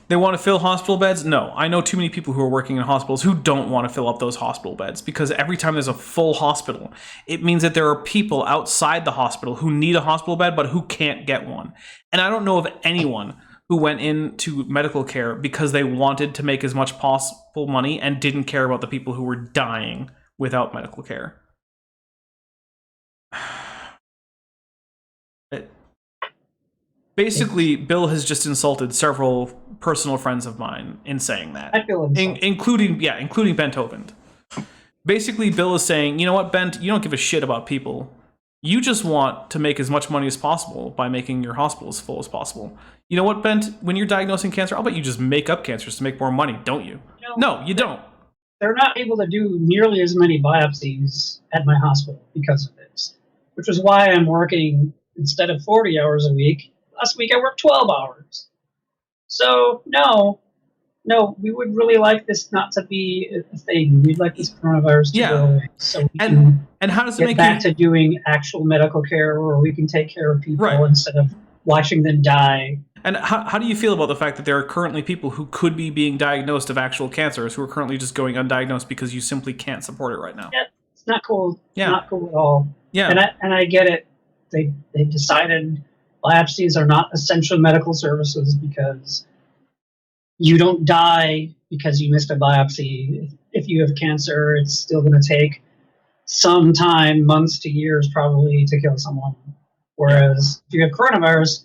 they want to fill hospital beds? No. I know too many people who are working in hospitals who don't want to fill up those hospital beds, because every time there's a full hospital, it means that there are people outside the hospital who need a hospital bed but who can't get one. And I don't know of anyone who went into medical care because they wanted to make as much possible money and didn't care about the people who were dying without medical care. Basically, Bill has just insulted several personal friends of mine in saying that. I feel insulted. Including Bent Hovind. Basically, Bill is saying, you know what, Bent, you don't give a shit about people. You just want to make as much money as possible by making your hospital as full as possible. You know what, Bent? When you're diagnosing cancer, I'll bet you just make up cancers to make more money, don't you? No, you don't. They're not able to do nearly as many biopsies at my hospital because of this, which is why I'm working, instead of 40 hours a week, last week I worked 12 hours. So no, we would really like this not to be a thing. We'd like this coronavirus to go away, so we can and how does it get make back you to doing actual medical care, where we can take care of people Right. instead of watching them die. And how do you feel about the fact that there are currently people who could be being diagnosed of actual cancers who are currently just going undiagnosed because you simply can't support it right now? Yeah, it's not cool. Yeah. Not cool at all. Yeah. And I get it. They decided biopsies are not essential medical services because you don't die because you missed a biopsy. If you have cancer, it's still going to take some time, months to years probably, to kill someone. Whereas if you have coronavirus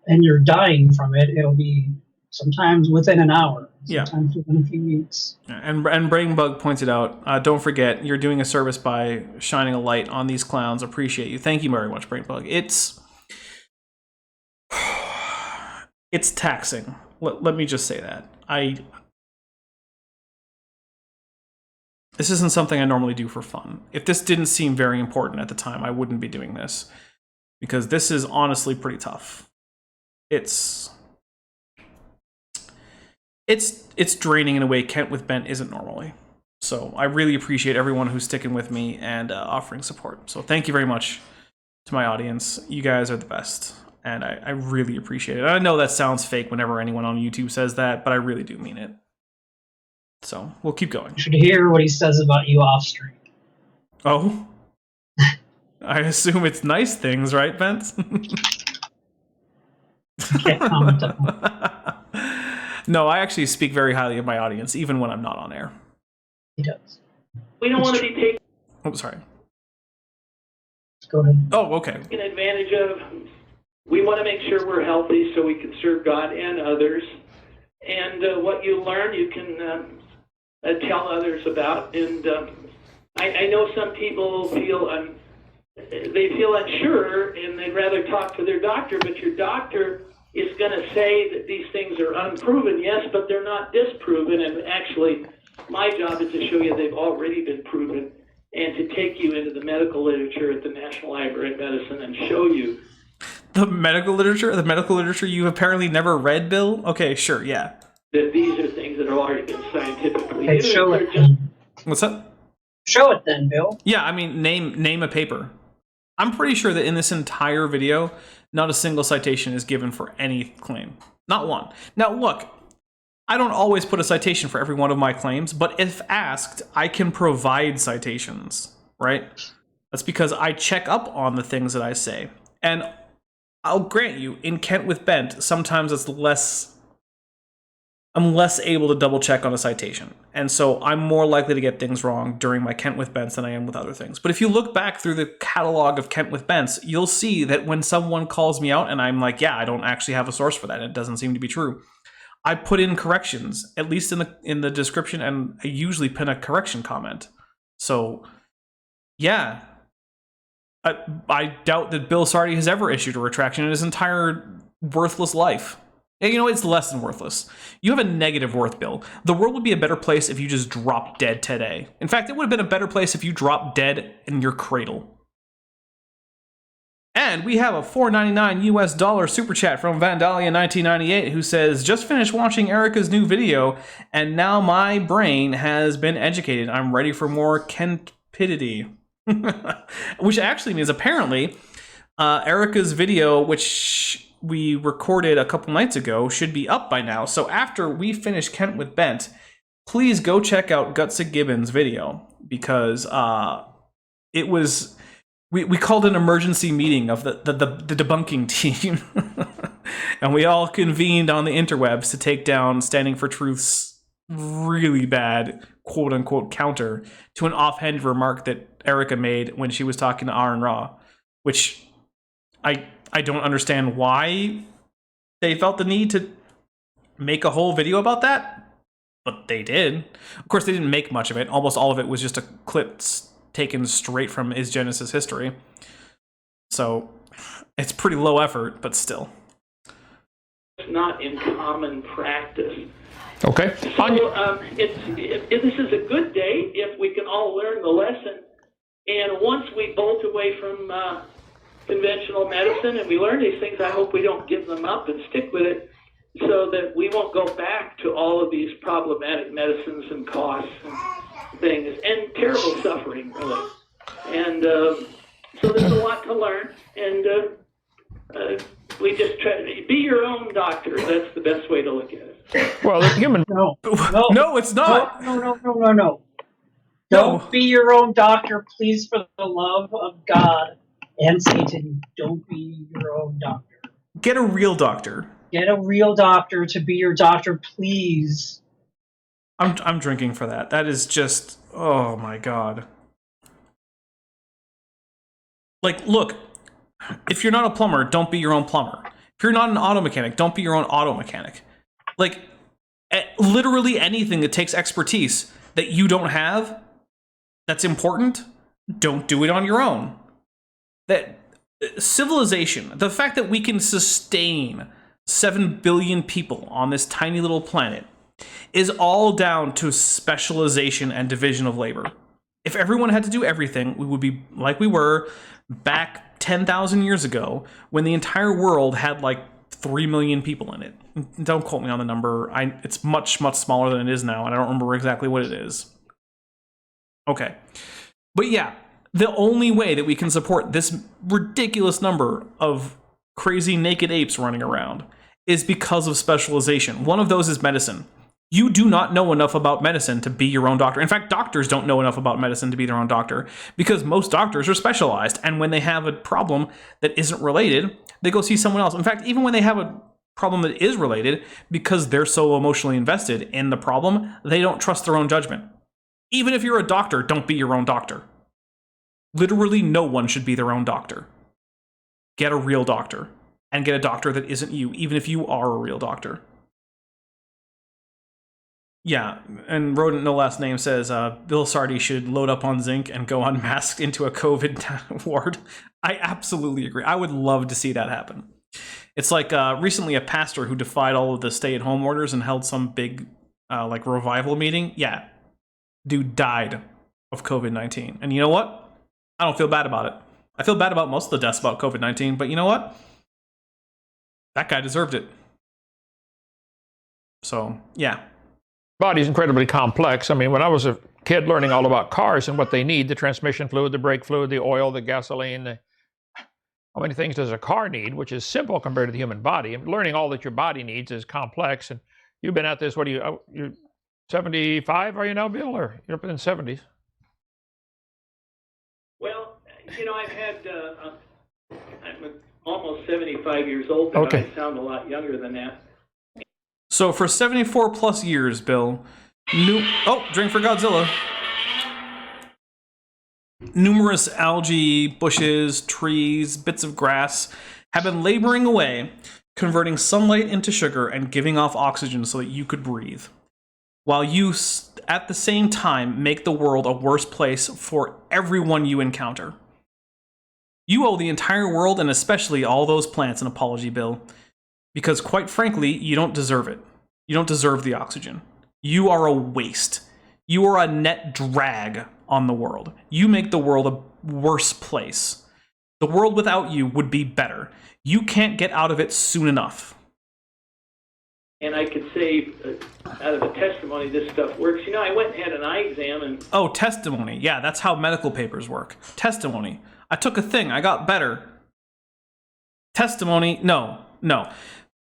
and you're dying from it, it'll be sometimes within an hour, sometimes within a few weeks. And Brain Bug pointed out, don't forget, you're doing a service by shining a light on these clowns. Appreciate you. Thank you very much, Brain Bug. It's taxing. Let me just say that. This isn't something I normally do for fun. If this didn't seem very important at the time, I wouldn't be doing this. Because this is honestly pretty tough. It's draining in a way Kent with Bent isn't normally. So I really appreciate everyone who's sticking with me and offering support. So thank you very much to my audience. You guys are the best. And I really appreciate it. I know that sounds fake whenever anyone on YouTube says that, but I really do mean it. So we'll keep going. You should hear what he says about you off stream. Oh? I assume it's nice things, right, Bent? Can't comment on that. No, I actually speak very highly of my audience, even when I'm not on air. He does. We don't want to be taken Oh, sorry. Go ahead. Oh, okay. advantage of. We want to make sure we're healthy so we can serve God and others. And what you learn, you can tell others about. And I know some people feel unsure and they'd rather talk to their doctor, but your doctor is going to say that these things are unproven, yes, but they're not disproven. And actually, my job is to show you they've already been proven and to take you into the medical literature at the National Library of Medicine and show you. The medical literature? The medical literature you've apparently never read, Bill? Okay, sure, yeah. That these are things that have already been scientifically. Okay, show it just, then. What's up? Show it then, Bill. Yeah, I mean, name a paper. I'm pretty sure that in this entire video, not a single citation is given for any claim. Not one. Now, look, I don't always put a citation for every one of my claims, but if asked, I can provide citations, right? That's because I check up on the things that I say. And I'll grant you, in Kent with Bent, sometimes I'm less able to double check on a citation. And so I'm more likely to get things wrong during my Kent with Bents than I am with other things. But if you look back through the catalog of Kent with Bents, you'll see that when someone calls me out and I'm like, yeah, I don't actually have a source for that, it doesn't seem to be true, I put in corrections, at least in the description, and I usually pin a correction comment. So, yeah. I doubt that Bill Sardi has ever issued a retraction in his entire worthless life. And you know, it's less than worthless. You have a negative worth, Bill. The world would be a better place if you just dropped dead today. In fact, it would have been a better place if you dropped dead in your cradle. And we have a $4.99 US super chat from Vandalia1998 who says, just finished watching Erica's new video and now my brain has been educated. I'm ready for more Kentpidity. Which actually means apparently Erica's video, which we recorded a couple nights ago, should be up by now. So after we finish Kent with Bent, please go check out Gutsa Gibbons' video, because it was we called an emergency meeting of the debunking team, and we all convened on the interwebs to take down Standing for Truth's really bad quote unquote counter to an offhand remark that Erica made when she was talking to Aaron Ra, which I don't understand why they felt the need to make a whole video about that, but they did. Of course, they didn't make much of it. Almost all of it was just a clip taken straight from Is Genesis history. So it's pretty low effort, but still. It's not in common practice. Okay. So this is a good day if we can all learn the lesson. And once we bolt away from conventional medicine and we learn these things, I hope we don't give them up and stick with it. so that we won't go back to all of these problematic medicines and costs and things and terrible suffering, really. And so there's a lot to learn, and we just try to be your own doctor. That's the best way to look at it. Well, the human. No, it's not. No. Don't be your own doctor, please, for the love of God and Satan. Don't be your own doctor. Get a real doctor. Get a real doctor to be your doctor, please. I'm drinking for that. That is just, oh my God. Like, look, if you're not a plumber, don't be your own plumber. If you're not an auto mechanic, don't be your own auto mechanic. Like, literally anything that takes expertise that you don't have, that's important, don't do it on your own. That civilization, the fact that we can sustain 7 billion people on this tiny little planet is all down to specialization and division of labor. If everyone had to do everything, we would be like we were back 10,000 years ago when the entire world had like 3 million people in it. Don't quote me on the number. It's much, much smaller than it is now, and I don't remember exactly what it is. Okay. But yeah, the only way that we can support this ridiculous number of crazy naked apes running around is because of specialization. One of those is medicine. You do not know enough about medicine to be your own doctor. In fact, doctors don't know enough about medicine to be their own doctor because most doctors are specialized. And when they have a problem that isn't related, they go see someone else. In fact, even when they have a problem that is related, because they're so emotionally invested in the problem, they don't trust their own judgment. Even if you're a doctor, don't be your own doctor. Literally no one should be their own doctor. Get a real doctor. And get a doctor that isn't you, even if you are a real doctor. Yeah, and Rodent No Last Name says, Bill Sardi should load up on zinc and go unmasked into a COVID ward. I absolutely agree. I would love to see that happen. It's like recently a pastor who defied all of the stay-at-home orders and held some big like revival meeting. Yeah, dude died of COVID-19. And you know what? I don't feel bad about it. I feel bad about most of the deaths about COVID-19, but you know what? That guy deserved it. So, yeah. Body's incredibly complex. I mean, when I was a kid learning all about cars and what they need, the transmission fluid, the brake fluid, the oil, the gasoline, how many things does a car need, which is simple compared to the human body. And learning all that your body needs is complex. And you've been at this, what are you, you're 75, are you now, Bill? Or you're up in the 70s? Well, you know, I've had, I'm almost 75 years old, but okay. I sound a lot younger than that. So for 74 plus years, Bill, drink for Godzilla. Numerous algae, bushes, trees, bits of grass have been laboring away, converting sunlight into sugar and giving off oxygen so that you could breathe. While you, at the same time, make the world a worse place for everyone you encounter. You owe the entire world, and especially all those plants, an apology, Bill. Because quite frankly, you don't deserve it. You don't deserve the oxygen. You are a waste. You are a net drag on the world. You make the world a worse place. The world without you would be better. You can't get out of it soon enough. And I could say, out of the testimony, this stuff works. You know, I went and had an eye exam and... Oh, testimony. Yeah, that's how medical papers work. Testimony. I took a thing. I got better. Testimony. No.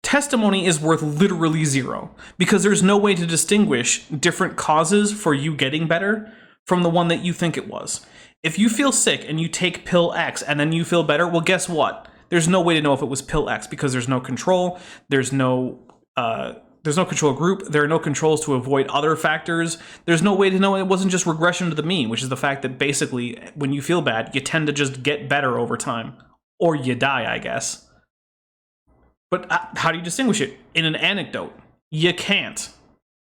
Testimony is worth literally zero because there's no way to distinguish different causes for you getting better from the one that you think it was. If you feel sick and you take pill X and then you feel better, well, guess what? There's no way to know if it was pill X because there's no control. There's no control group. There are no controls to avoid other factors. There's no way to know it wasn't just regression to the mean, which is the fact that basically when you feel bad, you tend to just get better over time. Or you die, I guess. But how do you distinguish it? In an anecdote, you can't.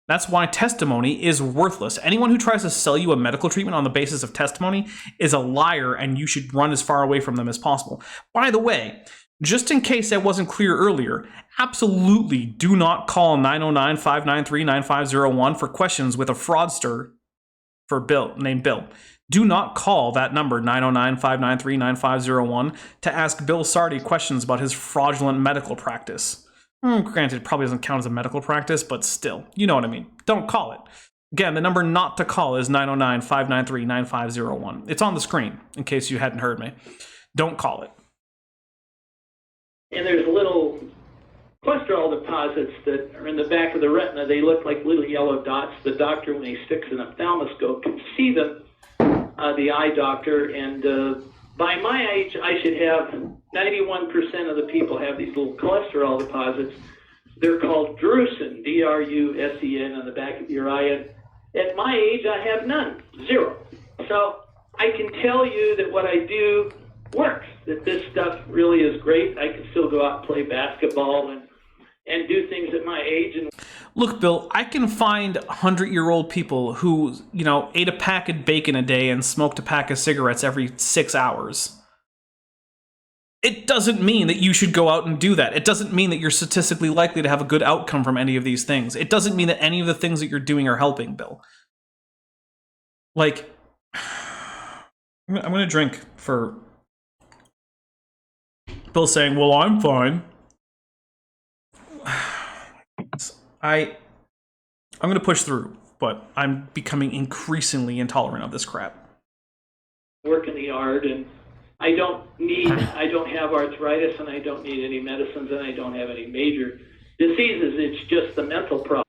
That's why testimony is worthless. Anyone who tries to sell you a medical treatment on the basis of testimony is a liar, and you should run as far away from them as possible. By the way, just in case that wasn't clear earlier, absolutely do not call 909-593-9501 for questions with a fraudster named Bill. Do not call that number, 909-593-9501, to ask Bill Sardi questions about his fraudulent medical practice. Granted, it probably doesn't count as a medical practice, but still, you know what I mean. Don't call it. Again, the number not to call is 909-593-9501. It's on the screen, in case you hadn't heard me. Don't call it. And there's little cholesterol deposits that are in the back of the retina. They look like little yellow dots. The doctor, when he sticks an ophthalmoscope, can see them, the eye doctor. And by my age, I should have 91% of the people have these little cholesterol deposits. They're called drusen, D-R-U-S-E-N, on the back of your eye. And at my age, I have none, 0. So I can tell you that what I do works, that this stuff really is great. I can still go out and play basketball and do things at my age. And look, Bill, I can find 100-year-old people who, ate a pack of bacon a day and smoked a pack of cigarettes every 6 hours. It doesn't mean that you should go out and do that. It doesn't mean that you're statistically likely to have a good outcome from any of these things. It doesn't mean that any of the things that you're doing are helping, Bill. Like, I'm going to drink for Bill saying, well, I'm fine. I'm going to push through, but I'm becoming increasingly intolerant of this crap. Work in the yard, and I don't have arthritis, and I don't need any medicines, and I don't have any major diseases. It's just the mental problem.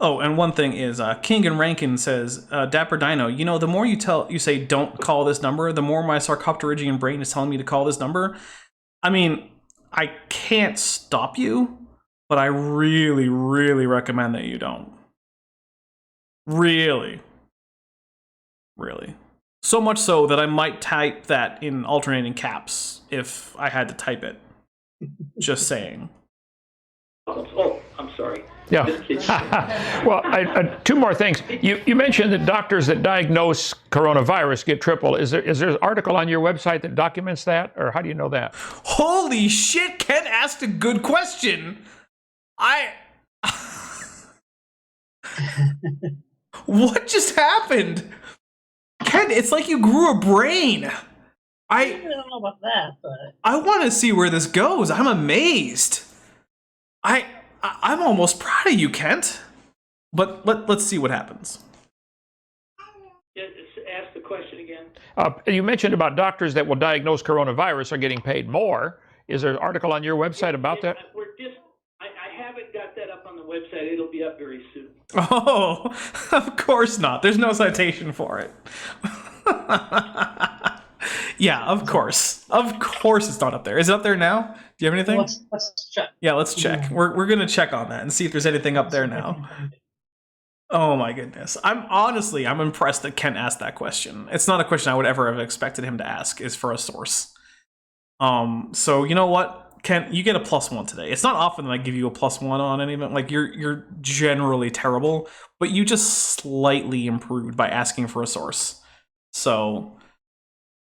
Oh, and one thing is, King and Rankin says, Dapper Dino, the more you say don't call this number, the more my sarcopterygian brain is telling me to call this number. I mean, I can't stop you, but I really, really recommend that you don't. Really. Really. So much so that I might type that in alternating caps if I had to type it. Just saying. Oh, I'm sorry. Yeah. Well, two more things. You mentioned that doctors that diagnose coronavirus get triple. Is there an article on your website that documents that, or how do you know that? Holy shit, Ken asked a good question. What just happened? Ken, it's like you grew a brain. I don't know about that, but I want to see where this goes. I'm amazed. I'm almost proud of you, Kent. But let's see what happens. Ask the question again. You mentioned about doctors that will diagnose coronavirus are getting paid more. Is there an article on your website about that? I haven't got that up on the website. It'll be up very soon. Oh, of course not. There's no citation for it. Yeah, of course. Of course it's not up there. Is it up there now? Do you have anything? Let's check. Yeah, let's check. Yeah. We're going to check on that and see if there's anything up there now. Oh my goodness. I'm impressed that Ken asked that question. It's not a question I would ever have expected him to ask, is for a source. So you know what? Ken, you get a +1 today. It's not often that I give you a +1 on anything. Like, you're generally terrible, but you just slightly improved by asking for a source. So,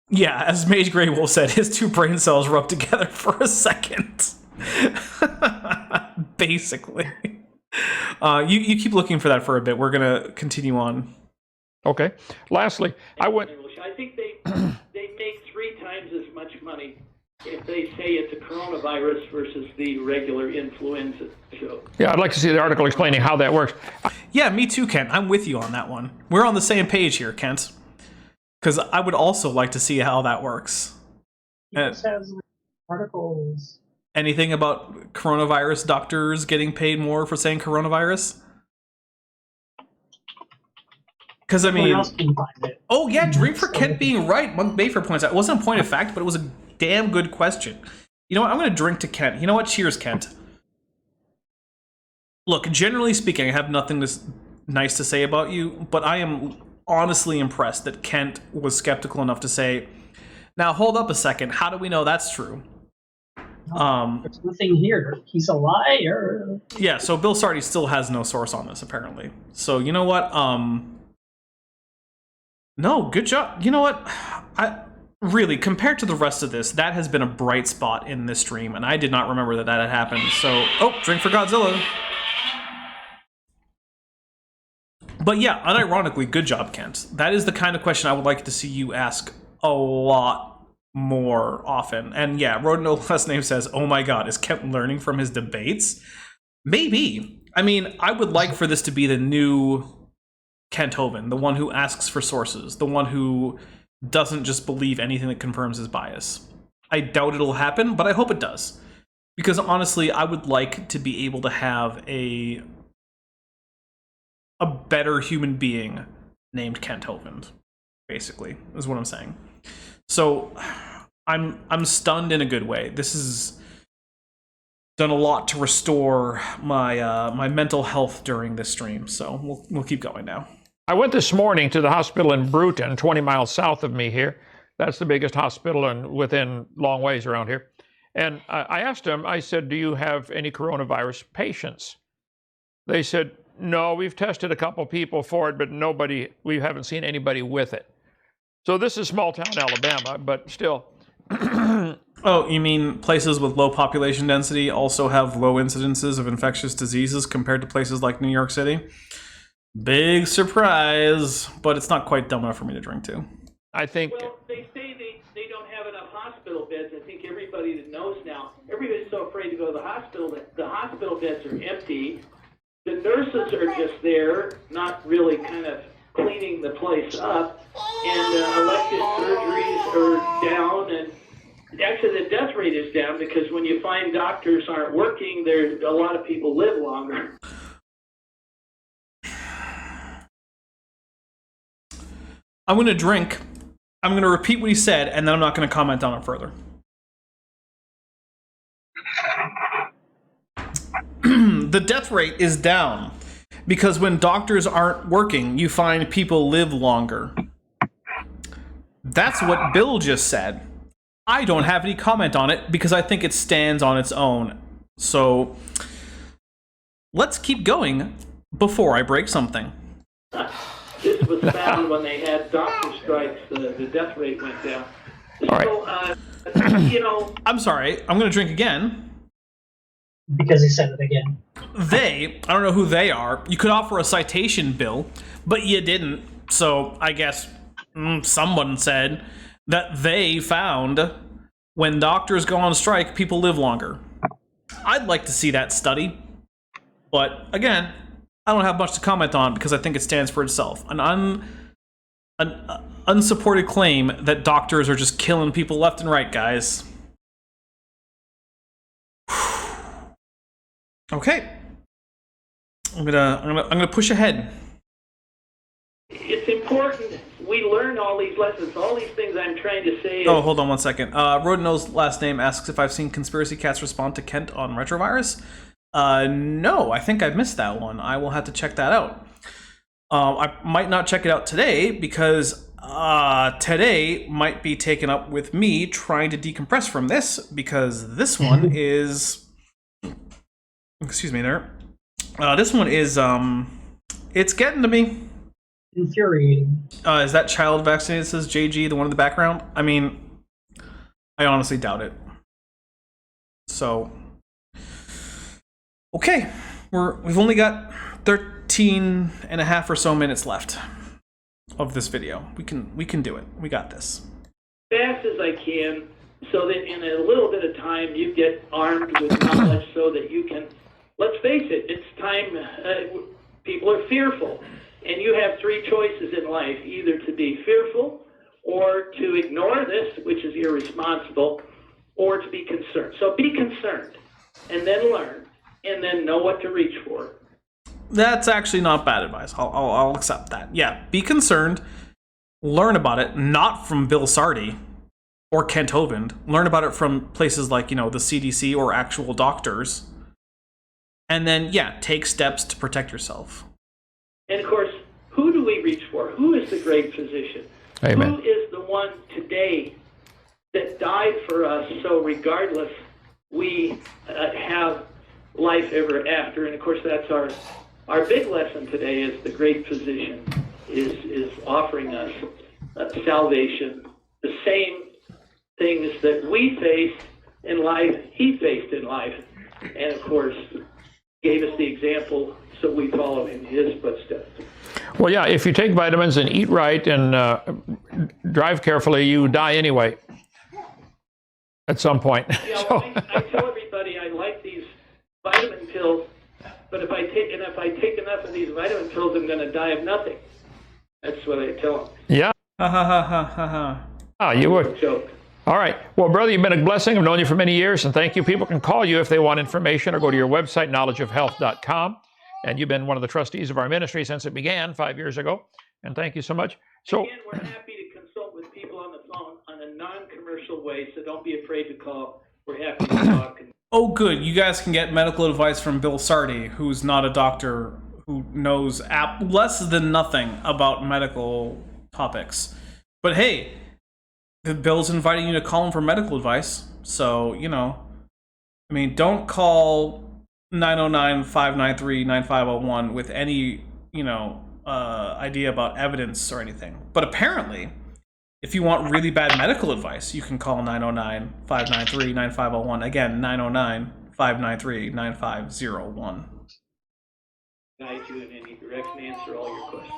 yeah, as Mage Grey Wolf said, his 2 brain cells rubbed together for a second. Basically. You keep looking for that for a bit. We're gonna continue on. Okay. Lastly, I think they make 3 times as much money if they say it's a coronavirus versus the regular influenza show. Yeah, I'd like to see the article explaining how that works. Yeah, me too, Kent. I'm with you on that one. We're on the same page here, Kent. Because I would also like to see how that works. It says articles. Anything about coronavirus doctors getting paid more for saying coronavirus? Because, I mean... else can find it. Oh, yeah, drink for Kent being right. Monk Bayford points out. It wasn't a point of fact, but it was a damn good question. You know what? I'm going to drink to Kent. You know what? Cheers, Kent. Look, generally speaking, I have nothing nice to say about you, but I am honestly impressed that Kent was skeptical enough to say, now, hold up a second. How do we know that's true? There's nothing here. He's a liar. Yeah, so Bill Sardi still has no source on this, apparently. So, you know what? No, good job. You know what? Really, compared to the rest of this, that has been a bright spot in this stream, and I did not remember that had happened. So, drink for Godzilla. But yeah, unironically, good job, Kent. That is the kind of question I would like to see you ask a lot more often. And yeah, Rodent No Last Name says, oh my god, is Kent learning from his debates? Maybe. I mean, I would like for this to be the new Kent Hovind, the one who asks for sources, the one who doesn't just believe anything that confirms his bias. I doubt it'll happen, but I hope it does. Because honestly, I would like to be able to have a better human being named Kent Hovind, basically, is what I'm saying. So I'm stunned in a good way. This has done a lot to restore my my mental health during this stream, so we'll keep going now. I went this morning to the hospital in Bruton, 20 miles south of me here. That's the biggest hospital and within long ways around here. And I asked them, I said, do you have any coronavirus patients? They said, no, we've tested a couple people for it, but we haven't seen anybody with it. So this is small town Alabama, but still. Oh, you mean places with low population density also have low incidences of infectious diseases compared to places like New York City? Big surprise, but it's not quite dumb enough for me to drink to. I think... Well, they say they don't have enough hospital beds. I think everybody that knows now, everybody's so afraid to go to the hospital that the hospital beds are empty. The nurses are just there, not really kind of cleaning the place up. And elective surgeries are down, and actually the death rate is down because when you find doctors aren't working, there's a lot of people live longer. I'm going to drink. I'm going to repeat what he said, and then I'm not going to comment on it further. The death rate is down because when doctors aren't working, you find people live longer. That's what Bill just said. I don't have any comment on it because I think it stands on its own. So let's keep going before I break something. This was found when they had doctor strikes, the death rate went down. All right. So, you know... I'm sorry, I'm going to drink again. Because he said it again. They, I don't know who they are. You could offer a citation, Bill, but you didn't. So I guess someone said that they found when doctors go on strike, people live longer. I'd like to see that study. But again, I don't have much to comment on because I think it stands for itself. An unsupported claim that doctors are just killing people left and right, guys. Okay. I'm gonna push ahead. It's important we learn all these lessons, all these things I'm trying to say. Oh, hold on one second. Rodino's last name asks if I've seen Conspiracy Cats respond to Kent on Retrovirus. No, I think I missed that one. I will have to check that out. I might not check it out today because today might be taken up with me trying to decompress from this because this one is... Excuse me there. This one is, it's getting to me. Infuriating. Is that child vaccinated, says JG, the one in the background? I mean, I honestly doubt it. So, okay. We've only got 13 and a half or so minutes left of this video. We can do it. We got this. Fast as I can, so that in a little bit of time you get armed with knowledge so that you can... Let's face it, it's time, people are fearful, and you have three choices in life, either to be fearful, or to ignore this, which is irresponsible, or to be concerned. So be concerned, and then learn, and then know what to reach for. That's actually not bad advice. I'll accept that. Yeah, be concerned, learn about it, not from Bill Sardi or Kent Hovind. Learn about it from places like, the CDC or actual doctors. And then, yeah, take steps to protect yourself. And of course, who do we reach for? Who is the great physician? Amen. Who is the one today that died for us, so regardless, we have life ever after? And of course, that's our big lesson today is the great physician is offering us salvation. The same things that we faced in life, he faced in life. And of course, gave us the example, so we follow in his footsteps. Well, yeah, if you take vitamins and eat right and drive carefully, you die anyway at some point. Yeah, So. I tell everybody I like these vitamin pills but if I take enough of these vitamin pills, I'm going to die of nothing. That's what I tell them. Yeah. Ha ha ha ha ha ha. Ah, you would. Joke. All right. Well, brother, you've been a blessing. I've known you for many years, and thank you. People can call you if they want information or go to your website, knowledgeofhealth.com. And you've been one of the trustees of our ministry since it began 5 years ago. And thank you so much. So, Again, we're happy to consult with people on the phone on a non-commercial way, so don't be afraid to call. We're happy to talk. Oh, good. You guys can get medical advice from Bill Sardi, who's not a doctor, who knows less than nothing about medical topics. But hey, Bill's inviting you to call him for medical advice. So, you know, I mean, don't call 909-593-9501 with any, you know, idea about evidence or anything. But apparently, if you want really bad medical advice, you can call 909-593-9501. Again, 909-593-9501. Guide you in any direction, answer all your questions.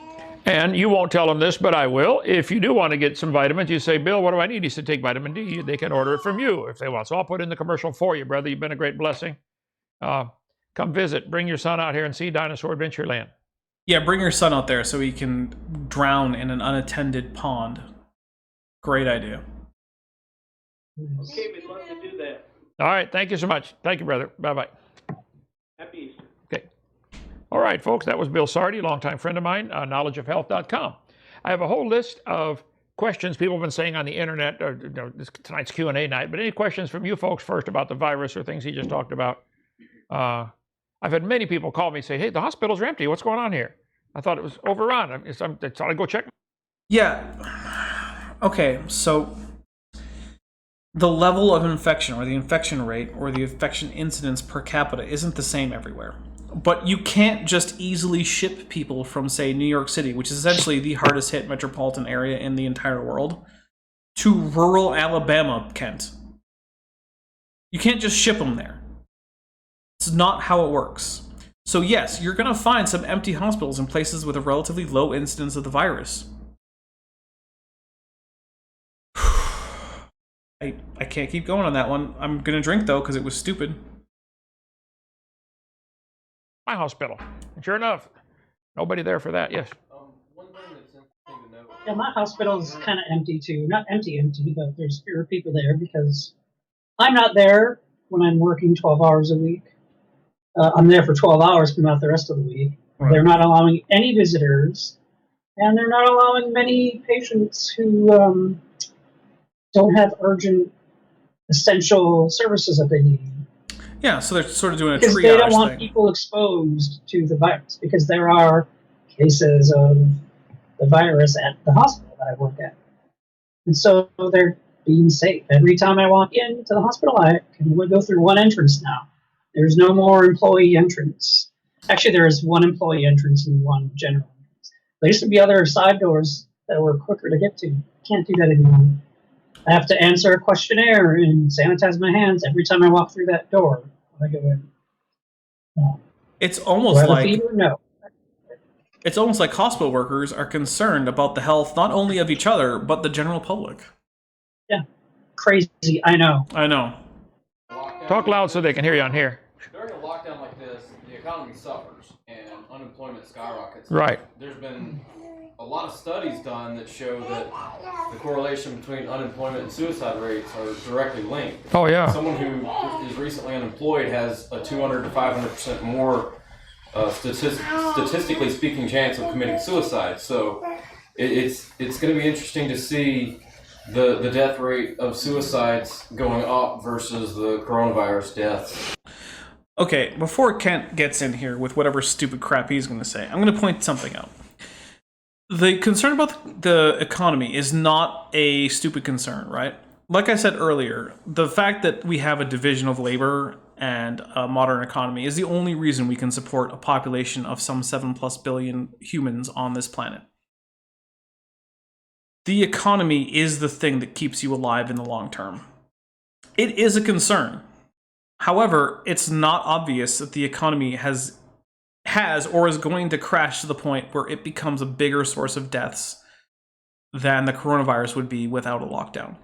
and you won't tell them this, but I will. If you do want to get some vitamins, you say, Bill, what do I need? He said, take vitamin D. They can order it from you if they want. So I'll put in the commercial for you, brother. You've been a great blessing. Come visit. Bring your son out here and see Dinosaur Adventureland. Yeah, bring your son out there so he can drown in an unattended pond. Great idea. Okay, we'd love to do that. All right. Thank you so much. Thank you, brother. Bye-bye. Happy Easter. Okay. All right, folks. That was Bill Sardi, longtime friend of mine, knowledgeofhealth.com. I have a whole list of questions people have been saying on the internet. Tonight's Q&A night. But any questions from you folks first about the virus or things he just talked about? I've had many people call me and say, hey, the hospitals are empty. What's going on here? I thought it was overrun. I thought I'd go check. Yeah. Okay, so the level of infection or the infection rate or the infection incidence per capita isn't the same everywhere. But you can't just easily ship people from, say, New York City, which is essentially the hardest hit metropolitan area in the entire world, to rural Alabama, Kent. You can't just ship them there. It's not how it works. So yes, you're going to find some empty hospitals in places with a relatively low incidence of the virus. I can't keep going on that one. I'm going to drink, though, because it was stupid. My hospital. And sure enough, nobody there for that. Yes. One thing that's interesting to note. Yeah, my hospital's kind of empty too. Not empty, but there's fewer people there because I'm not there when I'm working 12 hours a week. I'm there for 12 hours, but not the rest of the week. Right. They're not allowing any visitors, and they're not allowing many patients who don't have urgent, essential services that they need. Yeah, so they're sort of doing a triage because they don't want thing. people exposed to the virus, because there are cases of the virus at the hospital that I work at. And so they're being safe. Every time I walk into the hospital, I can only go through one entrance now. There's no more employee entrance. Actually, there is one employee entrance and one general entrance. There used to be other side doors that were quicker to get to. Can't do that anymore. I have to answer a questionnaire and sanitize my hands every time I walk through that door when I go in. It's almost like fever? No. It's almost like hospital workers are concerned about the health not only of each other but the general public. Yeah, crazy. I know. Talk loud so they can hear you on here. During a lockdown like this, the economy suffers and unemployment skyrockets. Right. There's been a lot of studies done that show that the correlation between unemployment and suicide rates are directly linked. Oh, yeah. Someone who is recently unemployed has a 200 to 500% more statistically speaking chance of committing suicide. So it's going to be interesting to see the death rate of suicides going up versus the coronavirus deaths. Okay, before Kent gets in here with whatever stupid crap he's going to say, I'm going to point something out. The concern about the economy is not a stupid concern, right? Like I said earlier, the fact that we have a division of labor and a modern economy is the only reason we can support a population of some 7+ billion humans on this planet. The economy is the thing that keeps you alive in the long term. It is a concern. However, it's not obvious that the economy has or is going to crash to the point where it becomes a bigger source of deaths than the coronavirus would be without a lockdown.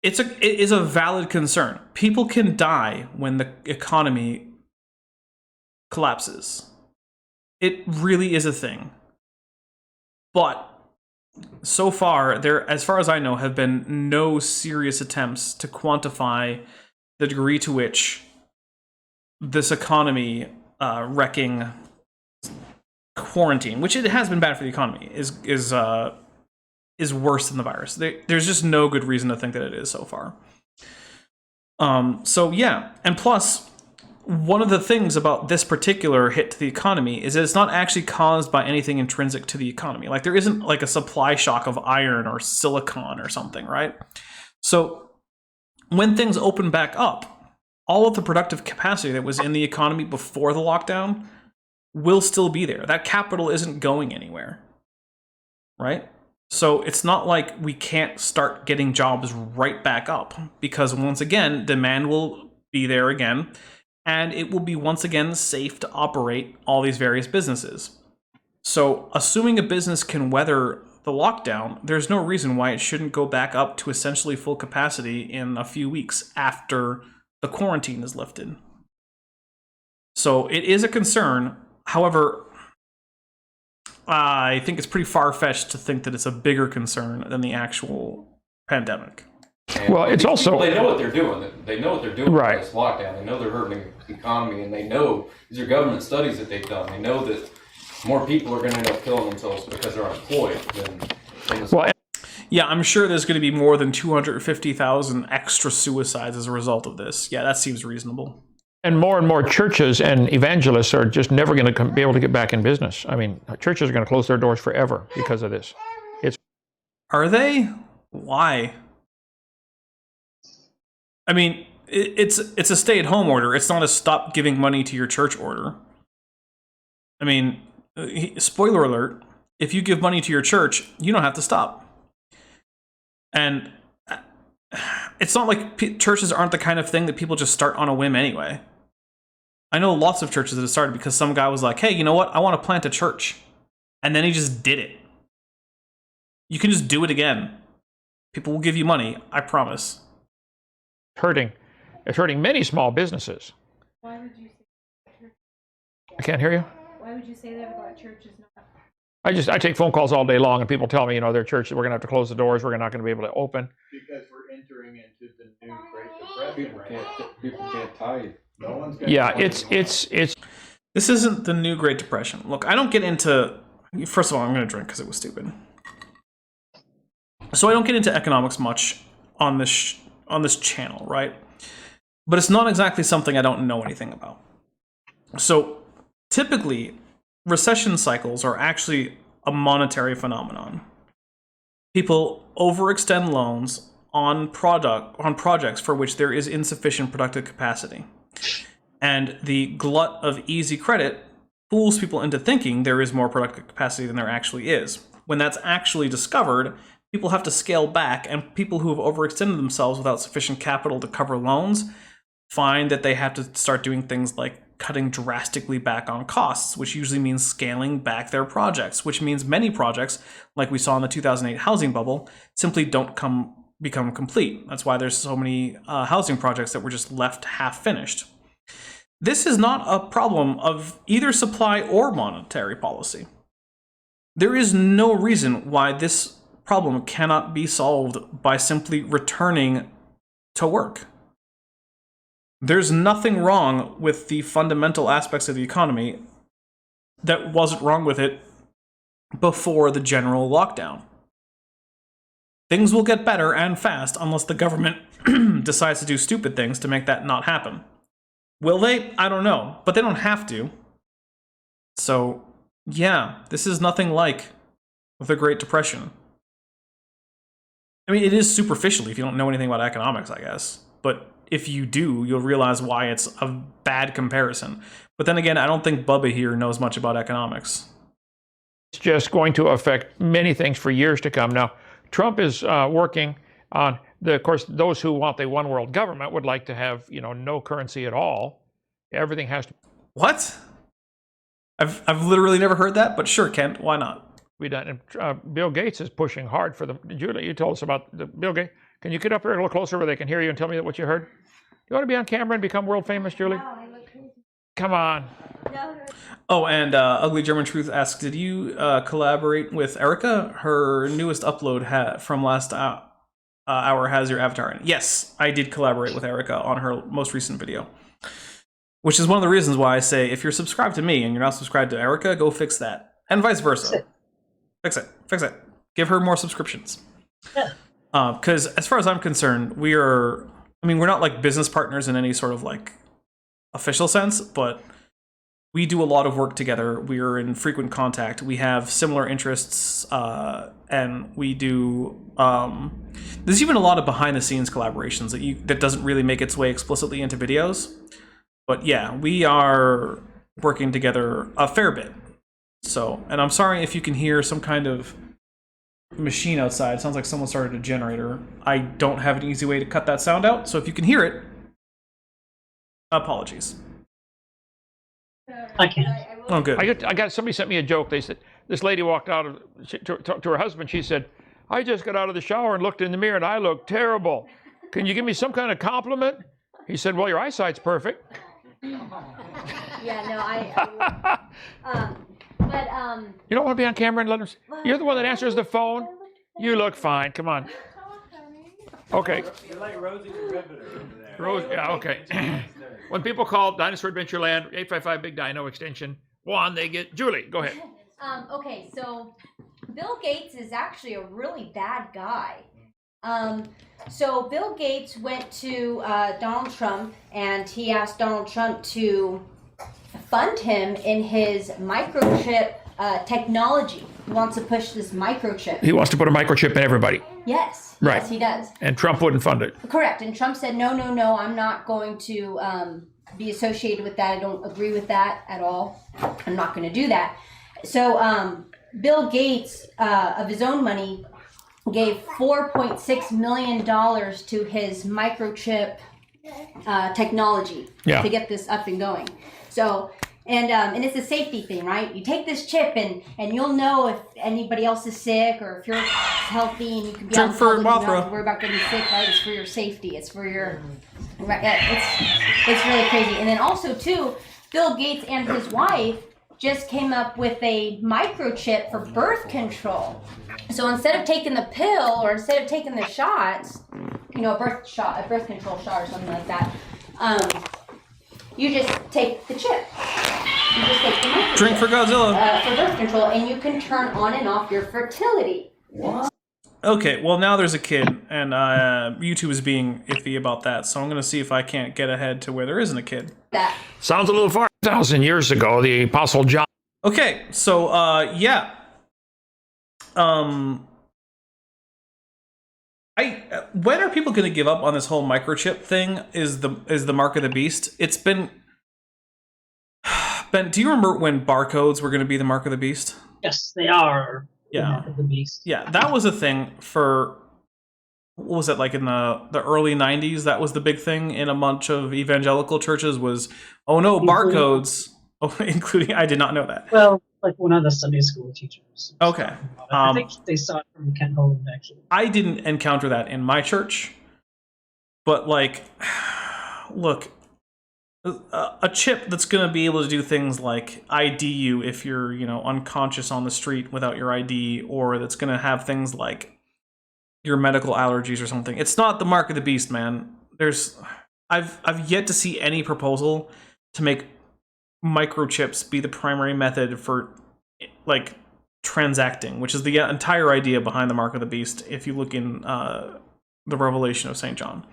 It is a valid concern. People can die when the economy collapses. It really is a thing. But so far, there, as far as I know, have been no serious attempts to quantify the degree to which this economy wrecking quarantine, which it has been bad for the economy, is worse than the virus. There's just no good reason to think that it is so far. So yeah, and plus, one of the things about this particular hit to the economy is that it's not actually caused by anything intrinsic to the economy. Like, there isn't like a supply shock of iron or silicon or something, right? So when things open back up, all of the productive capacity that was in the economy before the lockdown will still be there. That capital isn't going anywhere, right? So it's not like we can't start getting jobs right back up, because once again, demand will be there again, and it will be once again safe to operate all these various businesses. So assuming a business can weather the lockdown, there's no reason why it shouldn't go back up to essentially full capacity in a few weeks after the quarantine is lifted. So it is a concern. However, I think it's pretty far-fetched to think that it's a bigger concern than the actual pandemic. And Well, it's also- they know what they're doing. They know what they're doing Right. with this lockdown. They know they're hurting the economy, and they know these are government studies that they've done. They know that more people are going to end up killing themselves because they're unemployed than this. Well, Yeah, I'm sure there's going to be more than 250,000 extra suicides as a result of this. Yeah, that seems reasonable. and more churches and evangelists are just never going to be able to get back in business. I mean, churches are going to close their doors forever because of this. Are they? Why? I mean, it's a stay-at-home order. It's not a stop giving money to your church order. I mean, spoiler alert, if you give money to your church, you don't have to stop. And it's not like churches aren't the kind of thing that people just start on a whim anyway. I know lots of churches that have started because some guy was like, hey, you know what? I want to plant a church. And then he just did it. You can just do it again. People will give you money, I promise. It's hurting many small businesses. Why would you say I can't hear you. Why would you say that about churches not? I take phone calls all day long, and people tell me, their church, we're going to have to close the doors. We're not going to be able to open. Because we're entering into the new Great Depression, right? People can't tithe. No one's gonna Yeah, tithe. it's This isn't the new Great Depression. Look, I don't get into... First of all, I'm going to drink because it was stupid. So I don't get into economics much on this channel, right? But it's not exactly something I don't know anything about. So typically, recession cycles are actually a monetary phenomenon. People overextend loans on projects for which there is insufficient productive capacity. And the glut of easy credit fools people into thinking there is more productive capacity than there actually is. When that's actually discovered, people have to scale back, and people who have overextended themselves without sufficient capital to cover loans find that they have to start doing things like cutting drastically back on costs, which usually means scaling back their projects, which means many projects, like we saw in the 2008 housing bubble, simply don't become complete. That's why there's so many housing projects that were just left half finished. This is not a problem of either supply or monetary policy. There is no reason why this problem cannot be solved by simply returning to work. There's nothing wrong with the fundamental aspects of the economy that wasn't wrong with it before the general lockdown. Things will get better and fast unless the government decides to do stupid things to make that not happen. Will they? I don't know, but they don't have to. So, yeah, this is nothing like the Great Depression. I mean, it is superficially if you don't know anything about economics, I guess. But if you do, you'll realize why it's a bad comparison. But then again, I don't think Bubba here knows much about economics. It's just going to affect many things for years to come. Now, Trump is working on of course, those who want the one world government would like to have, no currency at all. Everything has to What? I've literally never heard that, but sure, Kent, why not? be done. And Bill Gates is pushing hard for Julie, you told us about Bill Gates. Can you get up here a little closer where they can hear you and tell me what you heard? You want to be on camera and become world famous, Julie? Wow, I look crazy. Come on. Oh, and Ugly German Truth asks, did you collaborate with Erica? Her newest upload from last hour has your avatar in it. Yes, I did collaborate with Erica on her most recent video. Which is one of the reasons why I say, if you're subscribed to me and you're not subscribed to Erica, go fix that. And vice versa. Fix it. Give her more subscriptions. Because as far as I'm concerned, we're not like business partners in any sort of like official sense, but we do a lot of work together. We're in frequent contact. We have similar interests, and we do. There's even a lot of behind-the-scenes collaborations that doesn't really make its way explicitly into videos. But yeah, we are working together a fair bit. So, and I'm sorry if you can hear some kind of machine outside. It sounds like someone started a generator. I don't have an easy way to cut that sound out, so if you can hear it, apologies. I can. Oh, good. I got somebody sent me a joke. They said this lady walked out to her husband. She said, "I just got out of the shower and looked in the mirror and I look terrible. Can you give me some kind of compliment?" He said, "Well, your eyesight's perfect." Yeah, no, You don't want to be on camera and let them. You're the one that answers the phone. You look fine. Come on. Okay. You're like Rosie the Riveter over there. Rose. Yeah. Okay. When people call Dinosaur Adventureland 855 Big Dino extension 1, they get Julie. Go ahead. Okay, so Bill Gates is actually a really bad guy. So Bill Gates went to Donald Trump and he asked Donald Trump to fund him in his microchip technology. He wants to push this microchip. He wants to put a microchip in everybody. Yes. Right. Yes, he does. And Trump wouldn't fund it. Correct. And Trump said, no, I'm not going to be associated with that. I don't agree with that at all. I'm not going to do that. So Bill Gates, of his own money, gave $4.6 million to his microchip technology to get this up and going. So, and it's a safety thing, right? You take this chip and you'll know if anybody else is sick or if you're healthy and you can be out in public, you don't have to worry about getting sick, right? It's for your safety. It's for your, it's really crazy. And then also too, Bill Gates and his wife just came up with a microchip for birth control. So instead of taking the pill or instead of taking the shots, a birth control shot or something like that, you just take the chip. You just take the microchip. Drink for Godzilla. For birth control, and you can turn on and off your fertility. What? Okay, well now there's a kid, and YouTube is being iffy about that, so I'm going to see if I can't get ahead to where there isn't a kid. That sounds a little far. 1,000 years ago, the Apostle John. Okay, so yeah. When are people going to give up on this whole microchip thing? Is the mark of the beast? It's been. Ben, do you remember when barcodes were going to be the mark of the beast? Yes, they are. Yeah. The mark of the beast. Yeah, that was a thing for. What was it, like in the early 90s? That was the big thing in a bunch of evangelical churches was, oh no, barcodes. Oh, including, I did not know that. Well, like one of the Sunday school teachers. Okay. I think they saw it from Kent Hovind, actually. I didn't encounter that in my church, but like, look, a chip that's going to be able to do things like ID you if you're, unconscious on the street without your ID, or that's going to have things like your medical allergies or something. It's not the mark of the beast, man. I've yet to see any proposal to make microchips be the primary method for like transacting, which is the entire idea behind the mark of the beast. If you look in the Revelation of St. John,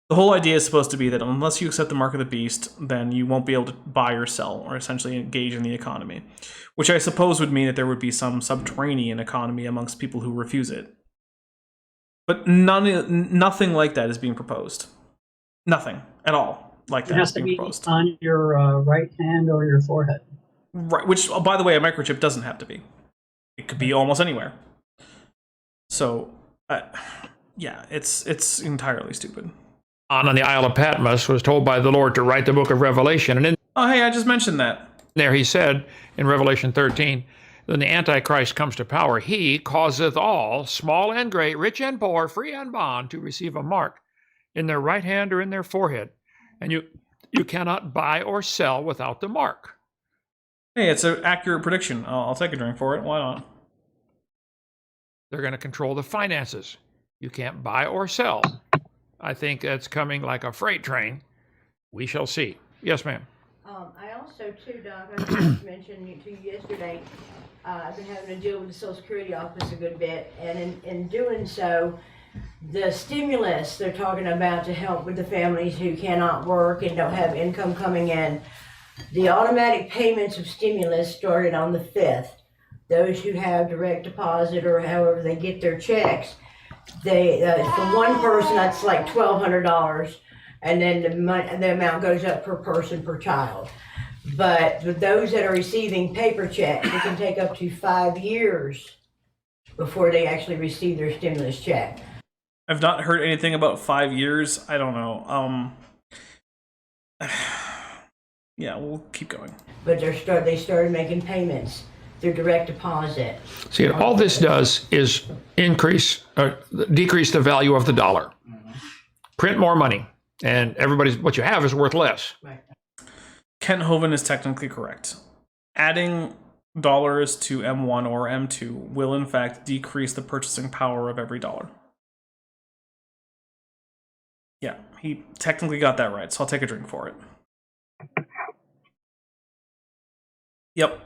the whole idea is supposed to be that unless you accept the mark of the beast, then you won't be able to buy or sell or essentially engage in the economy, which I suppose would mean that there would be some subterranean economy amongst people who refuse it. But nothing like that is being proposed. Nothing at all like that it has is to being be proposed. On your right hand or your forehead. Right, which, by the way, a microchip doesn't have to be. It could be almost anywhere. So, yeah, it's entirely stupid. On the Isle of Patmos was told by the Lord to write the book of Revelation. And in Oh, hey, I just mentioned that. there he said in Revelation 13, when the Antichrist comes to power, he causeth all, small and great, rich and poor, free and bond, to receive a mark in their right hand or in their forehead. And you cannot buy or sell without the mark. Hey, it's an accurate prediction. I'll take a drink for it. Why not? They're going to control the finances. You can't buy or sell. I think that's coming like a freight train. We shall see. Yes, ma'am. I also, too, Doc, I forgot to mention to you yesterday, I've been having to deal with the Social Security office a good bit, and in doing so, the stimulus they're talking about to help with the families who cannot work and don't have income coming in, the automatic payments of stimulus started on the 5th. Those who have direct deposit or however they get their checks, they for one person that's like $1,200, and then the amount goes up per person per child. But with those that are receiving paper checks, it can take up to 5 years before they actually receive their stimulus check. I've not heard anything about 5 years. I don't know. Yeah, we'll keep going. But they started making payments through direct deposit. See, all this does is decrease the value of the dollar. Print more money, and what you have is worth less. Right. Kent Hovind is technically correct. Adding dollars to M1 or M2 will in fact decrease the purchasing power of every dollar. Yeah, he technically got that right, so I'll take a drink for it. Yep.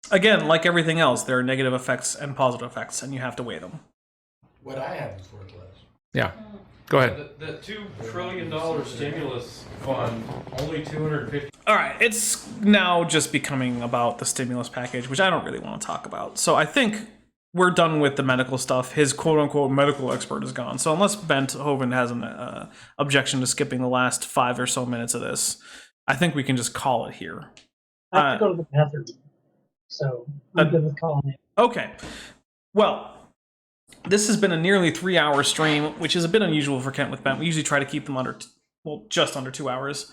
Again, like everything else, there are negative effects and positive effects, and you have to weigh them. What I have is worth less. Yeah. Go ahead. The $2 trillion stimulus fund, only 250. All right, it's now just becoming about the stimulus package, which I don't really want to talk about. So I think we're done with the medical stuff. His quote-unquote medical expert is gone. So unless Bent Hovind has an objection to skipping the last 5 or so minutes of this, I think we can just call it here. I have to go to the bathroom, so I'm good with calling it. Okay. Well, this has been a nearly 3-hour stream, which is a bit unusual for Kent with Bent. We usually try to keep them just under 2 hours.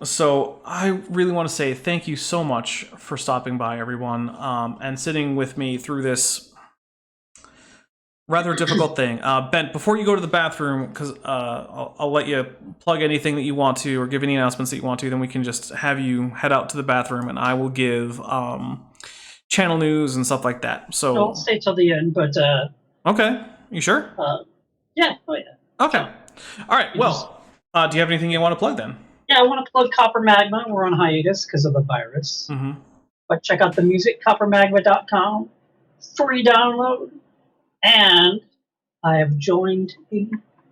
So I really want to say thank you so much for stopping by, everyone, and sitting with me through this rather difficult thing. Bent, before you go to the bathroom, because I'll let you plug anything that you want to or give any announcements that you want to, then we can just have you head out to the bathroom, and I will give channel news and stuff like that. So I'll stay till the end, but okay, you sure? yeah, oh yeah. Okay, all right. Well, do you have anything you want to plug then? Yeah, I want to plug Copper Magma. We're on hiatus because of the virus. Mm-hmm. But check out the music, coppermagma.com. Free download. And I have joined a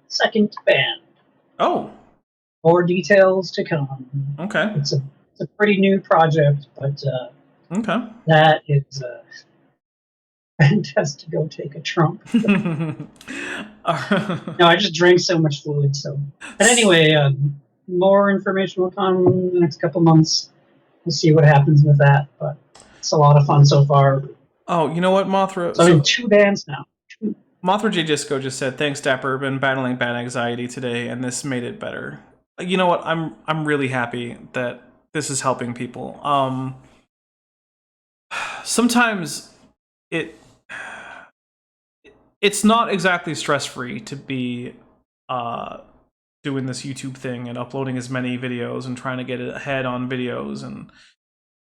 second band. Oh. More details to come. Okay. It's a pretty new project, but okay. That is Bent has to go take a trump. No, I just drank so much fluid. So, but anyway, more information will come in the next couple months. We'll see what happens with that, but it's a lot of fun so far. Oh, you know what, Mothra? So I'm in 2 bands now. Mothra J Disco just said, "Thanks, Dapper. Been battling bad anxiety today, and this made it better." You know what? I'm really happy that this is helping people. Sometimes it's not exactly stress-free to be doing this YouTube thing and uploading as many videos and trying to get ahead on videos and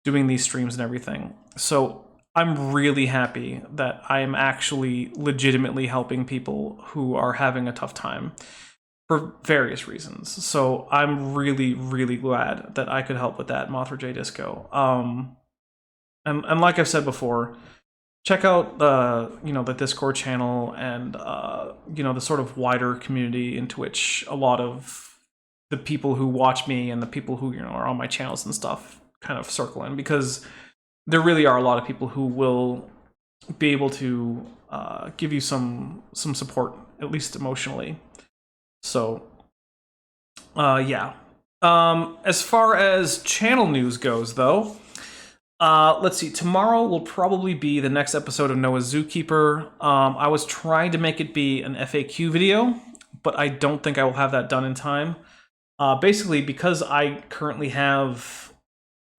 doing these streams and everything. So I'm really happy that I am actually legitimately helping people who are having a tough time for various reasons. So I'm really, really glad that I could help with that, Mothra J Disco. And like I've said before, check out the Discord channel and the sort of wider community into which a lot of the people who watch me and the people who are on my channels and stuff kind of circle in, because there really are a lot of people who will be able to give you some support, at least emotionally. So yeah. As far as channel news goes, though, let's see. Tomorrow will probably be the next episode of Noah's Zookeeper. I was trying to make it be an FAQ video, but I don't think I will have that done in time. Basically, because I currently have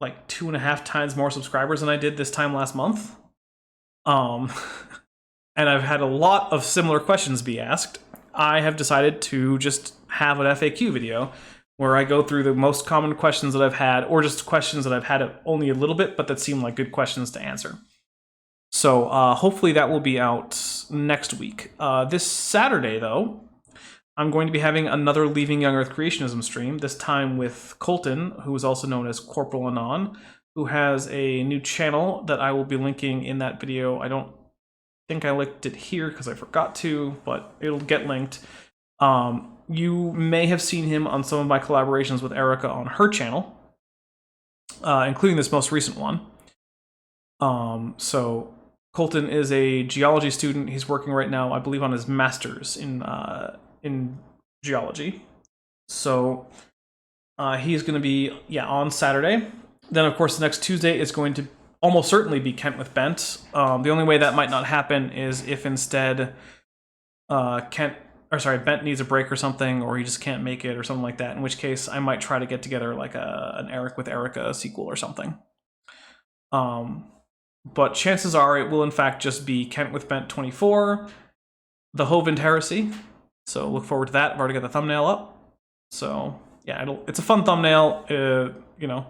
like 2.5 times more subscribers than I did this time last month. And I've had a lot of similar questions be asked. I have decided to just have an FAQ video where I go through the most common questions that I've had, or just questions that I've had only a little bit, but that seem like good questions to answer. So hopefully that will be out next week. This Saturday, though, I'm going to be having another Leaving Young Earth Creationism stream, this time with Colton, who is also known as Corporal Anon, who has a new channel that I will be linking in that video. I don't think I linked it here because I forgot to, but it'll get linked. You may have seen him on some of my collaborations with Erica on her channel, including this most recent one. So Colton is a geology student. He's working right now, I believe, on his master's in geology. So he's going to be on Saturday. Then, of course, the next Tuesday is going to almost certainly be Kent with Bent. The only way that might not happen is if instead Bent needs a break or something, or he just can't make it or something like that, in which case I might try to get together like an Eric with Erica sequel or something. But chances are it will in fact just be Kent with Bent 24, the Hovind Heresy. So look forward to that. I've already got the thumbnail up. So yeah, it's a fun thumbnail, you know.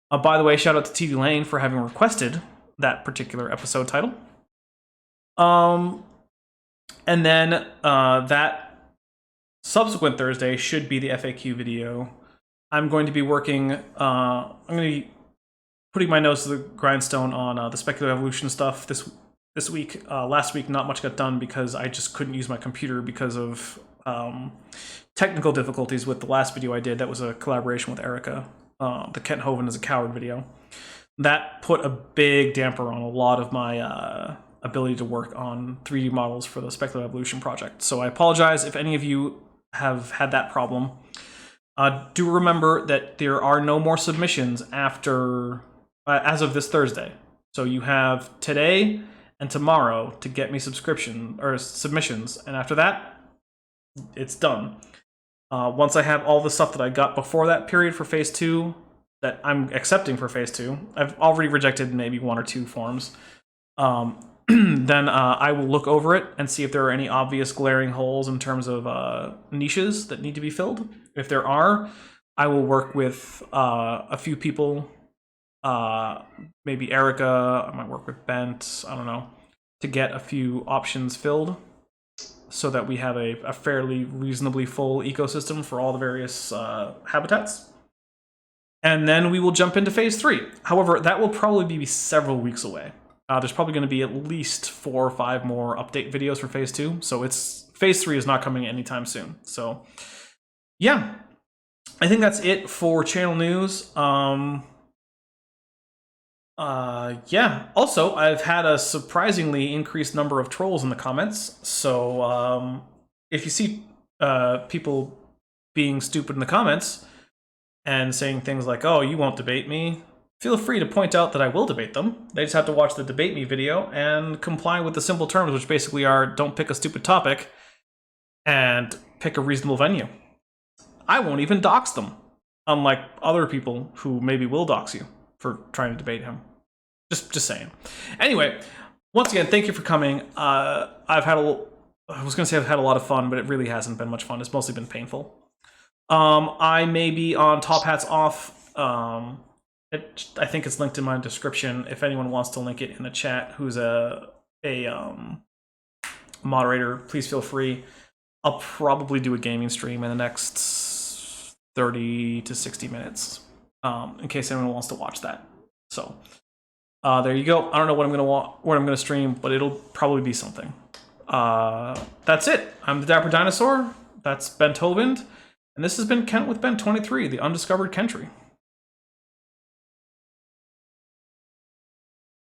By the way, shout out to TV Lane for having requested that particular episode title. And then that subsequent Thursday should be the FAQ video. I'm going to be working, I'm going to be putting my nose to the grindstone on the speculative evolution stuff this week. Last week, not much got done because I just couldn't use my computer because of technical difficulties with the last video I did. That was a collaboration with Erica, the Kent Hovind is a Coward video. That put a big damper on a lot of my ability to work on 3D models for the speculative evolution project. So I apologize if any of you have had that problem. Do remember that there are no more submissions after as of this Thursday. So you have today and tomorrow to get me submissions, and after that, it's done. Once I have all the stuff that I got before that period for phase 2 that I'm accepting for phase 2, I've already rejected maybe 1 or 2 forms. Then I will look over it and see if there are any obvious glaring holes in terms of niches that need to be filled. If there are, I will work with a few people, maybe Erica, I might work with Bent, I don't know, to get a few options filled so that we have a fairly reasonably full ecosystem for all the various habitats. And then we will jump into phase 3. However, that will probably be several weeks away. There's probably going to be at least 4 or 5 more update videos for phase 2. So phase 3 is not coming anytime soon. So yeah, I think that's it for channel news. Yeah. Also, I've had a surprisingly increased number of trolls in the comments. So if you see people being stupid in the comments and saying things like, "Oh, you won't debate me," feel free to point out that I will debate them. They just have to watch the Debate Me video and comply with the simple terms, which basically are don't pick a stupid topic and pick a reasonable venue. I won't even dox them, unlike other people who maybe will dox you for trying to debate him. Just saying. Anyway, once again, thank you for coming. I was going to say I've had a lot of fun, but it really hasn't been much fun. It's mostly been painful. I may be on Top Hats Off. I think it's linked in my description. If anyone wants to link it in the chat, who's a moderator, please feel free. I'll probably do a gaming stream in the next 30 to 60 minutes, in case anyone wants to watch that. So there you go. I don't know what I'm gonna stream, but it'll probably be something. That's it. I'm the Dapper Dinosaur. That's Bent Hovind, and this has been Kent with Bent 23, the Undiscovered Kentry.